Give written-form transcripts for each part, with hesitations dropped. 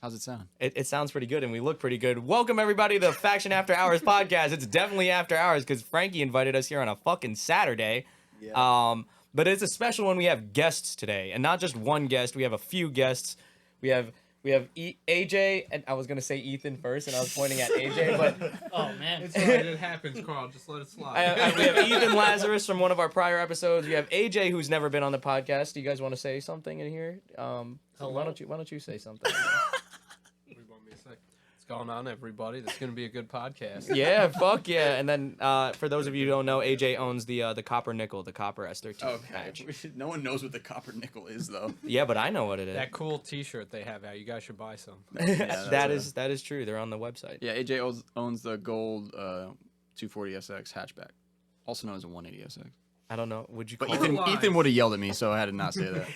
How's it sound? It sounds pretty good, and we look pretty good. Welcome, everybody, to the Faction After Hours podcast. It's definitely after hours because Frankie invited us here on a fucking Saturday. Yeah. But it's a special one. We have guests today, and not just one guest. We have a few guests. We have AJ, and I was gonna say Ethan first, and I was pointing at AJ, but Oh man, It's alright, it happens, Carl. Just let it slide. we have Ethan Lazarus from one of our prior episodes. We have AJ, who's never been on the podcast. Do you guys want to say something in here? Why don't you say something? What do you want me to say? What's going on, everybody? This is gonna be a good podcast. Yeah, fuck yeah. And then for those of you who don't know, AJ owns the copper nickel, the copper S13 patch. No one knows what the copper nickel is, though. Yeah, but I know what it is. That cool T-shirt they have out. You guys should buy some. that is true. They're on the website. Yeah, AJ owns the gold 240SX hatchback, also known as a 180SX. I don't know. Would you But call it? Ethan would have yelled at me, so I had to not say that.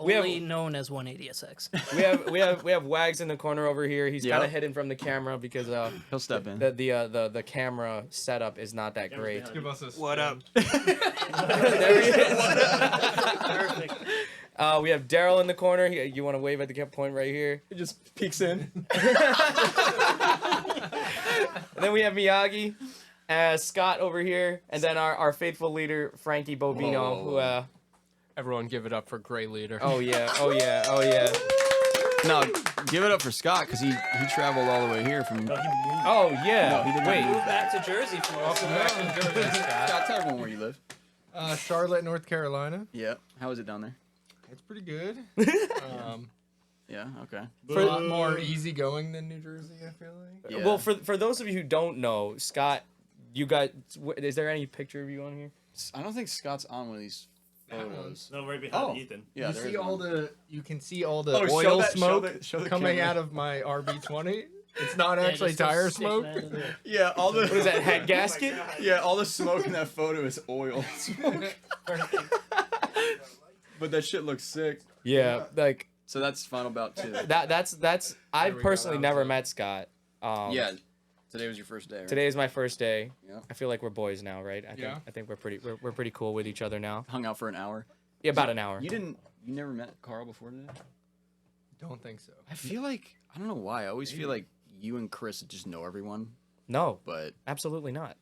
only known as 180SX. We have Wags in the corner over here. He's Yep. kind of hidden from the camera because He'll step in. the camera setup is not that great. Give us a What up? There he is. Perfect. We have Daryl in the corner. You want to wave at the point right here? It just peeks in. And then we have Miyagi, Scott over here, and then our faithful leader Frankie Bobino, who. Everyone give it up for great leader. Oh yeah. No, give it up for Scott, because he traveled all the way here from... Oh yeah. No, he did not Wait. move Move back to Jersey for us. Scott, tell everyone where you live. Charlotte, North Carolina. Yeah. How is it down there? It's pretty good. Yeah, okay. A lot more easygoing than New Jersey, I feel like. Yeah. Well, for those of you who don't know, Scott, you got. Is there any picture of you on here? I don't think Scott's on one of these photos. No, right behind Ethan. Yeah, You there see is all one. you can see all the Oh, oil show smoke the coming camera. out of my RB20. It's not Yeah, actually just go tire stick smoke. that in there. Yeah, all the... What is that, head gasket? Yeah, all the smoke in that photo is oil smoke. But that shit looks sick. Yeah, like So that's Final Bout 2. that's. I've we go, personally that was never it. met Scott. Yeah, today was your first day, right? Today is my first day. Yep. I feel like we're boys now, right? I think we're pretty cool with each other now. Hung out for an hour. Yeah, about an hour. You never met Carl before today? Don't think so. I feel like, I don't know why, I always feel like you and Chris just know everyone, No, but... absolutely not.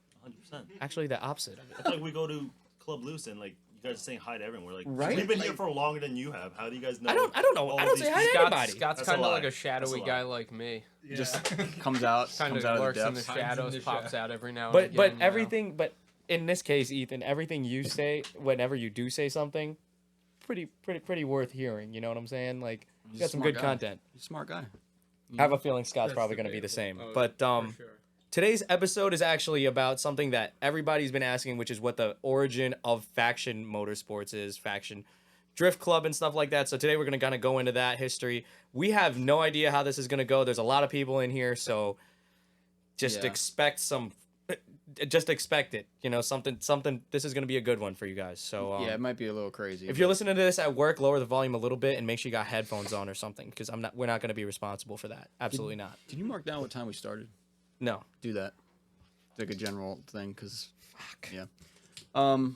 100%. Actually, the opposite of it. I feel like we go to Club Loose and like you guys are saying hi to everyone. We're like, Right? we've been here Like- for longer than you have. How do you guys know? I don't know. all I don't these say hi to people? anybody. Scott's That's a kind of lie. like a That's shadowy a lie. guy like me. just comes out Kind of of the lurks in the depths. shadows, in the pops out every now and But again. you know. everything, but in this case, Ethan, everything you say, whenever you do say something, pretty worth hearing. You know what I'm saying? Like, you He's got a some smart good guy. content. He's a smart guy. I have a feeling Scott's That's probably going to be the same. debatable. But For sure. today's episode is actually about something that everybody's been asking, which is what the origin of Faction Motorsports is, Faction Drift Club and stuff like that. So today we're going to kind of go into that history. We have no idea how this is going to go. There's a lot of people in here, so just Yeah. expect just expect it. You know, something. This is going to be a good one for you guys. So Yeah, it might be a little crazy. if you're listening to this at work, lower the volume a little bit and make sure you got headphones on or something, because we're not going to be responsible for that. Absolutely not. Can you mark down what time we started? No. Do that. It's like a general thing, because... Yeah. All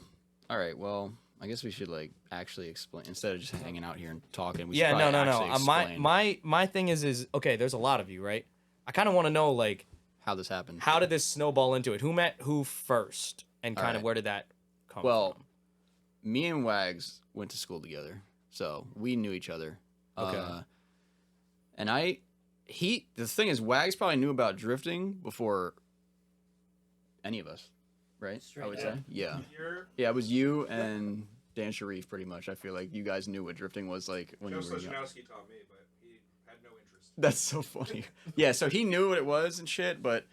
right, well, I guess we should, like, actually explain, instead of just hanging out here and talking, we should Yeah, no. probably actually explain My thing is okay. There's a lot of you, right? I kind of want to know, like, how this happened. how did this snowball into it? Who met who first, and kind of Alright. where did that come Well, from? me and Wags went to school together, so we knew each other. Okay. And the thing is, Wags probably knew about drifting before any of us, right? I would say. Yeah. Yeah, it was you and Dan Sharif, pretty much. I feel like you guys knew what drifting was like when Joe you were young. Sosjanowski taught me, but he had no interest. That's so funny. Yeah, so he knew what it was and shit, but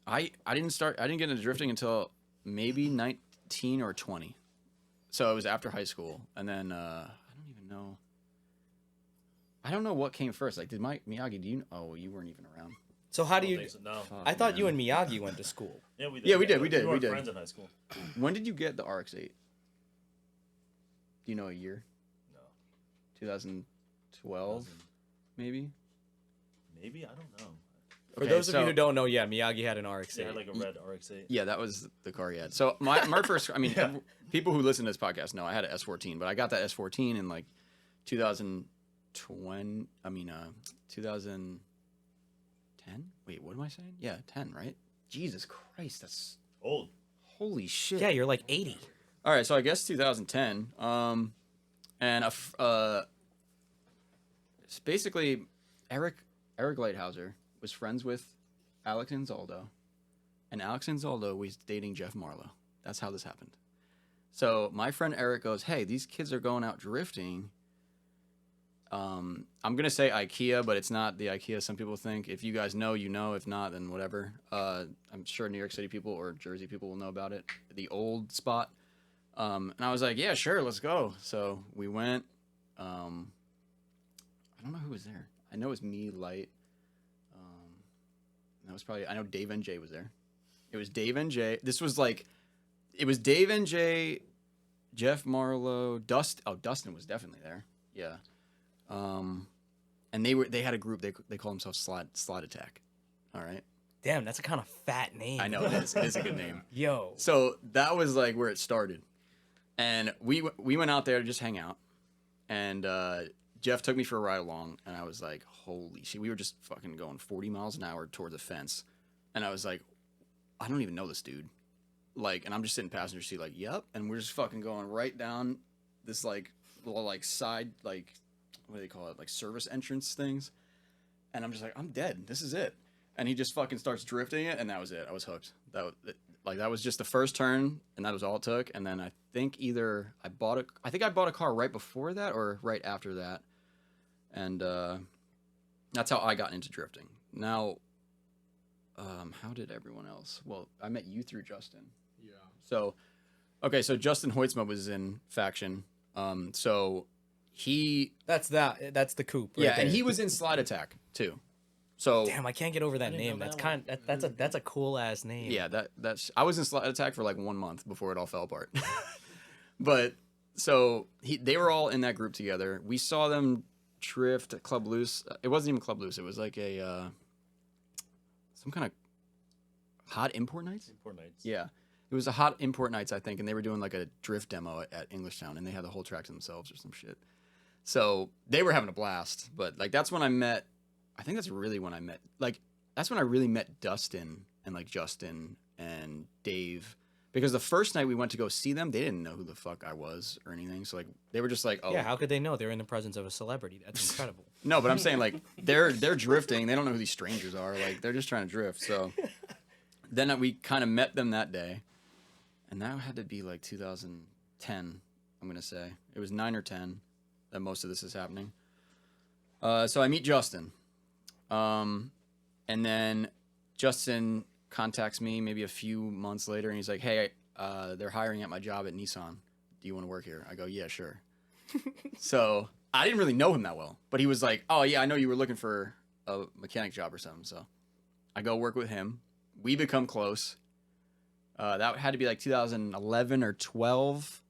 I didn't get into drifting until maybe 19 or 20. So it was after high school, and then I don't know what came first. Like, did Miyagi? Oh, you weren't even around. So how do I don't you? think so, no. Fuck, I thought man. you and Miyagi went to school. Yeah, we did. Yeah, we did, We were we did. friends in high school. When did you get the RX-8? Do you know a year? No. 2012, maybe. Maybe I don't know. For those of you who don't know, yeah, Miyagi had an RX-8. They had like a red RX-8. Yeah, that was the car he had. So my first, I mean, people who listen to this podcast know I had an S14, but I got that S14 in like 2000, 2010. Wait, what am I saying? Yeah, 10, right? Jesus Christ, that's Old. holy shit. Yeah, you're like 80. All right, so I guess 2010. And it's basically Eric Lighthouser was friends with Alex Anzaldo, and Alex Anzaldo was dating Jeff Marlowe. That's how this happened. So my friend Eric goes, "Hey, these kids are going out drifting." I'm gonna say IKEA, but it's not the IKEA some people think. If you guys know, you know. If not, then whatever. I'm sure New York City people or Jersey people will know about it. The old spot. And I was like, "Yeah, sure, let's go." So we went. I don't know who was there. I know it was me, Light. That was probably. I know Dave and Jay was there. It was Dave and Jay. This was like, it was Dave and Jay, Jeff Marlowe, Dustin was definitely there. Yeah. And they had a group. They call themselves Slide Attack. All right. Damn, that's a kind of fat name. I know it is. It is a good name. Yo. So that was like where it started, and we went out there to just hang out, and Jeff took me for a ride along, and I was like, holy shit, we were just fucking going 40 miles an hour towards a fence, and I was like, I don't even know this dude, like, and I'm just sitting passenger seat like, yep, and we're just fucking going right down this like little like side like, what do they call it, like service entrance things, and I'm just like, I'm dead, this is it. And he just fucking starts drifting it, and that was it. I was hooked. That was just the first turn, and that was all it took. And then I think I bought a car right before that or right after that, and that's how I got into drifting. Now, how did everyone else? Well, I met you through Justin. Yeah. So, okay, so Justin Hoytsma was in Faction. So he That's the coupe. Right yeah, there. and he was in Slide Attack too. So Damn, I can't get over that name. That's that's a cool ass name. yeah, that's I was in Slide Attack for like 1 month before it all fell apart. But so they were all in that group together. We saw them drift at Club Loose. It wasn't even Club Loose. It was like a some kind of hot import nights. Import nights. Yeah, it was a hot import nights, I think, and they were doing like a drift demo at Englishtown, and they had the whole track to themselves or some shit. So they were having a blast. But like that's when I met. I think that's really when I met, like, that's when I really met Dustin and, like, Justin and Dave. Because the first night we went to go see them, they didn't know who the fuck I was or anything. So, like, they were just like, oh. Yeah, how could they know? They're in the presence of a celebrity. That's incredible. No, but I'm saying, like, they're drifting. They don't know who these strangers are. Like, they're just trying to drift. So then we kind of met them that day. And that had to be, like, 2010, I'm going to say. It was 9 or 10 that most of this is happening. So I meet Justin. And then Justin contacts me maybe a few months later, and he's like, "Hey, they're hiring at my job at Nissan. Do you want to work here?" I go, "Yeah, sure." So I didn't really know him that well, but he was like, "Oh yeah, I know you were looking for a mechanic job or something." So I go work with him. We become close. That had to be like 2011 or 12.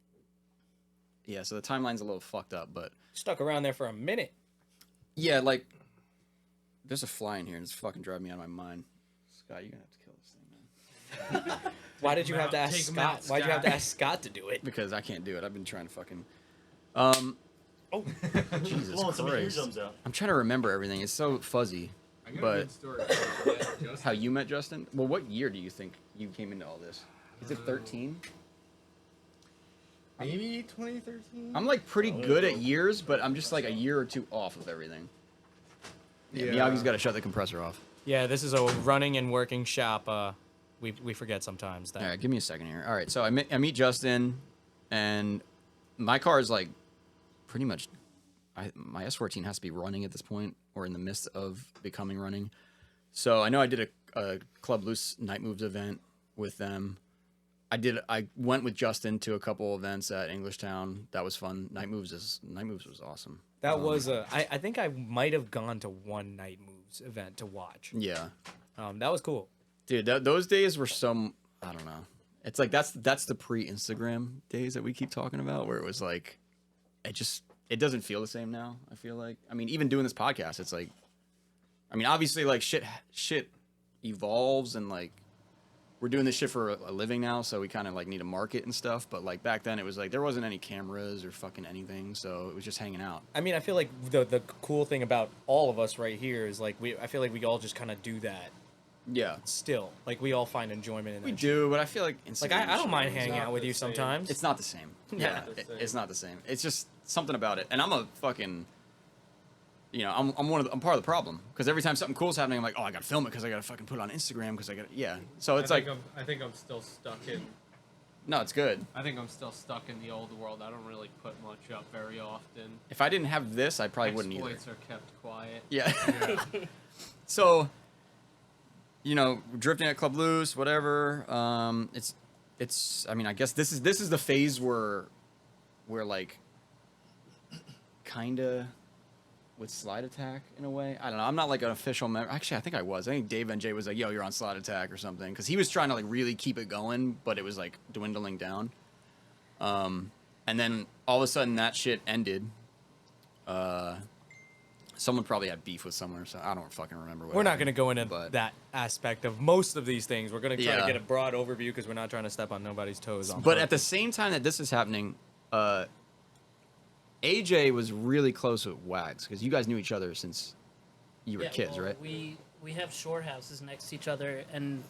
Yeah, so the timeline's a little fucked up, but Stuck around there for a minute. yeah, like. There's a fly in here, and it's fucking driving me out of my mind. Scott, you're gonna have to kill this thing, man. Why did you have to ask Take 'em Scott? out, Why'd you have to Scott. ask Scott to do it? Because I can't do it. I've been trying to fucking. Oh, Jesus blowing some Christ. eardrums out. I'm trying to remember everything. It's so fuzzy. I got a But good story. Yeah, Justin. how you met Justin? Well, what year do you think you came into all this? Is it 13? Maybe 2013. I'm like pretty good at years, but I'm just like a year or two off of everything. Yeah, Yeah. Miyagi's got to shut the compressor off. Yeah, this is a running and working shop. We forget sometimes that. All right, give me a second here. All right, so I meet Justin, and my car is like pretty much, my S14 has to be running at this point, or in the midst of becoming running. So I know I did a Club Loose Night Moves event with them. I went with Justin to a couple events at Englishtown. That was fun. Night Moves was awesome. That was I think I might have gone to one Night Moves event to watch. Yeah, That was cool. dude. Those days were some. I don't know. It's like that's the pre-Instagram days that we keep talking about, where it was like, it doesn't feel the same now. I feel like. I mean, even doing this podcast, it's like, I mean, obviously, like shit evolves and like we're doing this shit for a living now, so we kind of like need a market and stuff. But like back then, it was like there wasn't any cameras or fucking anything, so it was just hanging out. I mean, I feel like the cool thing about all of us right here is like I feel like we all just kind of do that. Yeah, Still, like we all find enjoyment in that. we do, but I feel like Like I don't mind hanging not out with the you same. sometimes. It's not the same. Yeah. It's not the same. It's just something about it, and I'm a fucking. You know, I'm part of the problem because every time something cool's happening, I'm like, oh, I gotta film it because I gotta fucking put it on Instagram because I gotta, yeah. So it's I like, think I'm still stuck in. no, it's good. I think I'm still stuck in the old world. I don't really put much up very often. If I didn't have this, I probably wouldn't either. Exploits are kept quiet. Yeah. So, you know, drifting at Club Loose, whatever. It's. I mean, I guess this is the phase where like, kinda. With Slide Attack in a way. I don't know. I'm not like an official member. Actually, I think I was. I think Dave and Jay was like, yo, you're on Slide Attack or something. Because he was trying to like really keep it going, but it was like dwindling down. And then all of a sudden that shit ended. Someone probably had beef with someone or something. I don't fucking remember what We're not happened, going to go into but- that aspect of most of these things. We're going to try Yeah. to get a broad overview because we're not trying to step on nobody's toes. On But at the purpose. same time that this is happening, AJ was really close with Wags because you guys knew each other since you were kids, well, right? We shore houses next to each other, and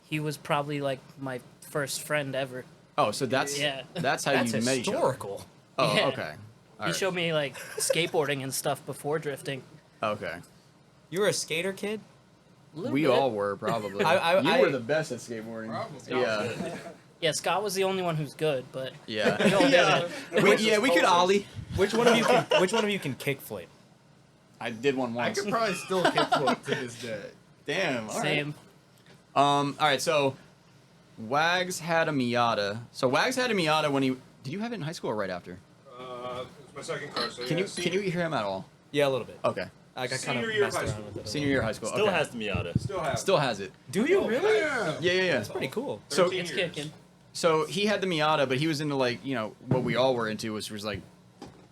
he was probably like my first friend ever. Oh, so that's Yeah. that's how that's you met each other. historical. Oh, Yeah. okay. All He right. showed me like skateboarding and stuff before drifting. Okay. You were a skater kid? A little We bit. all were probably. I- you I- were the best at skateboarding. Probably. Yeah. Yeah, Scott was the only one who's good, but Yeah. we all did it. we could ollie. Which one of you can kickflip? I did one I once. could probably still kickflip to this day. Damn. All right. Same. All right. So, Wags had a Miata. So Wags had a Miata when he. Did you have it in high school or right after? It was my second car. So Can yeah, you hear him at all? Yeah, a little bit. Okay. I kind Senior of year of messed high around school. with it. Senior year of high school. Still okay. has the Miata. still have. Still has it. Do you really? Yeah. Yeah. That's pretty cool. So 13 It's years. kicking. So he had the Miata, but he was into like what we all were into was like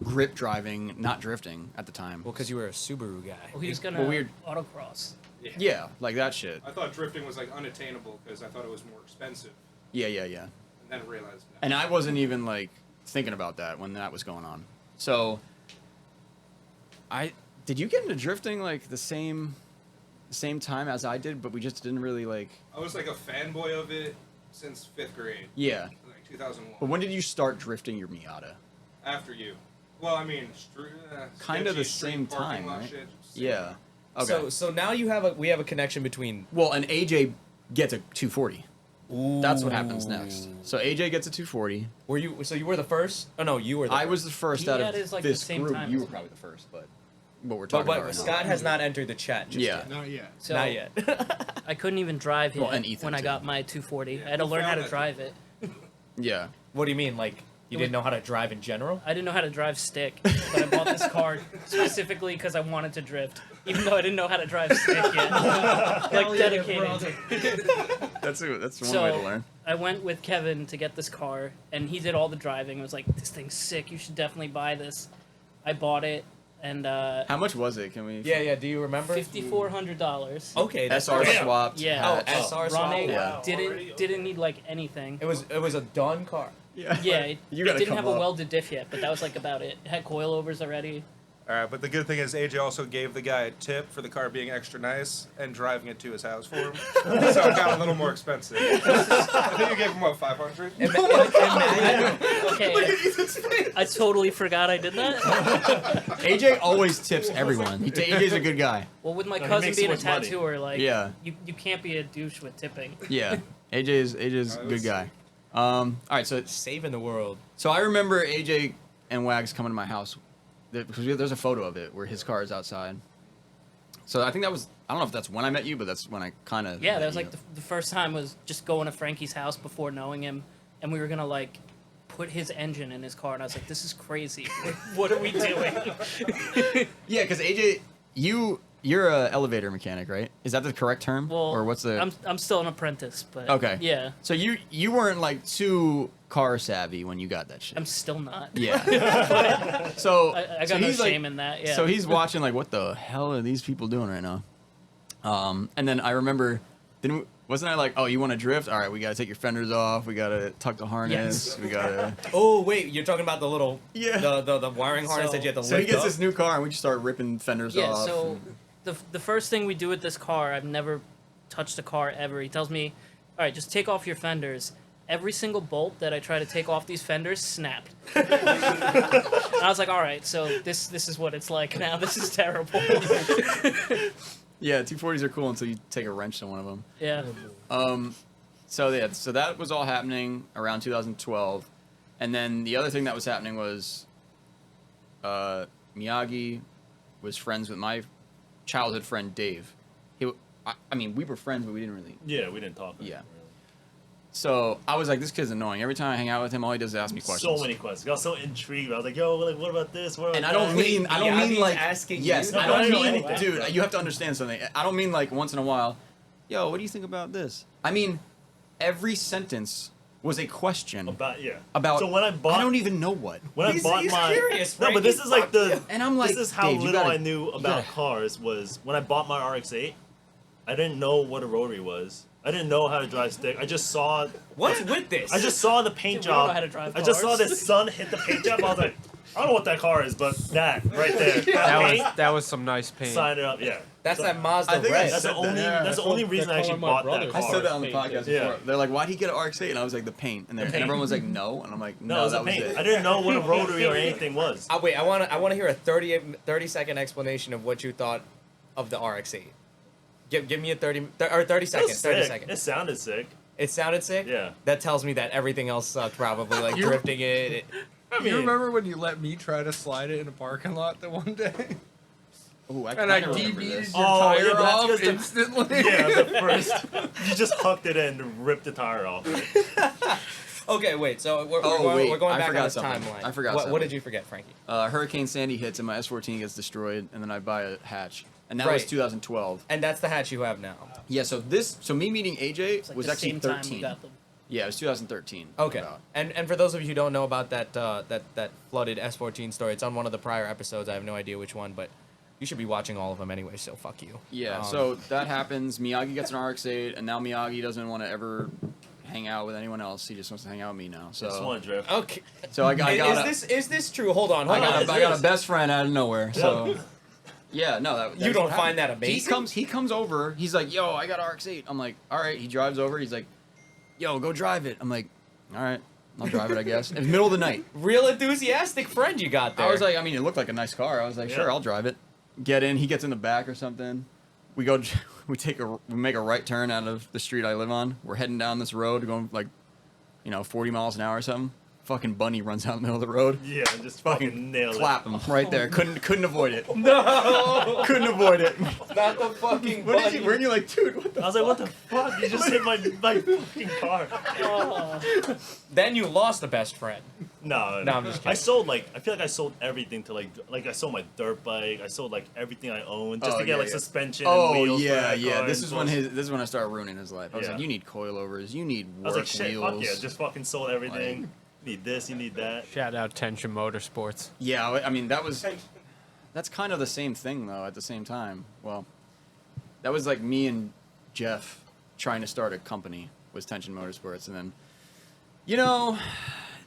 grip driving, not drifting at the time. Well, because you were a Subaru guy. Well, he was gonna Well, weird. autocross. Yeah, like that shit. I thought drifting was like unattainable because I thought it was more expensive, Yeah. and then realized. No. And I wasn't even like thinking about that when that was going on. So did you get into drifting like the same time as I did, but we just didn't really like. I was like a fanboy of it since 5th grade, Yeah. like 2001. But when did you start drifting your Miata? After you. Well, I mean, Kind of the sketchy same street parking time, lot right? shit, same. Yeah. Okay. So now we have a connection between. Well, and AJ gets a 240. That's what happens next. So AJ gets a 240. Were you? So you were the first? Oh no, you were. The I first. was the first He out had of his, like, the this same group. time You as were me. probably the first, but what we're But talking about right Scott now. has not entered the chat just Yeah. yet. Not yet. So Not yet. I couldn't even drive Well, yet and Ethan, when I too. got my 240. Yeah, I had to who learn how found to that drive it. Yeah. What do you mean? Like you didn't know how to drive in general? I didn't know how to drive stick, but I bought this car specifically because I wanted to drift, even though I didn't know how to drive stick yet. Like dedicated. That's one So way to learn. I went with Kevin to get this car, and he did all the driving. I was like, "This thing's sick. You should definitely buy this." I bought it, and How much was it? Can we? Yeah. Do you remember? $5,400. Okay. That's SR damn. swapped. Yeah. Oh, hatch. SR swap. Running, Yeah. didn't need like anything. It was a done car. Yeah. Yeah, it, You it gotta didn't come have a up. welded diff yet, but that was like about it. It had coilovers already. All right, but the good thing is AJ also gave the guy a tip for the car being extra nice and driving it to his house for him, so it got a little more expensive. I think you gave him what, 500? Okay, I totally forgot I did that. AJ always tips everyone. AJ's a good guy. Well, with my No, he cousin makes being a so much money. tattooer, like Yeah. you can't be a douche with tipping. Yeah. AJ's a Alright, good let's guy. All right, so Saving the world. I remember AJ and Wags coming to my house because there's a photo of it where his car is outside. So I think that was, I don't know if that's when I met you, but that's when I kind of Yeah, that was like the first time was just going to Frankie's house before knowing him, and we were gonna like put his engine in his car, and I was like, this is crazy. What are we doing? Yeah, because AJ, you're a elevator mechanic, right? Is that the correct term? Well, or what's the? I'm still an apprentice, but Okay. yeah, So you weren't like too car savvy when you got that shit. I'm still not. Yeah. So I so got no he's, shame in that. Yeah. So he's watching like, what the hell are these people doing right now? And then I remember, Wasn't I like, oh, you want to drift? All right, we got to take your fenders off. We got to tuck the harness. Yes. We got to. Oh wait, you're talking about the little Yeah. the wiring harness So- that you have to So he lift gets up? this new car, and we just start ripping fenders Yeah, off. so the first thing we do with this car, I've never touched a car ever. He tells me, all right, just take off your fenders. Every single bolt that I try to take off these fenders snapped. And I was like, all right, so this is what it's like now. This is terrible. Yeah, 240s are cool until you take a wrench to one of them. Yeah. So yeah, so that was all happening around 2012, and then the other thing that was happening was, Miyagi was friends with my childhood friend Dave. I mean, we were friends, but we didn't really. Yeah, we didn't talk. Yeah. So I was like, this kid's annoying. Every time I hang out with him, all he does is ask me questions. So many questions. I got so intrigued. I was like, yo, like, what about this? What about And that? I don't mean Miyagi's like asking yes, you? I No, I don't don't know mean, anything. dude. You have to understand something. I don't mean like once in a while. Yo, what do you think about this? I mean, every sentence was a question about about. So when I bought, I don't even know what. when He's- I bought he's my curious, no, Frank. but this is like the And I'm like, this is how Dave, you little gotta- I knew you about gotta- cars was when I bought my RX-8. I didn't know what a rotary was. I didn't know how to drive stick. I just saw. What's with this? I just saw the paint Dude, we don't job. know how to drive I just saw cars. the sun hit the paint job. I was like, I don't know what that car is, but that right there, That was some nice paint. sign it up. Yeah, That's So- that Mazda I think I red. That's said the only. that. That's the only reason I actually bought that I car. said that on the Paint, podcast yeah. before. They're like, "Why'd he get an RX-8?" And I was like, "The paint." And, and everyone was like, "No," and I'm like, No, "No, it was that a was paint. it." I didn't know what a rotary or anything was. Wait, I want to hear a 30-second explanation of what you thought of the RX-8. Give me a 30 or 30 It seconds. was 30 sick. seconds. It sounded sick. It sounded sick. Yeah. That tells me that everything else sucked. Probably like You- drifting it. You remember when you let me try to slide it in a parking lot the one day? Ooh, And I kinda remember DB'd this. your Oh, tire yeah, but that's off because the- instantly. Yeah, the first you just hucked it in and ripped the tire off. Okay, wait. So we're wait, going I back on forgot this something. timeline. I forgot What something. did you forget, Frankie? Hurricane Sandy hits and my S14 gets destroyed, and then I buy a hatch, and that was Right. 2012. And that's the hatch you have now. Yeah, so me meeting AJ It's like was the actually same time 13. we got them. Yeah, it was 2013. Okay. about. And for those of you who don't know about that flooded S14 story, it's on one of the prior episodes. I have no idea which one, but you should be watching all of them anyway. So fuck you. Yeah, Um, so that happens. Miyagi gets an RX-8, and now Miyagi doesn't want to ever hang out with anyone else. He just wants to hang out with me now. So, Just one drift. Okay. so I got Is this true? Hold on. I Hold on. got a best friend out of nowhere. So yeah, no, that's You don't what find happened. that amazing? He comes over. He's like, "Yo, I got RX-8." I'm like, "All right." He drives over. He's like, "Yo, go drive it." I'm like, "All right, I'll drive it, I guess." In the middle of the night. Real enthusiastic friend you got there. I was like, I mean, it looked like a nice car. I was like, "Sure, Yeah. I'll drive it." Get in. He gets in the back or something. We go. We make a right turn out of the street I live on. We're heading down this road, going like, 40 miles an hour or something. Fucking bunny runs out in the middle of the road. Yeah, just Fucking fucking nailed clap him right there. Couldn't avoid it. no, Couldn't avoid it. not the fucking What did bunny. you? Were you like, dude? What it. the? I was like, what the fuck? You just hit my fucking car. Oh. Then you lost a best friend. No, No, I'm just kidding. I sold I feel like I sold everything to like I sold my dirt bike. I sold like everything I owned just Oh, to get yeah, like yeah. suspension. Oh and wheels for yeah, that yeah. car This and is so when this is when I started ruining his life. I was Yeah. like, you need coilovers, you need I was work like, shit, wheels. fuck yeah, just fucking sold everything. You need this, you need that. Shout out Tension Motorsports. Yeah, I mean that's kind of the same thing though. At the same time, well, that was like me and Jeff trying to start a company was Tension Motorsports, and then,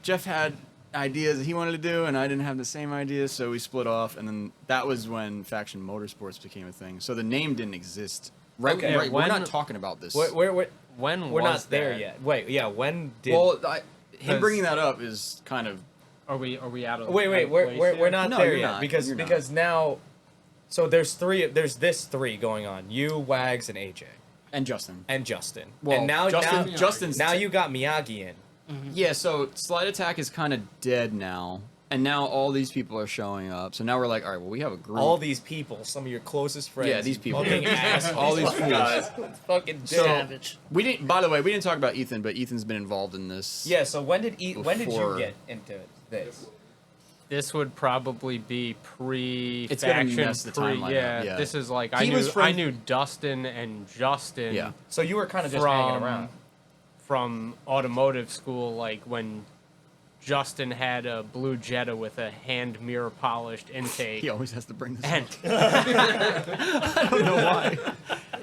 Jeff had ideas that he wanted to do, and I didn't have the same ideas, so we split off, and then that was when Faction Motorsports became a thing. So the name didn't exist. Right, Okay, right. We're when- not talking about this. We're When we're was not there that? yet. Wait, yeah. When did? Well, him 'Cause- bringing that up is kind of Are we out of? wait, out wait. of We're place we're, here? we're not No, there you're yet not. because You're not. because now, so there's three. There's this three going on. You, Wags, and AJ, and Justin. and Justin. Well, and now Justin's now you got Miyagi in. Yeah, so Slide Attack is kind of dead now, and now all these people are showing up. So now we're like, all right, well, we have a group. All these people, some of your closest friends. Yeah, these you people. fucking assholes. all these fools. Guys, fucking So- Savage. We didn't. By the way, we didn't talk about Ethan, but Ethan's been involved in this. Yeah. So when did when did you Before- get into this? This would probably be It's gonna pre-faction. mess the timeline up, yeah. This is like He was I from- knew Dustin and Justin. Yeah. So you were kind of just hanging around. from automotive school, like when Justin had a blue Jetta with a hand mirror polished intake. He always has to bring this. And up. I don't know why.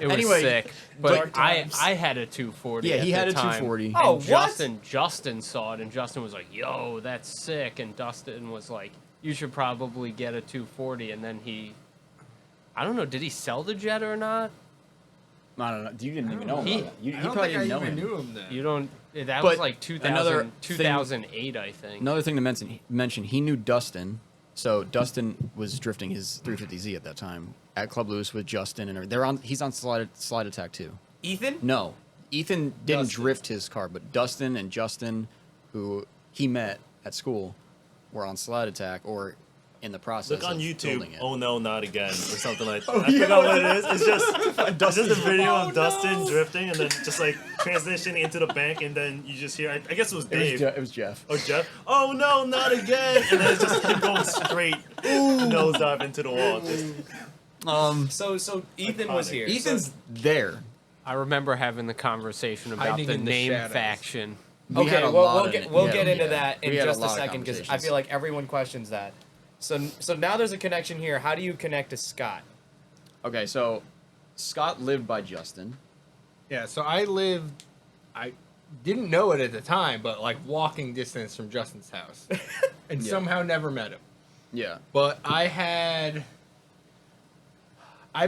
It was Anyway, sick. dark But I times. had a 240. Yeah, at he the had a time. 240. And Oh, what? Justin saw it, and Justin was like, "Yo, that's sick." And Dustin was like, "You should probably get a 240." And then I don't know, did he sell the Jetta or not? I don't know. You didn't even know him. He- You I don't probably think I didn't know even him. knew him then. You don't. That But was like 2000, another 2008, I think. Another thing to mention, he knew Dustin. So Dustin was drifting his 350Z at that time at Club Lewis with Justin, and he's on Slide Attack too. Ethan? No, Ethan didn't Dustin. drift his car, but Dustin and Justin, who he met at school, were on Slide Attack or in the process. Look on of YouTube. building it. Oh no, not again, or something like that. I forgot what it is. It's just a video of Dustin drifting and then just like transitioning into the bank, and then you just hear. I guess it was Dave. It was Jeff. Oh, Jeff. Oh no, not again! And then it's just him going straight nosedive into the wall. Just So Ethan was Iconic. here. Ethan's there. I remember having the conversation about Hiding the in the name shadows. faction. We had Okay, a well, lot we'll of get it. we'll Yeah, get into yeah. that in We had just a lot of second because I conversations. feel like everyone questions that. So now there's a connection here. How do you connect to Scott? Okay, so Scott lived by Justin. Yeah, so I didn't know it at the time, but like walking distance from Justin's house. And Yeah. somehow never met him. Yeah. But I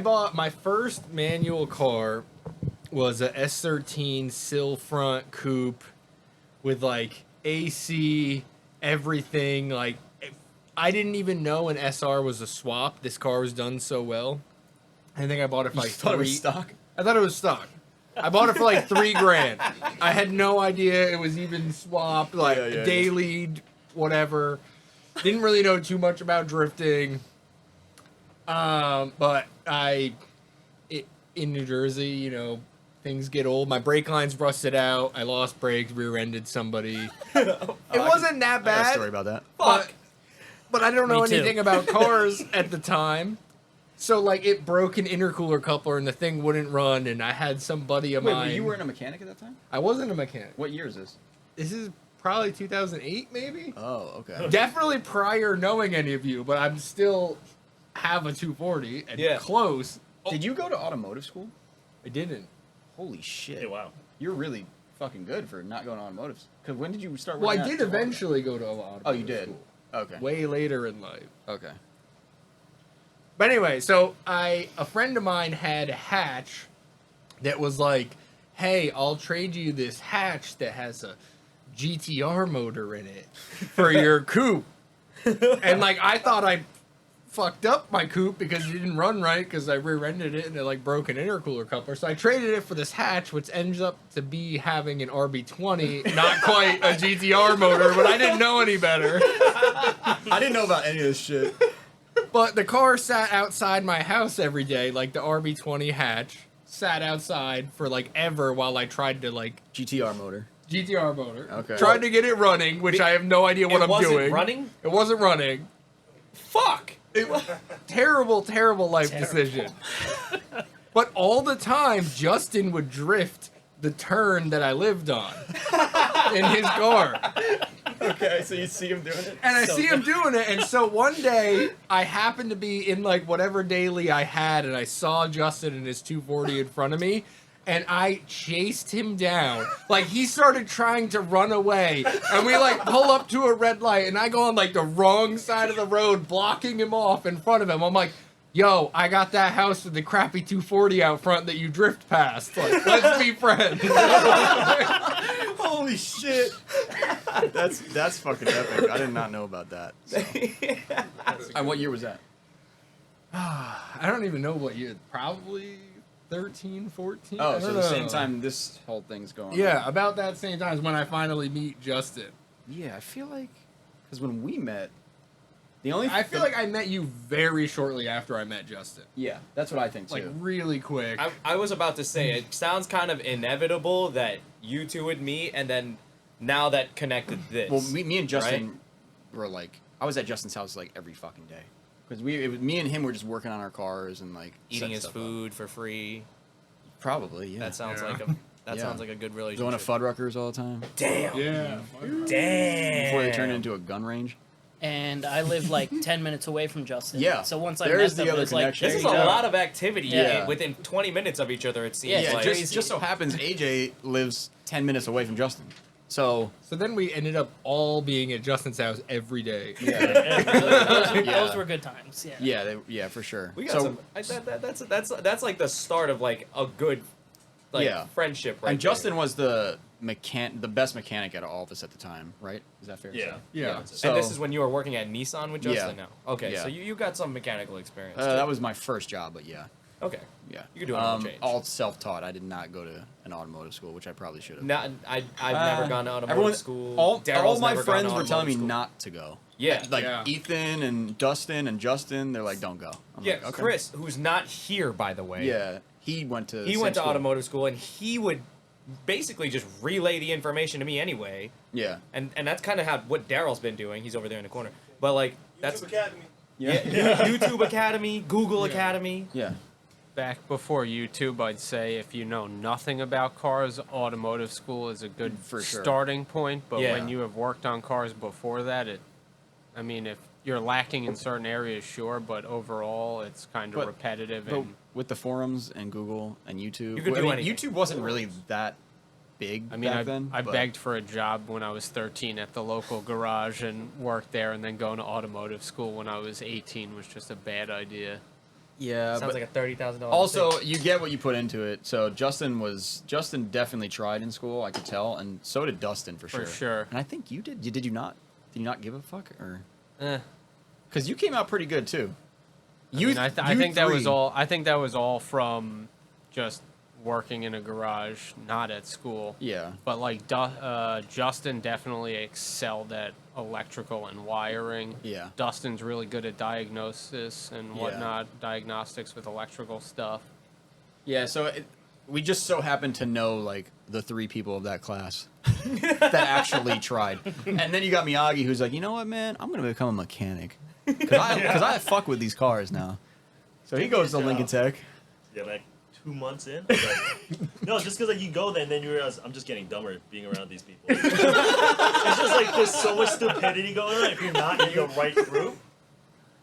bought my first manual car was a S13 sill front coupe with like AC, everything. Like I didn't even know an SR was a swap. This car was done so well. I think I bought it for like thought it was three. stock? I thought it was stock. I bought it for like $3,000. I had no idea it was even swapped, like Yeah, yeah, daily, whatever. Didn't really know too much about drifting. But in New Jersey, you know, things get old. My brake lines rusted out. I lost brakes, rear-ended somebody. It wasn't that I got a bad. story about that. But I don't know Me too. anything about cars at the time. So, like, it broke an intercooler coupler and the thing wouldn't run. And I had some buddy of Wait, mine. you weren't a mechanic at that time? I wasn't a mechanic. What year is this? This is probably 2008, maybe? Oh, okay. Definitely prior knowing any of you, but I'm still have a 240 and Yeah. close. Did you go to automotive school? I didn't. Holy shit. hey, wow. You're really fucking good for not going to automotives. Because when did you start Well, I working did at- eventually go to automotive Oh, you did? school. Okay. Way later in life. Okay. But anyway, so a friend of mine had a hatch that was like, hey, I'll trade you this hatch that has a GTR motor in it for your coupe. And like I thought I fucked up my coupe because it didn't run right because I rear-ended it and it like broke an intercooler coupler. So I traded it for this hatch, which ends up to be having an RB20, not quite a GTR motor, but I didn't know any better. I didn't know about any of this shit. But the car sat outside my house every day, like the RB20 hatch, sat outside for like ever while I tried to like GTR motor. GTR motor. Okay. Tried to get it running, which I have no idea what It I'm wasn't doing. running? It wasn't running. Fuck. Terrible, terrible life decision. But all the time, Justin would drift the turn that I lived on in his car. Okay, so you see him doing it? And I see him doing it, and so one day I happened to be in like whatever daily I had, and I saw Justin in his 240 in front of me, and I chased him down. Like he started trying to run away, and we like pull up to a red light, and I go on like the wrong side of the road, blocking him off in front of him. I'm like, yo, I got that house with the crappy 240 out front that you drift past. Like, let's be friends. Holy shit. That's fucking epic. I did not know about that. So. And what year was that? I don't even know what year. Probably 13, 14. Oh, I so don't the know. same time this whole thing's going on. Yeah, about that same time is when I finally meet Justin. Yeah, I feel like... Because when we met... I feel like I met you very shortly after I met Justin. Yeah, that's what I think, too. Like, really quick. I was about to say, it sounds kind of inevitable that you two would meet, and then now that connected this. Well, me and Justin right? were like... I was at Justin's house like every fucking day. Because me and him were just working on our cars and like... Eating setting his stuff up. food for free. Probably, yeah. That sounds Yeah. like a Yeah. sounds like a good relationship. Going to Fuddruckers all the time. Damn. yeah. Damn. Before they turned it into a gun range. and I live like 10 minutes away from Justin. Yeah. So once I There's met the them, other it's like, connection. there This is you a go. lot of activity Yeah. within 20 minutes of each other, it seems Yeah, Yeah, like. just so happens AJ lives 10 minutes away from Justin. So So then we ended up all being at Justin's house every day. Those were good times. Yeah. yeah, for sure. We got so, some. That's like the start of like a good, like Yeah. friendship. Right and there. Justin was the best mechanic out of all of us at the time, right? Is that fair? to Yeah. say? Yeah. So, and this is when you were working at Nissan with Justin. Yeah. Now, okay, Yeah. so you got some mechanical experience. that was my first job, but yeah, okay. yeah. You could do an oil change. all self-taught. I did not go to an automotive school, which I probably should have. Not, I've never gone to automotive Everyone, school. all Daryl's my never gone friends to were telling me automotive school. not to go. Yeah. Like Yeah. Ethan and Dustin and Justin, they're like, don't go. I'm Yeah, like, okay. Chris, who's not here by the way. Yeah, he went to. He same went to school. automotive school, and he would basically just relay the information to me anyway. Yeah. And that's kind of what Daryl's been doing. He's over there in the corner. But like that's Academy. Yeah. YouTube Academy, Google Academy. Yeah. Back before YouTube, I'd say if you know nothing about cars, automotive school is a good For sure. starting point. But Yeah. when you have worked on cars before that, I mean, if you're lacking in certain areas, sure, but overall, it's kind of But- repetitive. But And with the forums and Google and YouTube, You could I do mean, anything. YouTube wasn't really that big I mean, back then. I but- begged for a job when I was 13 at the local garage and worked there, and then going to automotive school when I was 18 was just a bad idea. Yeah, Sounds but like a $30,000. also mistake. you get what you put into it. So Justin definitely tried in school, I could tell, and so did Dustin for For sure. sure. And I think you did. Did you not? Did you not give a fuck or? Eh. Because you came out pretty good too. I mean, I you think that was three- all. I think that was all from just working in a garage, not at school. Yeah. But like Justin definitely excelled at electrical and wiring. Yeah. Dustin's really good at diagnosis and Yeah. whatnot, diagnostics with electrical stuff. Yeah. So we just so happened to know like the three people of that class that actually tried, and then you got Miyagi, who's like, you know what, man, I'm gonna become a mechanic because I fuck with these cars now. So he goes to Lincoln Tech. Yeah, like 2 months in. I was like, no, just because like you go there and then you realize I'm just getting dumber being around these people. It's just like there's so much stupidity going on. If you're not in your right group,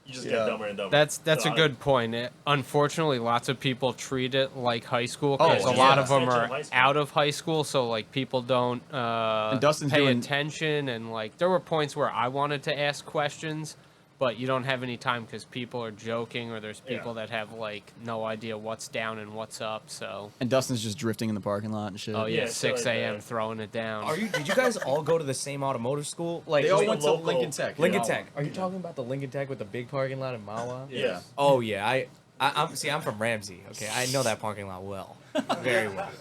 you just Yeah. get dumber and dumber. That's So a good point. Unfortunately, lots of people treat it like high school Oh, because a yeah. lot of them Extension are of high school. out of high school, so like people don't Dustin's pay doing- attention, and like there were points where I wanted to ask questions, but you don't have any time because people are joking or there's people that have like no idea what's down and what's up. So And Dustin's just drifting in the parking lot and shit. oh yeah, Yeah, 6 like a.m. that. throwing it down. Did you guys all go to the same automotive school? Like They all Like went a to local- Lincoln Tech. Lincoln Yeah. Tech. Are you talking about the Lincoln Tech with the big parking lot in Mawa? Yeah. Oh yeah, I'm from Ramsey. Okay, I know that parking lot well, very well.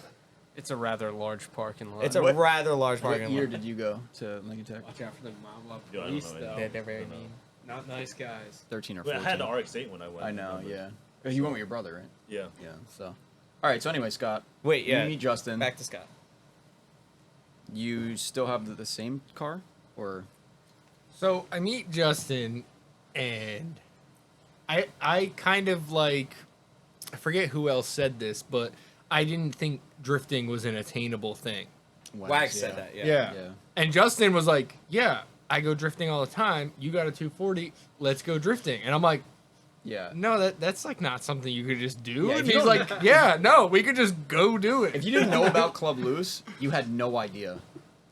It's a rather large parking lot. It's a What- rather large What parking year lot. did you go to Lincoln Tech? Watch out for the Mama Yeah, I don't police, know, though. They're very mean. Not nice guys. 13 or Wait, 14. I had the RX-8 when I went. I know, remember? yeah. You went with your brother, right? Yeah. Yeah. So, all right. So anyway, Scott, Wait, yeah. you meet Justin. Back to Scott. You still have the same car, or So I meet Justin, and I kind of like, I forget who else said this, but I didn't think drifting was an attainable thing. Wags said that. Yeah. Yeah. Yeah. And Justin was like, yeah, I go drifting all the time. You got a 240. Let's go drifting. And I'm like, Yeah. no, that's like not something you could just do. Yeah, if and you he's don't- like, yeah, no, we could just go do it. If you didn't know about Club Loose, you had no idea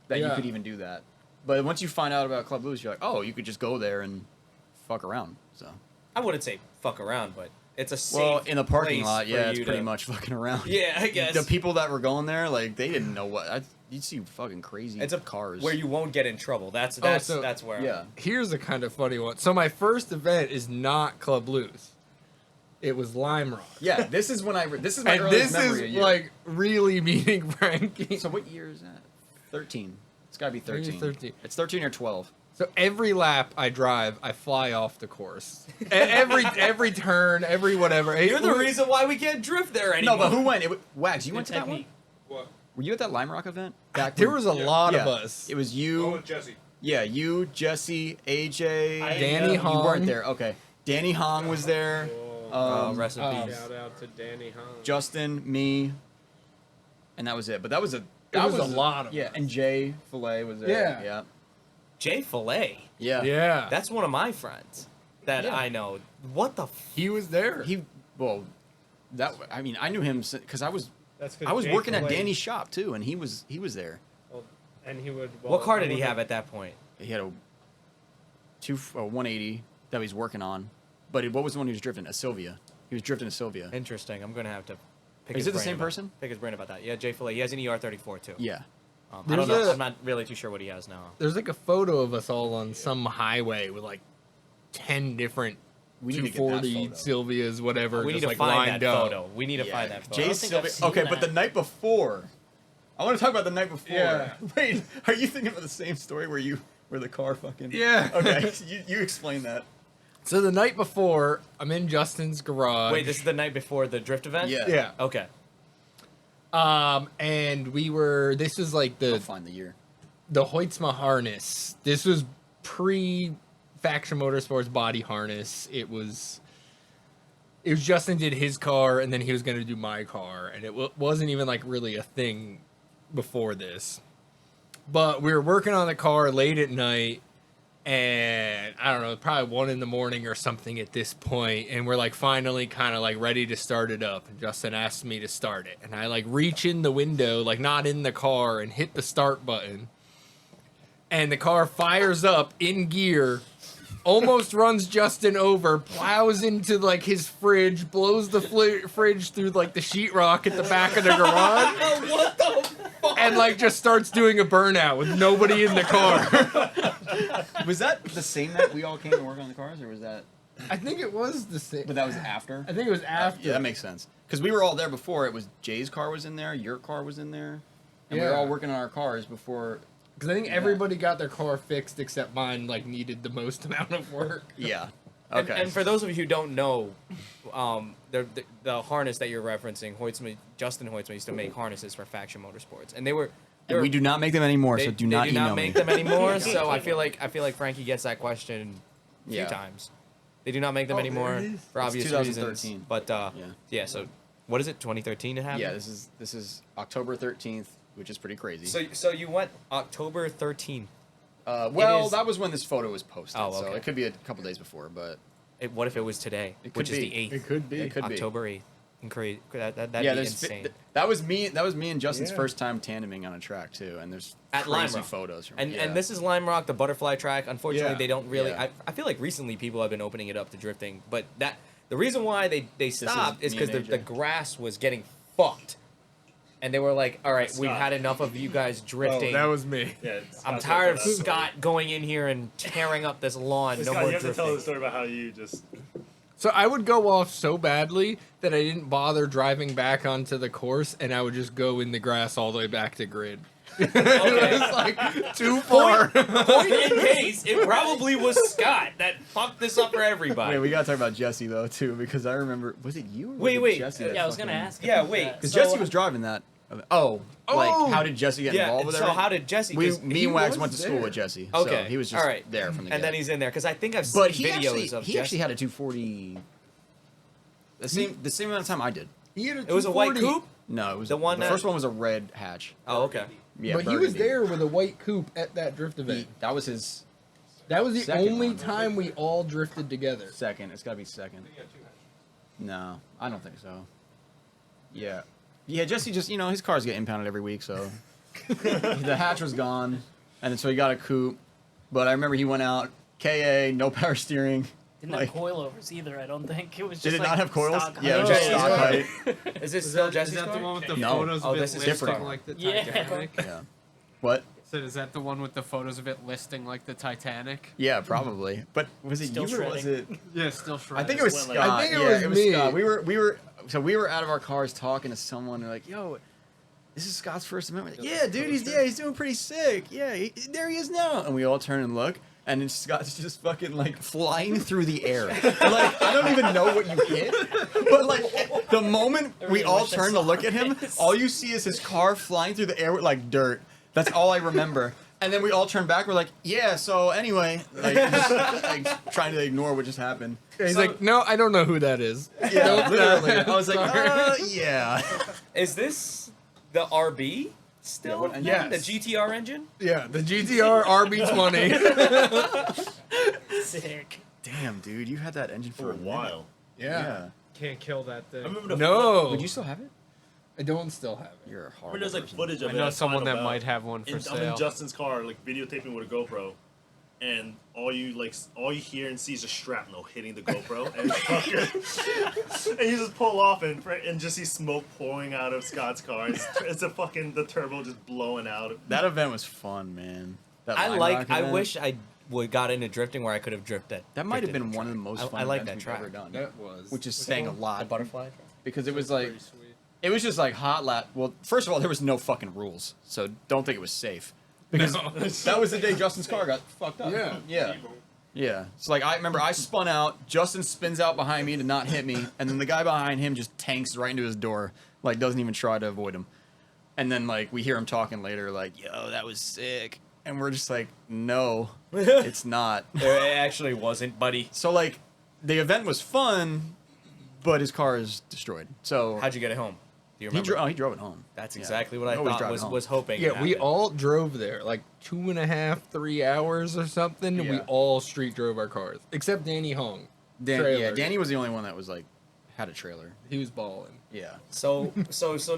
that you Yeah. could even do that. But once you find out about Club Loose, you're like, oh, you could just go there and fuck around. So, I wouldn't say fuck around, but it's a safe well, in the parking place lot, for yeah, it's you pretty to- much fucking around. Yeah, I guess. The people that were going there, like, they didn't know what. You'd see fucking crazy It's a cars. where you won't get in trouble. That's so- that's where. Yeah. Here's a kind of funny one. So my first event is not Club Loose. It was Lime Rock. Yeah, this is when this is my And earliest this memory of is you. like really meeting Frankie. So what year is that? 13. It's gotta be Maybe 13. 13. It's 13 or 12. So every lap I drive, I fly off the course. every turn, every whatever. You're the reason why we can't drift there anymore. No, but who went? Wags, you went to that one? technique. What? Were you at that Lime Rock event? Back There when- was a lot of Yeah. us. It was Oh, you. with Jesse. Yeah, you, Jesse, AJ. Danny You Hong. weren't there. Okay. Danny Hong was there. rest in um, peace. Shout out to Danny Hunt. Justin, me, and that was it. But that was a. It That was a lot of Yeah, us. and Jay Fillet was there. Yeah. Yeah. Jay Fillet. Yeah. Yeah. That's one of my friends that Yeah. I know. What the? He was there. I mean, I knew him because I was That's 'cause I was Jay working at Fillet- Danny's shop too, and he was there. And he would. What car did he have at that point? He had a 180 that he's working on, but what was the one he was drifting? A Sylvia. He was drifting a Sylvia. Interesting. I'm gonna have to. Pick Is his it the brain same about- person? Pick his brain about that. Yeah, Jay Fillet. He has an ER34 too. Yeah. I don't There's know. a- I'm not really too sure what he has now. There's like a photo of us all on some highway with like 10 different We need to get that 240 photo. Sylvias, whatever. We need just to like find lined that up. photo. We need to find that photo. don't Jay's think I've Sylvia. seen Okay, but that. the night before, I want to talk about the night before. Yeah. Wait, are you thinking about the same story where the car fucking? Yeah. Okay, you explain that. So the night before, I'm in Justin's garage. Wait, this is the night before the drift event. Yeah. Yeah. Okay. And this was like I'll the find the year. Hoytsma harness. This was pre Faction Motorsports body harness. It was Justin did his car, and then he was going to do my car, and it wasn't even like really a thing before this. But we were working on the car late at night, and I don't know, probably 1 a.m. or something at this point, and we're like finally kind of like ready to start it up. And Justin asked me to start it, and I like reach in the window, like not in the car, and hit the start button, and the car fires up in gear. Almost runs Justin over, plows into like his fridge, blows the fridge through like the sheetrock at the back of the garage. What the fuck? And like just starts doing a burnout with nobody in the car. Was that the same night we all came to work on the cars, or was that? I think it was the same. But that was after. I think it was after. Yeah, that makes sense. Because we were all there before. It was Jay's car was in there, your car was in there, and we were Yeah. all working on our cars before. Because I think everybody got their car fixed except mine like needed the most amount of work. Yeah. And, Okay. and for those of you who don't know, the harness that you're referencing, Justin Hoytsma used to make harnesses for Faction Motorsports, and And we do not make them anymore, they, so do not they do email not make me. them anymore. So I feel like Frankie gets that question a few Yeah. times. They do not make them Oh, anymore there it is. for It's obvious 2013. reasons. But yeah. So what is it? 2013 it happened. Yeah, this is October 13th, which is pretty crazy. So you went October 13th. Well, is- that was when this photo was posted, Oh, so okay. it could be a couple days before, but What if it was today, It could which is be. the 8th? It could be. it could be. October 8th. That'd Yeah, be there's insane. that was me. That was me and Justin's Yeah. first time tandeming on a track too, and there's At Lime crazy Rock. photos. From And yeah. and this is Lime Rock, the butterfly track. Unfortunately, Yeah. they don't really. Yeah. I feel like recently people have been opening it up to drifting, but the reason why they stopped is me because and the AJ. grass was getting fucked, and they were like, "All right, we've Scott. had enough of you guys drifting. That was me. Yeah, I'm Scott's tired of got that story. Scott going in here and tearing up this lawn. No Scott, more you have to tell the drifting." story about how you just. So I would go off so badly that I didn't bother driving back onto the course, and I would just go in the grass all the way back to grid. It was like too far. Point in case it probably was Scott that fucked this up for everybody. Wait, we gotta talk about Jesse though too, because I remember was it you? Or was Wait. it Jesse that Yeah, I was gonna fucking- ask. Yeah, about wait, that. Because So- Jesse was driving that. Oh. Like how did Jesse get Yeah. involved with So everything? how did Jesse? me 'cause and he Wags was went to school there. with Jesse. Okay, So he was just all right. there from the And then get. he's in there because I think I've seen But he videos actually of he Jesse. actually had a 240. The same amount of time I did. He had a It was a white 240. coupe. No, it was The one the that- first one was a red hatch. Oh, okay. Yeah, But he was burgundy. there with a white coupe at that drift event. That was his That was the Second only one. time we all drifted together. second. It's gotta be second. No, I don't think so. Yeah, yeah. Jesse just his cars get impounded every week, so the hatch was gone, and so he got a coupe. But I remember he went out KA, no power steering. Didn't like- have coilovers either. I don't think it was. Did Just it like not have coils? stock Yeah, it was height. just Oh, stock height. Is this Is still that, Jesse's is that the car? one with the No. photos Oh, of this it is listing different. like the Yeah. Titanic? Yeah. What? So is that the one with the photos of it listing like the Titanic? Yeah, probably. But was it Still you or was it? shredding. Yeah, still I shredded. think it was Went Scott. like- I think it yeah, was me. Scott. We were out of our cars talking to someone. They're like, "Yo, this is Scott's first event." We're like, "Yeah, dude, he's doing pretty sick. Yeah, there he is now." And we all turn and look, and then Scott's just fucking like flying through the air. Like I don't even know what you hit, but like the moment we really all wish I turn to saw look at him, this. all you see is his car flying through the air with like dirt. That's all I remember. And then we all turn back. We're like, "Yeah." So anyway, like, just, like trying to ignore what just happened. He's So- like, no, I don't know who that is. Yeah, literally. I was like, Sorry. yeah. Is this the RB? Still? what engine? Yes. The GTR engine? Yeah, the GTR RB20. Sick. Damn, dude, you had that engine For a minute. while. Yeah. Can't kill that I thing. remember the No. Would you still have it? I don't still have it. You're a I horrible remember there's like person. footage of I it. know at someone that Final might Bout. have one for I'm sale. in Justin's car, like videotaping with a GoPro, and all you hear and see is a shrapnel hitting the GoPro, and and you just pull off and just see smoke pouring out of Scott's car. It's a fucking the turbo just blowing out. That event was fun, man. That Line Rock I event, wish I would got into drifting where I could have drifted. that might have drifted been one of the most fun I like events that we've ever track. done. That was. Which is saying a lot. The butterfly track. Because it was like, Pretty sweet. it was just like hot lap. Well, first of all, there was no fucking rules, so don't think it was safe. Because that was the day Justin's car got fucked up. Yeah. Yeah. Yeah. So like I remember I spun out, Justin spins out behind me to not hit me, and then the guy behind him just tanks right into his door, like doesn't even try to avoid him. And then like we hear him talking later, like, yo, that was sick. And we're just like, no, it's not. It actually wasn't, buddy. So like the event was fun, but his car is destroyed. So How'd you get it home? Do you he, remember? he drove it home. That's Yeah. exactly what I Always thought drive it home. was hoping. Yeah, would we happen. all drove there, like 2.5, 3 hours or something. And we Yeah. all street drove our cars, except Danny Hong. Yeah, Trailer. Danny was the only one that was like had a trailer. He was balling. Yeah. So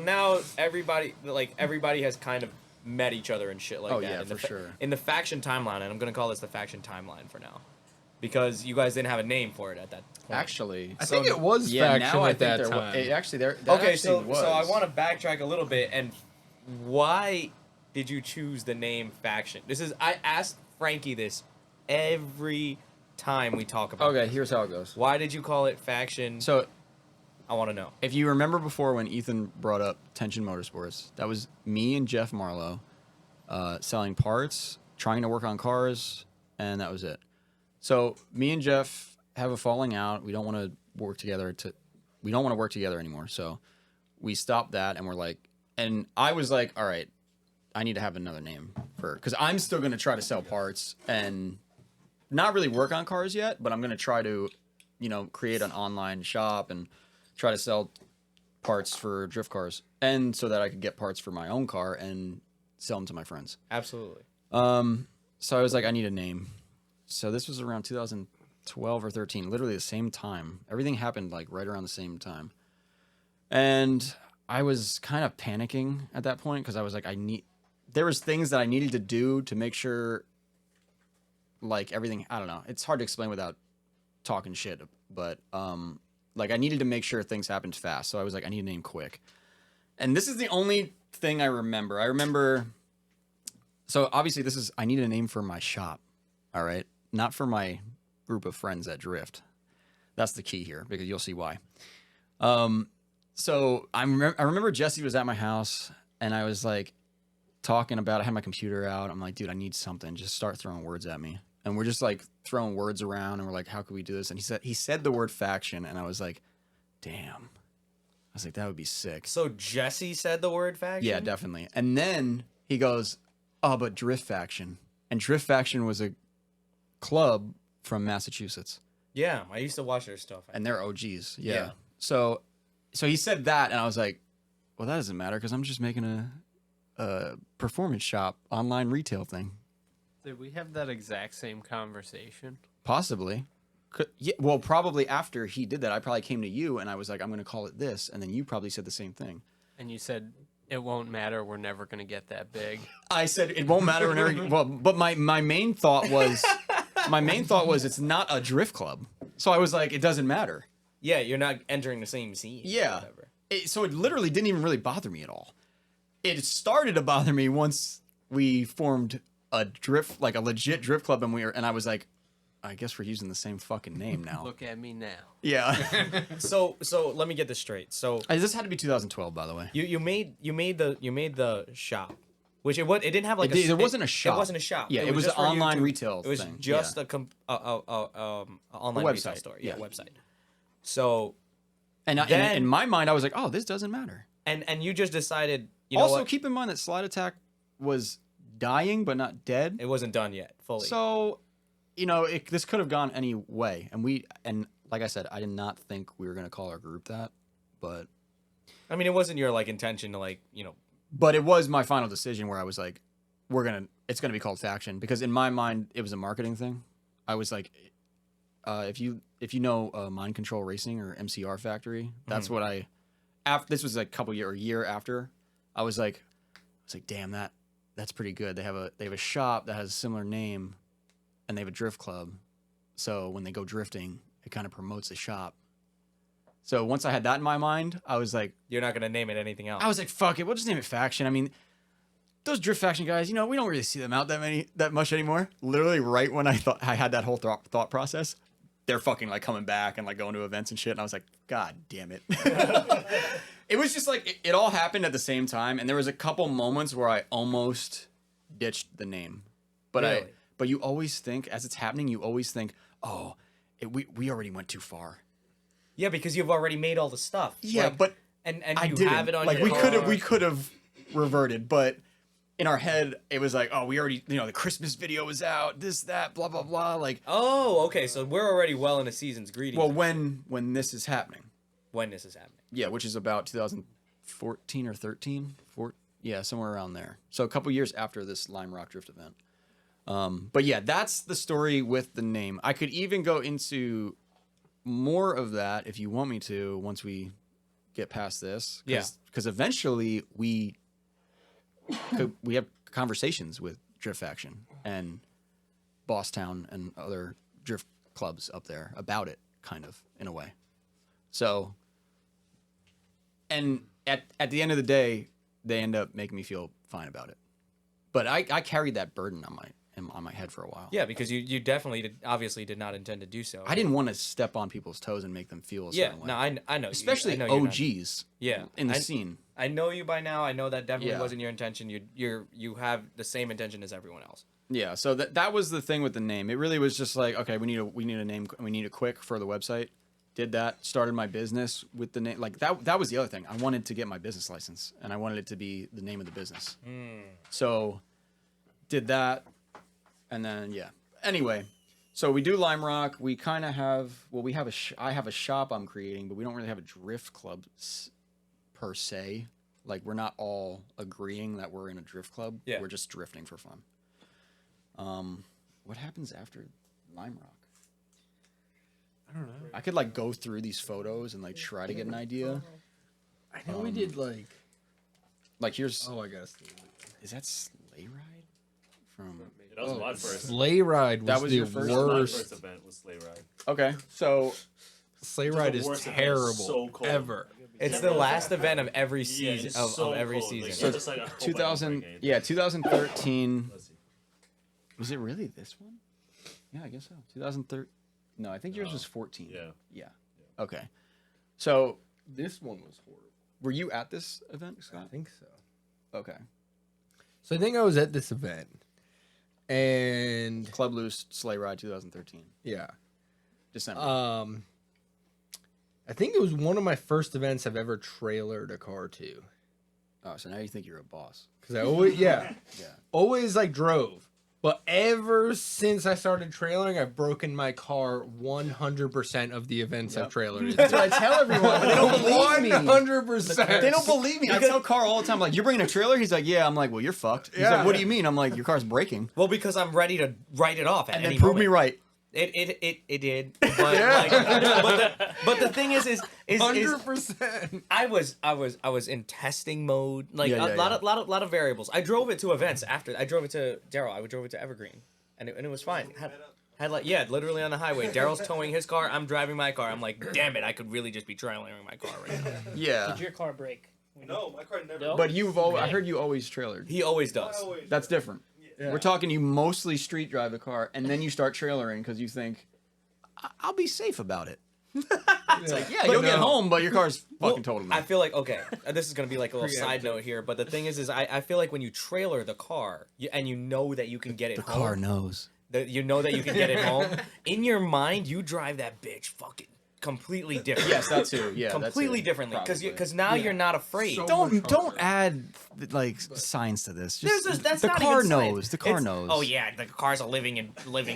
now everybody has kind of met each other and shit like Oh, that. yeah, in the for sure. In the faction timeline, and I'm gonna call this the faction timeline for now, because you guys didn't have a name for it at that point. Actually, I think it was yeah, faction now I at think that there time. it actually there. That Okay, actually so was. I want to backtrack a little bit. And why did you choose the name faction? I asked Frankie this every time we talk about. Okay, this. here's how it goes. Why did you call it faction? So I want to know. if you remember before when Ethan brought up Tension Motorsports, that was me and Jeff Marlowe selling parts, trying to work on cars, and that was it. So me and Jeff have a falling out. We don't want to work together anymore. So we stopped that, and we're like, and I was like, all right, I need to have another name because I'm still going to try to sell parts and not really work on cars yet, but I'm going to try to, create an online shop and try to sell parts for drift cars, and so that I could get parts for my own car and sell them to my friends. Absolutely. So I was like, I need a name. So this was around 2012 or 13, literally the same time. Everything happened like right around the same time. And I was kind of panicking at that point because I was like, there was things that I needed to do to make sure like everything, I don't know. It's hard to explain without talking shit, but like I needed to make sure things happened fast. So I was like, I need a name quick. And this is the only thing I remember. So obviously I needed a name for my shop. All right. Not for my group of friends that drift. That's the key here because you'll see why. So I remember Jesse was at my house and I was like talking about, I had my computer out. I'm like, dude, I need something. Just start throwing words at me. And we're just like throwing words around and we're like, how could we do this? And he said the word faction. And I was like, damn. I was like, that would be sick. So Jesse said the word faction? Yeah, definitely. And then he goes, oh, but Drift Faction. And Drift Faction was a club from Massachusetts. Yeah, I used to watch their stuff. And they're OGs. Yeah. Yeah. So he said that, and I was like, well, that doesn't matter because I'm just making a performance shop online retail thing. Did we have that exact same conversation? Possibly. Yeah, well, probably after he did that, I probably came to you, and I was like, I'm going to call it this. And then you probably said the same thing. And you said, it won't matter. We're never going to get that big. I said, it won't matter. Well, but my main thought was... it's not a drift club. So I was like, it doesn't matter. Yeah, you're not entering the same scene. Yeah. Whatever. So it literally didn't even really bother me at all. It started to bother me once we formed a legit drift club, and I was like, I guess we're using the same fucking name now. Look at me now. Yeah. So let me get this straight. So This had to be 2012, by the way. you made the shop, which it didn't have like It wasn't a shop. It wasn't a shop. Yeah, it was just an for you online to- retail It was thing. just Yeah. online A retail website. store. Yeah. Website. So And Then- in my mind, I was like, oh, this doesn't matter. and you just decided, you know Also, what? keep in mind that Slide Attack was dying but not dead. It wasn't done yet fully. So, this could have gone any way. And like I said, I did not think we were going to call our group that, but I mean, it wasn't your intention to but it was my final decision where I was like, it's gonna be called Faction, because in my mind it was a marketing thing. I was like, if you know Mind Control Racing or MCR Factory, that's what I. After this was like a year after, I was like, damn, that's pretty good. They have a shop that has a similar name, and they have a drift club. So when they go drifting, it kind of promotes the shop. So once I had that in my mind, I was like, You're not gonna name it anything else. I was like, fuck it, we'll just name it Faction. I mean, those drift faction guys, we don't really see them out that much anymore. Literally, right when I thought I had that whole thought process, they're fucking like coming back and like going to events and shit. And I was like, God damn it. It was just like it all happened at the same time, and there was a couple moments where I almost ditched the name, but Really? but you always think as it's happening, you always think, oh, we already went too far. Yeah, because you've already made all the stuff. Yeah, Like, but and I you didn't. have it on like your we car. could have reverted, but in our head it was like, oh, we already, the Christmas video was out, this, that, blah blah blah. Like, Oh, okay. So we're already well into season's greetings. well, when this is happening, when this is happening. yeah, which is about 2014 or 13, yeah, somewhere around there. So a couple years after this Lime Rock Drift event. But yeah, that's the story with the name. I could even go into more of that if you want me to once we get past this. Yeah. Because eventually we have conversations with Drift Faction and Bosstown and other drift clubs up there about it, kind of, in a way. So, and at the end of the day, they end up making me feel fine about it. But I carried that burden on my head for a while. Yeah, because you definitely obviously did not intend to do so. I didn't want to step on people's toes and make them feel a Yeah, certain way. no, I know. Especially I know you're not- OGs. Yeah, in the scene. I know you by now. I know that definitely Yeah. wasn't your intention. You have the same intention as everyone else. Yeah, so that was the thing with the name. It really was just like, okay, we need a name, we need it quick for the website. Did that, started my business with the name. Like that was the other thing. I wanted to get my business license, and I wanted it to be the name of the business. So did that, and then yeah. Anyway, so we do Lime Rock. We kind of have, well, I have a shop I'm creating, but we don't really have a drift club per se. Like, we're not all agreeing that we're in a drift club. Yeah. We're just drifting for fun. What happens after Lime Rock? I don't know. I could like go through these photos and like try to get an idea. I know we did Like here's, I guess is that Sleigh Ride from? That was my first. Sleigh Ride was, That was the your first? My worst. first event was Sleigh Ride. Okay, so Sleigh was Ride the is worst event. terrible So cold. ever. It's the last event of every Yeah, season it's of so every cold. season. Like, So it's just like, I hope I don't 2000, break anything. yeah, 2013. Let's see. Was it really this one? Yeah, I guess so. 2013. No, I think yours was 14. Yeah. Yeah. Okay. So, This one was horrible. were you at this event, I Scott? think so. Okay. So I think I was at this event, and Club Loose Sleigh Ride 2013. yeah, December. I think it was one of my first events I've ever trailered a car to. Oh, so now you think you're a boss. Because I always, yeah, Yeah. always like drove. But ever since I started trailering, I've broken my car 100% of the events I've trailered. That's what I tell everyone, but they don't believe me. 100%. They don't believe me. I tell Carl all the time, like, you're bringing a trailer? He's like, yeah. I'm like, well, you're fucked. He's Yeah. like, what do you mean? I'm like, your car's breaking. Well, because I'm ready to write it off at And any then prove me moment. right. It did. But, but the thing is 100%. I was in testing mode, like Yeah, a yeah, lot of variables. I drove it to events after. I drove it to Daryl. I drove it to Evergreen, and it was fine. Had like, yeah, literally on the highway. Daryl's towing his car. I'm driving my car. I'm like, damn it, I could really just be trailering my car right now. Yeah. Did your car break? No, my car never. No? But you've always, I heard you always trailered. He always does. That's different. We're talking you mostly street drive the car, and then you start trailering because you think, I'll be safe about it. It's like, yeah, you'll get home, but your car's fucking totaled. I feel like, okay, this is gonna be like a little side note here, but the thing is I feel like when you trailer the car and you know that you can get it The home, car knows. that you know that you can get it home, in your mind you drive that bitch fucking completely different. Yes, that too. Yeah, completely that too, differently probably. because now you're not afraid. So- Don't add like science to this. Just, That's the not car even science. knows. The car It's- knows. Oh yeah, the car's a living,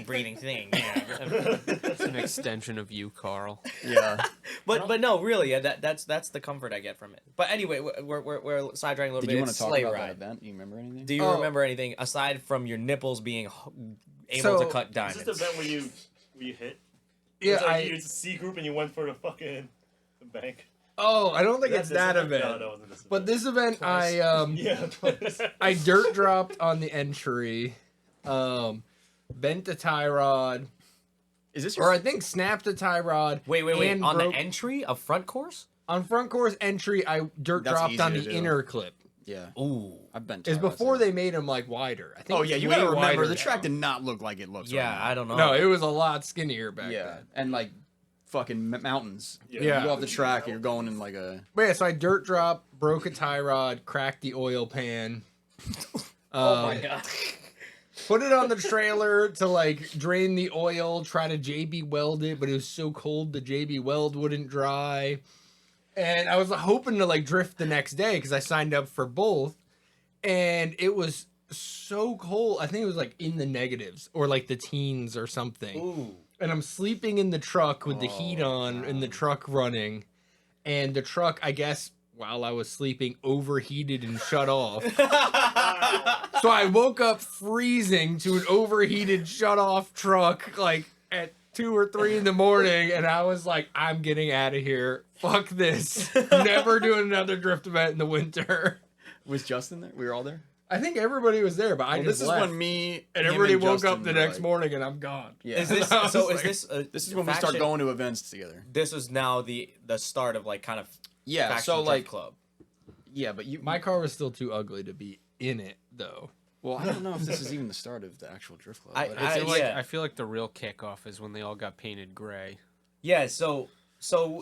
breathing thing. Yeah. It's an extension of you, Carl. Yeah. But no, really, yeah, that's the comfort I get from it. But anyway, we're sidetracking a little Did bit. you want It's to talk sleigh about ride. that event? Do you remember anything? Do you Oh. remember anything aside from your nipples being able So- to cut Is diamonds? this the event where you hit? Yeah, It's like it's a C group and you went for the fucking bank. Oh, I don't think Is it's that this event. No, wasn't this But this event, Yeah. twice. I dirt dropped on the entry, bent a tie rod, Is this or I think snapped a tie rod. Wait. and On broke- the entry of front course? on front course entry, I dirt That's dropped easy on to the do. inner clip. Yeah. Ooh. I've been. It's before they made them like wider. I think. Oh it's yeah, you way gotta remember wider the now. track did not look like it looks. Yeah, right now. I don't know. No, it was a lot skinnier back Yeah, then. and like fucking mountains. Yeah. Yeah. You go off the track and you're going in like a. But yeah, so I dirt drop, broke a tie rod, cracked the oil pan. Oh my god. Put it on the trailer to like drain the oil, try to JB weld it, but it was so cold the JB weld wouldn't dry. And I was hoping to like drift the next day because I signed up for both. And it was so cold. I think it was like in the negatives or like the teens or something. Ooh. And I'm sleeping in the truck with the heat on and the truck running. And the truck, I guess, while I was sleeping, overheated and shut off. So I woke up freezing to an overheated, shut off truck like at 2 or 3 in the morning. And I was like, I'm getting out of here. Fuck this. Never doing another drift event in the winter. Was Justin there? We were all there. I think everybody was there, but I Well, just this is left. when me and him everybody woke Justin up the were next like- morning and I'm gone. Yeah. Is this I was so? like- Is this? This is when we start faction- going to events together. This is now the start of like kind of Yeah. faction So drift like, club. yeah, but you. My car was still too ugly to be in it, though. Well, I don't know if this is even the start of the actual drift club. I- but I it's- feel like yeah. I feel like the real kickoff is when they all got painted gray. Yeah. So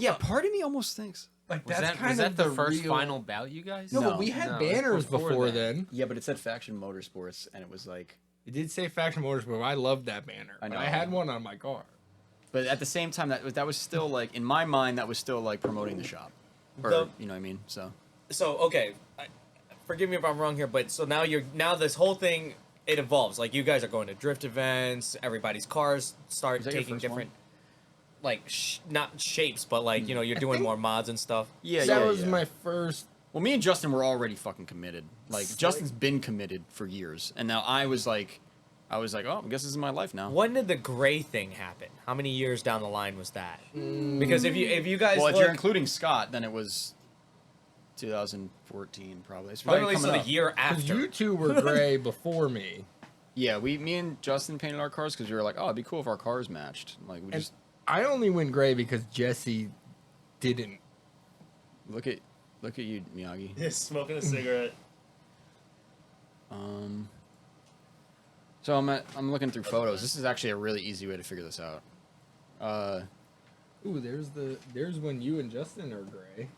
yeah, part of me almost thinks. Like Was that's that kind was of that the first real... final bout, you guys? No, No. but we had No, it was banners before before that. then. Yeah, but it said Faction Motorsports, and it was like. It did say Faction Motorsport. I loved that banner. I But know. I had one on my car. But at the same time, that was still like in my mind, that was still like promoting the shop, or The- you know what I mean. So okay. Forgive me if I'm wrong here, but so now this whole thing it evolves. Like you guys are going to drift events. Everybody's cars start Was that your taking first different. Like not shapes, but like you're doing think- more mods and stuff. yeah, that yeah, was yeah. my first. Well, me and Justin were already fucking committed. Like Justin's been committed for years, and now I was like, oh, I guess this is my life now. When did the gray thing happen? How many years down the line was that? Because if you guys Well, if look, you're including Scott, then it was 2014 probably. It's probably literally so coming the up. year Because after. you two were gray before me. Yeah, me and Justin painted our cars because we were like, oh, it'd be cool if our cars matched. Like we And just I only went gray because Jesse didn't. look at you, Miyagi. He's smoking a cigarette. So I'm looking through photos. This is actually a really easy way to figure this out. Ooh, there's when you and Justin are gray.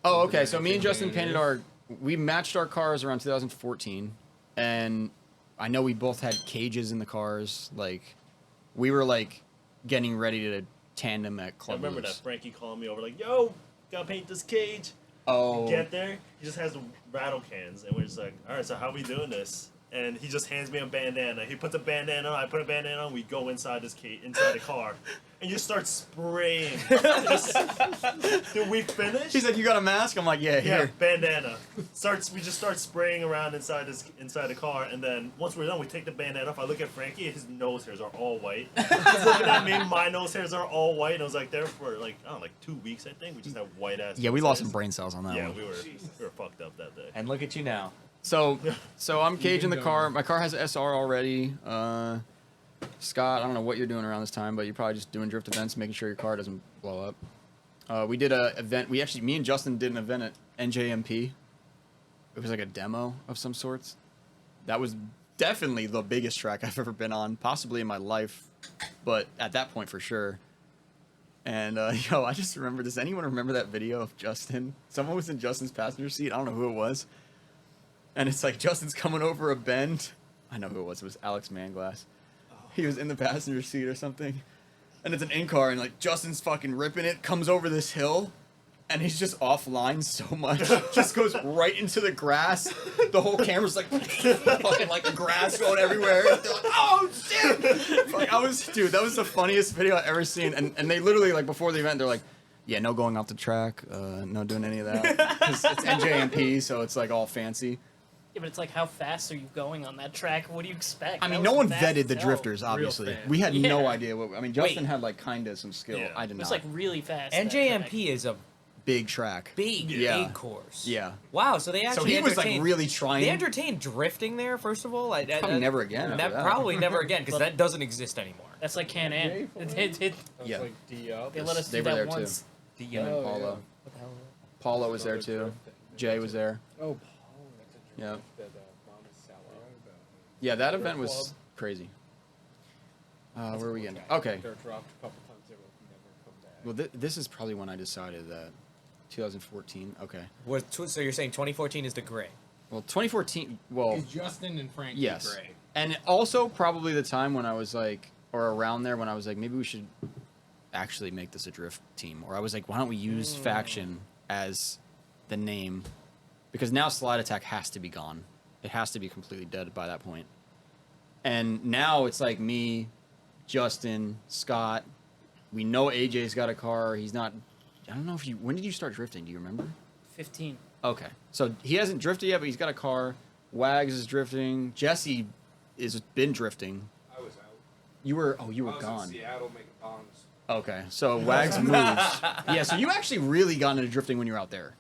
Oh, okay. So me and Justin Banners. painted we matched our cars around 2014, and I know we both had cages in the cars. Like, we were like getting ready to tandem at I Club. remember that Loose. Frankie calling me over like, "Yo, gotta paint this cage." Oh, Get there, he just has the rattle cans, and we're just like, "All right, so how we doing this?" And he just hands me a bandana. He puts a bandana on. I put a bandana on. We go inside inside the car, and you start spraying. Did we finish? He's like, "You got a mask?" I'm like, "Yeah, Yeah, here." bandana. We just start spraying around inside the car, and then once we're done, we take the bandana off. I look at Frankie, his nose hairs are all white. He's looking at me, my nose hairs are all white, and I was like there for like 2 weeks, I think. We just had white ass. Yeah, we nose lost hairs. some brain cells on that Yeah, one. we were fucked up that day. and look at you now. So I'm caging the car. My car has an SR already. Scott, I don't know what you're doing around this time, but you're probably just doing drift events, making sure your car doesn't blow up. We did a event. Me and Justin did an event at NJMP. It was like a demo of some sorts. That was definitely the biggest track I've ever been on, possibly in my life, but at that point for sure. And I just remember. Does anyone remember that video of Justin? Someone was in Justin's passenger seat. I don't know who it was. And it's like Justin's coming over a bend. I know who it was. It was Alex Manglass. He was in the passenger seat or something. and it's an in car, and like Justin's fucking ripping it, comes over this hill, and he's just offline so much, just goes right into the grass. The whole camera's like fucking like the grass going everywhere. They're like, oh shit! Dude, that was the funniest video I've ever seen. And they literally like before the event, they're like, yeah, no going off the track, no doing any of that. 'Cause it's NJMP, so it's like all fancy. Yeah, but it's like, how fast are you going on that track? What do you expect? I mean, That no was one fast vetted as the hell. drifters, obviously. fast. We had no Yeah. idea what. I mean, Justin Wait. had like kind of some skill. Yeah. I did It was not. like really fast. that track. NJMP is a Big track. big, Yeah. big course. Yeah. Wow, so they actually So he was like entertained- really trying. They entertained drifting there, first of all. Probably never again after that. Probably never again, because that doesn't exist anymore. That's like Can-Am. Yeah. Like D-Up. They let us They do were there that too. once. And then Paulo. What the hell? Paulo was there too. Jay was there. Oh, Paul. Yeah. That Mama Sala. Yeah, that event was crazy. Where are we getting? Okay. They're dropped a couple times. They will never come back. Well, this is probably when I decided that 2014. Okay. So you're saying 2014 is the gray? Well, 2014. Well, Is Justin and Frankie yes. Gray? And also probably the time when I was like, or around there when I was like, maybe we should actually make this a drift team. Or I was like, why don't we use Faction as the name? Because now Slide Attack has to be gone. It has to be completely dead by that point. And now it's like me, Justin, Scott. We know AJ's got a car. He's not. I don't know if you. When did you start drifting? Do you remember? 15. Okay. So he hasn't drifted yet, but he's got a car. Wags is drifting. Jesse is been drifting. I was out. You were. Oh, you I were was gone. in Seattle making bombs. Okay. So Wags moves. Yeah. So you actually really got into drifting when you were out there.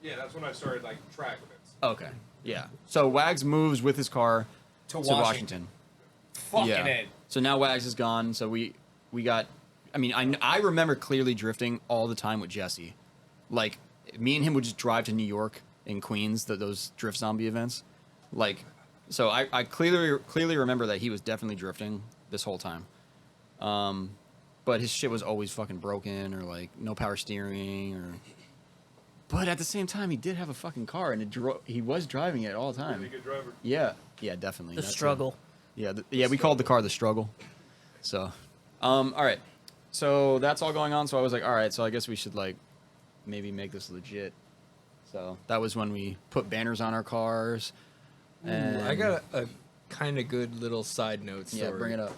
Yeah, that's when I started like track events. Okay. Yeah. So Wags moves with his car To to Washington. Fucking Yeah. it. So now Wags is gone. So we got. I mean, I remember clearly drifting all the time with Jesse. Like, me and him would just drive to New York and Queens, those Drift Zombie events. Like, so I clearly remember that he was definitely drifting this whole time. But his shit was always fucking broken or like no power steering or. But at the same time, he did have a fucking car and he was driving it all the time. Really good driver. Yeah, yeah, definitely. The That's struggle. Yeah, we called the car the struggle. So, all right. So that's all going on. So I was like, all right. So I guess we should like maybe make this legit. So that was when we put banners on our cars. And I got a kind of good little side note story. yeah, bring it up.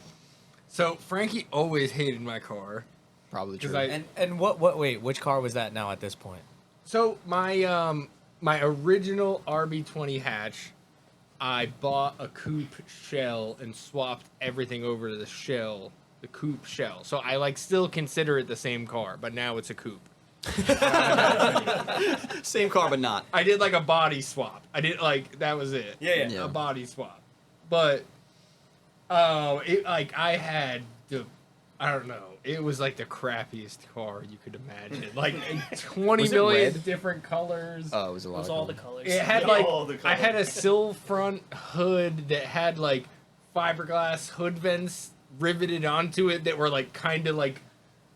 So Frankie always hated my car. Probably 'Cause true. And what wait, which car was that now at this point? So my my original RB20 hatch, I bought a coupe shell and swapped everything over to the shell, the coupe shell. So I like still consider it the same car, but now it's a coupe. Same car, but not. I did like a body swap. I did like that was it. Yeah. A body swap. But it like I had the I don't know. It was like the crappiest car you could imagine. Like 20 Was it million red? different colors. Oh, it was a It lot. was of all the color. colors. It had Yeah, like all the I had a colors. sill front hood that had like fiberglass hood vents riveted onto it that were like kind of like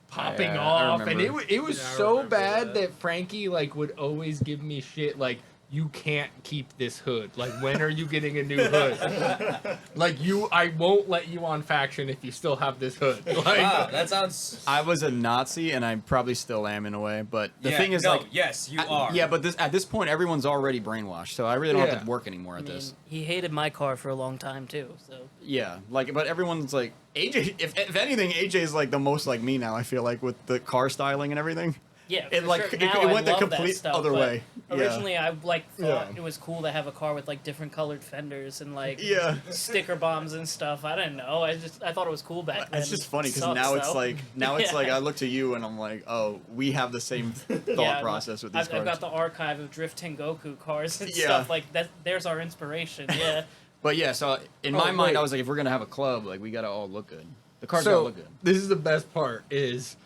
popping Yeah, I off, and remember. it was Yeah, I so remember bad that. that Frankie like would always give me shit like, you can't keep this hood. Like, when are you getting a new hood? Like, I won't let you on Faction if you still have this hood. Like, Wow, that sounds. I was a Nazi, and I probably still am in a way. But the thing is, like, yes, you are. yeah, but at this point, everyone's already brainwashed, so I really don't have Yeah. to work anymore I at mean, this. he hated my car for a long time too. So Yeah, like, but everyone's like AJ. If anything, AJ is like the most like me now. I feel like with the car styling and everything. yeah, It for like sure. it, Now it I went the love that complete stuff, other but way. Originally, I like thought Yeah. it was cool to have a car with like different colored fenders and like Yeah. sticker bombs and stuff. I didn't know. I thought it was cool back then. It's just funny because Sucks, now it's though. like it's Yeah. like I look to you and I'm like, oh, we have the same thought Yeah, process with these I've cars. got the archive of Drift Tengoku cars and Yeah. stuff like that. There's our inspiration. Yeah. But yeah, so in my Oh, mind, wait. I was like, if we're gonna have a club, like we gotta all look good. The cars gotta so look good. this is the best part is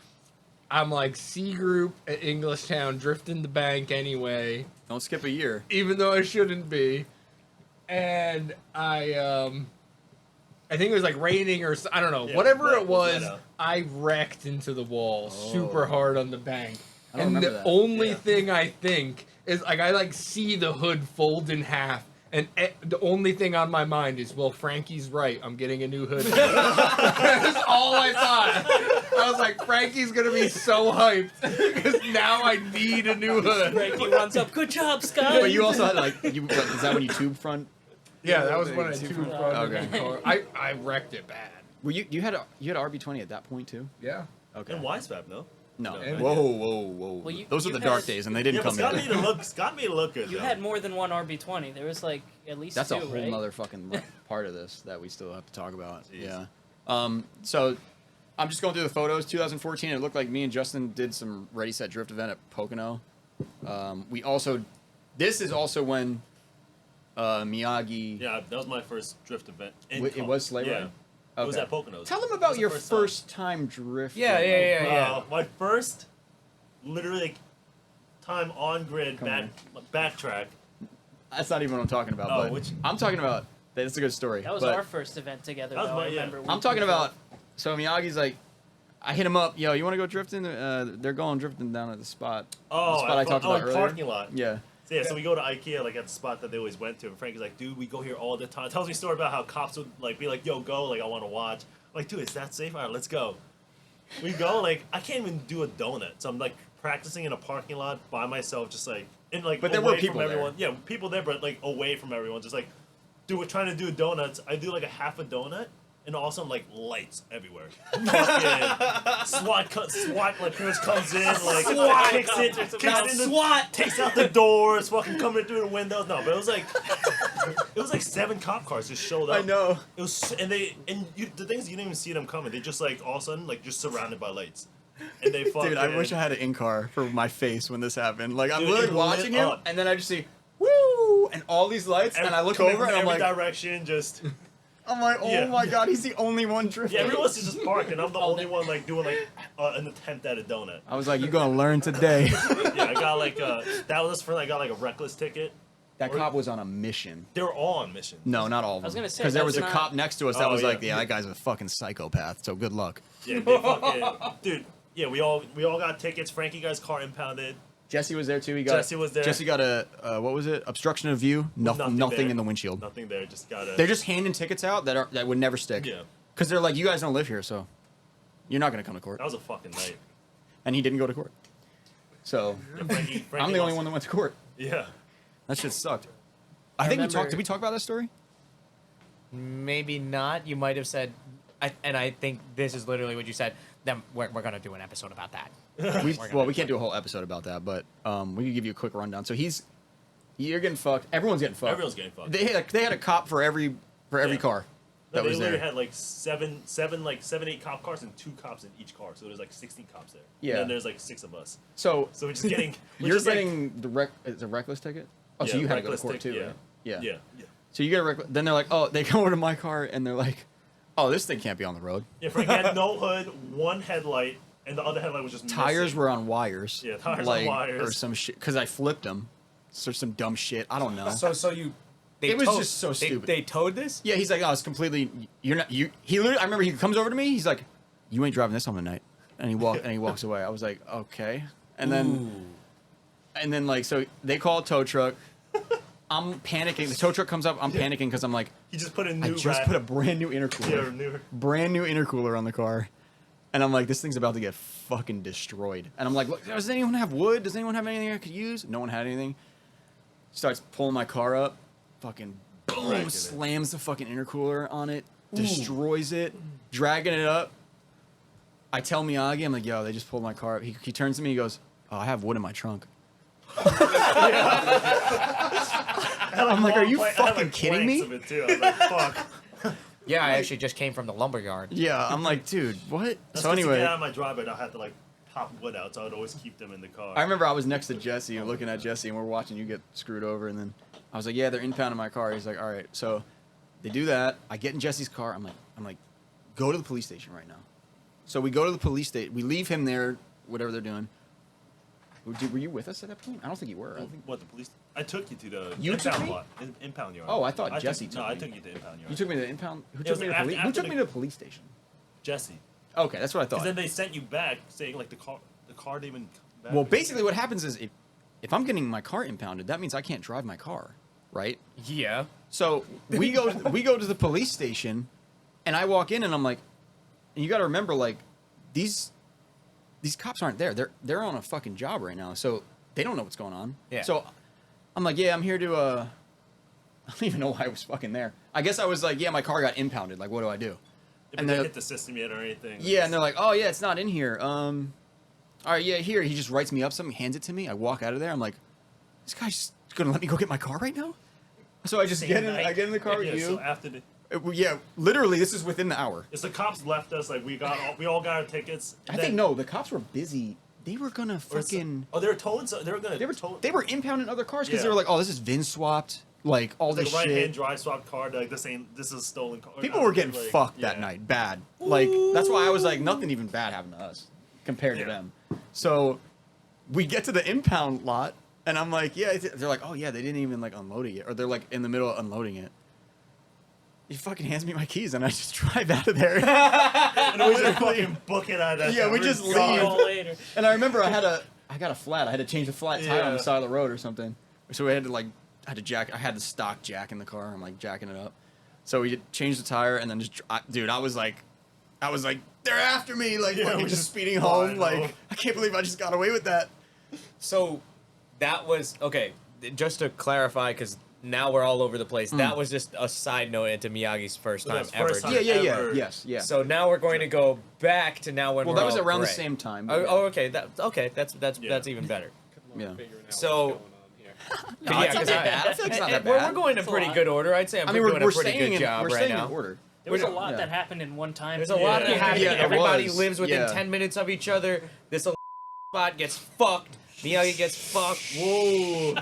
I'm like C group at Englishtown drifting the bank anyway, Don't skip a year. even though I shouldn't be. And I think it was like raining or I don't know, Yeah, whatever that it was was. that, I wrecked into the wall super hard on the bank. I don't And remember the that. only Yeah. thing I think is like I like see the hood fold in half And the only thing on my mind is, well, Frankie's right. I'm getting a new hood. That's all I thought. I was like, Frankie's gonna be so hyped because now I need a new hood. Frankie runs up. Good job, Scott. But you also had like, is that when you tube front? Yeah, that was when I tube front Okay. the car. I wrecked it bad. Were you had RB20 at that point too? Yeah. Okay. And Y-Swap, no? No. And- Whoa. Well, Those were you the dark had- days, and they didn't Yeah, but come Scott in. made it look. Scott made it look good. You though. had more than one RB20. There was like at least That's two, a whole right? nother fucking part of this that we still have to talk about. Jeez. Yeah. So I'm just going through the photos. 2014, it looked like me and Justin did some Ready Set Drift event at Pocono. This is also when Miyagi. Yeah, that was my first drift event. It was sleigh Yeah. ride? It was Okay. at Poconos. Tell them That about was the your time. first time drifting. Yeah. My first, literally, like, time on grid Come backtrack. That's not even what I'm talking about. Oh, but which- I'm talking about. That's a good story. That was but our first event together. That was though, my- I yeah. remember. I'm talking about. So Miyagi's like, I hit him up. Yo, you want to go drifting? They're going drifting down at the spot. Oh, the spot I talked about earlier. parking lot. Yeah. So, yeah, so we go to IKEA, like, at the spot that they always went to, and Frankie's like, dude, we go here all the time. Tells me a story about how cops would, like, be like, yo, go, like, I want to watch. I'm like, dude, is that safe? All right, let's go. We go, like, I can't even do a donut. So I'm, like, practicing in a parking lot by myself, just, like, in, like, But there away were people from everyone. there. Yeah, people there, but, like, away from everyone. Just, like, dude, we're trying to do donuts. I do, like, a half a donut. And all of a sudden, like, lights everywhere. Fucking SWAT, like, pretty much comes in, like, takes out the doors, fucking coming through the windows. No, but it was like 7 cop cars just showed up. I know. It was, the things you didn't even see them coming. They just, like, all of a sudden, like, just surrounded by lights. And they fucking. Dude, I wish I had an in-car for my face when this happened. Like, I'm Dude, literally it lit watching him, up. and then I just see, woo, and all these lights, and I look coming over, from and I'm every like, direction, just. oh Yeah. my god, he's the only one drifting. Yeah, everyone else is just parked, and I'm the only one, like, doing, like, an attempt at a donut. I was like, you're gonna learn today. Yeah, I got, like, that was for, I got, like, a reckless ticket. That cop was on a mission. They were all on mission. No, not all of them. I was gonna say, because there was a that's cop not- next to us that Oh, was yeah. like, yeah, that guy's a fucking psychopath. So good luck. Yeah, they fucking, dude. Yeah, we all got tickets. Frankie got his car impounded. Jesse was there too. He got Jesse was there. Jesse got a what was it? Obstruction of view. Nothing there. in the windshield. Nothing there. Just got They're just handing tickets out that would never stick. Yeah. Because they're like, you guys don't live here, so you're not gonna come to court. That was a fucking night. And he didn't go to court. So Yeah, Frankie I'm the only lost- one that went to court. Yeah. That shit sucked. I think we remember- talked. Did we talk about that story? Maybe not. You might have said, and I think this is literally what you said. Then we're gonna do an episode about that. We can't do a whole episode about that, but we can give you a quick rundown. So you're getting fucked. Everyone's getting fucked. Everyone's getting fucked. They had a cop for every Yeah. car No, that they was literally there. had like seven, 8 cop cars and 2 cops in each car. So there's like 16 cops there. Yeah. And then there's like 6 of us. So So we're just getting. we're you're just, like- getting it's a reckless ticket. Oh, so Yeah, you had to go to reckless court ticket, too, yeah. right? Yeah. Yeah. So you get a reckless. Then they're like, oh, they come over to my car and they're like, oh, this thing can't be on the road. Yeah. Frankie had no hood, 1 headlight, and the other headlight was just Tires missing. were on wires. Yeah, tires on like, wires. or some shit because I flipped them. So some dumb shit. I don't know. So you. They It was towed- just so they- stupid. They towed this. Yeah, he's like, oh, it's completely. You're not. You. He literally. I remember he comes over to me. He's like, you ain't driving this home tonight. And he walks away. I was like, okay. And then like so they call a tow truck. I'm panicking. The tow truck comes up. I'm panicking because I'm like, He just put a new. I just put a brand new intercooler. Yeah, new. Brand new intercooler on the car. And I'm like, this thing's about to get fucking destroyed. And I'm like, look, does anyone have wood? Does anyone have anything I could use? No one had anything. Starts pulling my car up. Fucking boom. Wrecking it. Slams the fucking intercooler on it. Destroys it. Dragging it up. I tell Miyagi, I'm like, yo, they just pulled my car up. He turns to me, he goes, oh, I have wood in my trunk. I'm like, are you fucking kidding me? Of it too. I was like, fuck. Yeah, I actually just came from the lumberyard. Yeah, I'm like, dude, what? That's So 'cause to anyway, get out of my driveway, I had to like pop wood out, so I would always keep them in the car. I remember I was next to Jesse and looking at Jesse, and we're watching you get screwed over, and then I was like, yeah, they're impounding my car. He all right. So they do that. I get in Jesse's car. I'm like, go to the police station right now. So we go to the police station. We leave him there, whatever they're doing. Were you with us at that point? I don't think you were. I think What, the police? I took you to the You took impound me? lot. Impound yard. Oh, I thought Jesse No, took I me. took you to impound yard. you took me to the impound. Who It took was me to after- the police? Who after took the- me to the police station? Jesse. Okay, that's what I Because thought. then they sent you back saying like the car didn't even come back. Well, basically, what happens is if I'm getting my car impounded, that means I can't drive my car, right? Yeah. So we go to the police station, and I walk in and I'm like, and you got to remember, like, these cops aren't there. They're on a fucking job right now, so they don't know what's going on. Yeah. So I'm like, yeah, I'm here to I don't even know why I was fucking there. I guess I was like, yeah, my car got impounded. Like, what do I do? If And they they're- hit the system yet or anything. Yeah, and they're like, oh yeah, it's not in here. All right, yeah, here. He just writes me up something, hands it to me. I walk out of there. I'm like, this guy's gonna let me go get my car right now? So I just Same get in. night. I get in the car Yeah, with so you. after the Yeah, literally, this is within the hour. it's the cops left us, like we all got our tickets. I and think then- no, the cops were busy. They were gonna or so- fucking. Oh, they were tolling. So they were gonna. They were impounding other cars because they Yeah. were like, oh, this is VIN swapped, like all like this right hand shit. drive swap car. Like this is a stolen car. People were getting Like, fucked that yeah. night, bad. Like that's why I was like, nothing even bad happened to us compared to Yeah. them. So we get to the impound lot, and I'm like, yeah. They're like, oh yeah, they didn't even like unload it yet, or they're like in the middle of unloading it. He fucking hands me my keys, and I just drive out of there. And we just fucking book it out of that. Yeah, thing. we We're just gone. leave. All later. And I remember I got a flat. I had to change the flat tire on the Yeah. side of the road or something. So we had to I had the stock jack in the car. I'm like jacking it up. So we changed the tire and then dude, I was like, they're after me. Like, Yeah, fucking we just just speeding flying home. Like, off. I can't believe I just got away with that. So that was okay. Just to clarify, because now we're all over the place. That was just a side note into Miyagi's first time That's ever. first time. Yeah. Ever. Yes. Yeah. So now we're going to go back to now when well, we're that was all around the gray. same time. Oh, okay. That's Yeah. even better. Yeah. So No, it's not that bad. I feel like it's not that we're bad. going in It's a pretty lot. good order. I'd say I'm I mean, doing we're a pretty staying good in job we're right staying now. in order. There was a Yeah. lot that happened in one time. There's a lot that Yeah. happened. Yeah, there Everybody was. lives within Yeah. 10 minutes of each other. This spot gets fucked. Miyagi gets fucked. Whoa.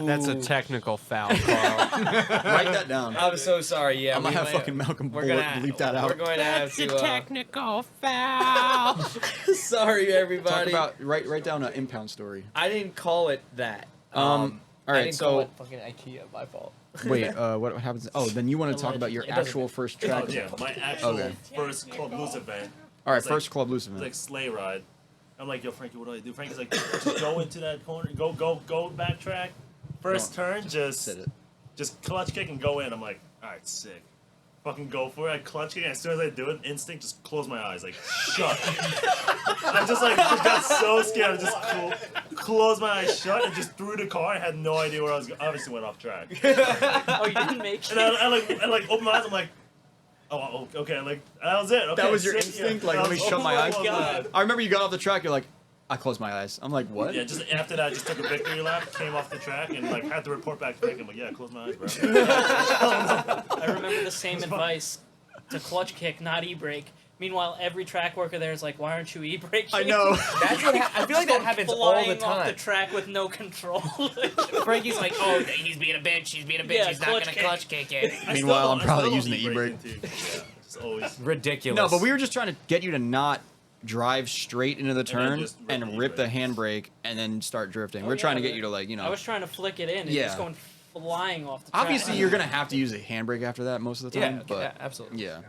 Ooh. That's a technical foul, Carl. Write that down. I'm so sorry. Yeah, I'm gonna we have might- fucking Malcolm we're Bullock gonna bleep that out. We're going to have to. technical foul. Sorry, Talk everybody. about write down an impound story. I didn't call it that. All I right, didn't call so it fucking IKEA. My fault. wait, what happens? Oh, then you want to talk about your It doesn't actual matter. first Oh, track? yeah, my actual Okay. first Club Loose event. All right, It's first like- Club Loose It's event. like sleigh ride. I'm like, yo, Frankie, what do I do? Frankie's like, just go into that corner, go backtrack. First turn, just Said it. clutch kick and go in. I'm like, all right, sick. Fucking go for it. I clutch kick, and as soon as I do it, instinct, just close my eyes, like shut. I just got so scared. I just closed my eyes shut and just threw the car. I had no idea where I was going. Obviously went off track. Oh, you didn't make And it? I opened my eyes. I'm like, oh, okay. Like that was it. Okay, That was your sick, instinct? yeah. Like, That let me was- shut my oh eyes? God. I remember you got off the track. You're like, I closed my eyes. I'm like, what? Yeah, just after that, I just took a victory lap, came off the track, and like had to report back to Frank. I'm like, yeah, close my eyes, bro. I remember the same advice to clutch kick, not e-brake. Meanwhile, every track worker there is like, "Why aren't you e-braking?" I know. That's what I feel like that happens all Flying the off the time. track with no control. Frankie's like, oh, he's being a bitch. He's being a bitch. Yeah, he's not clutch gonna kick. clutch kick it. I Meanwhile, still I'm don't- I probably still using don't the e-brake e-brake. too. Yeah, just always. Ridiculous. No, but we were just trying to get you to not drive straight into the turn just rip and the rip the e-brake. handbrake and then start drifting. Oh, We're trying to yeah, get you to like, you know. I was trying to flick it in, and Yeah. it's going flying off the track. Obviously, you're gonna have to use a handbrake after that most of the time. yeah, but yeah, absolutely. yeah.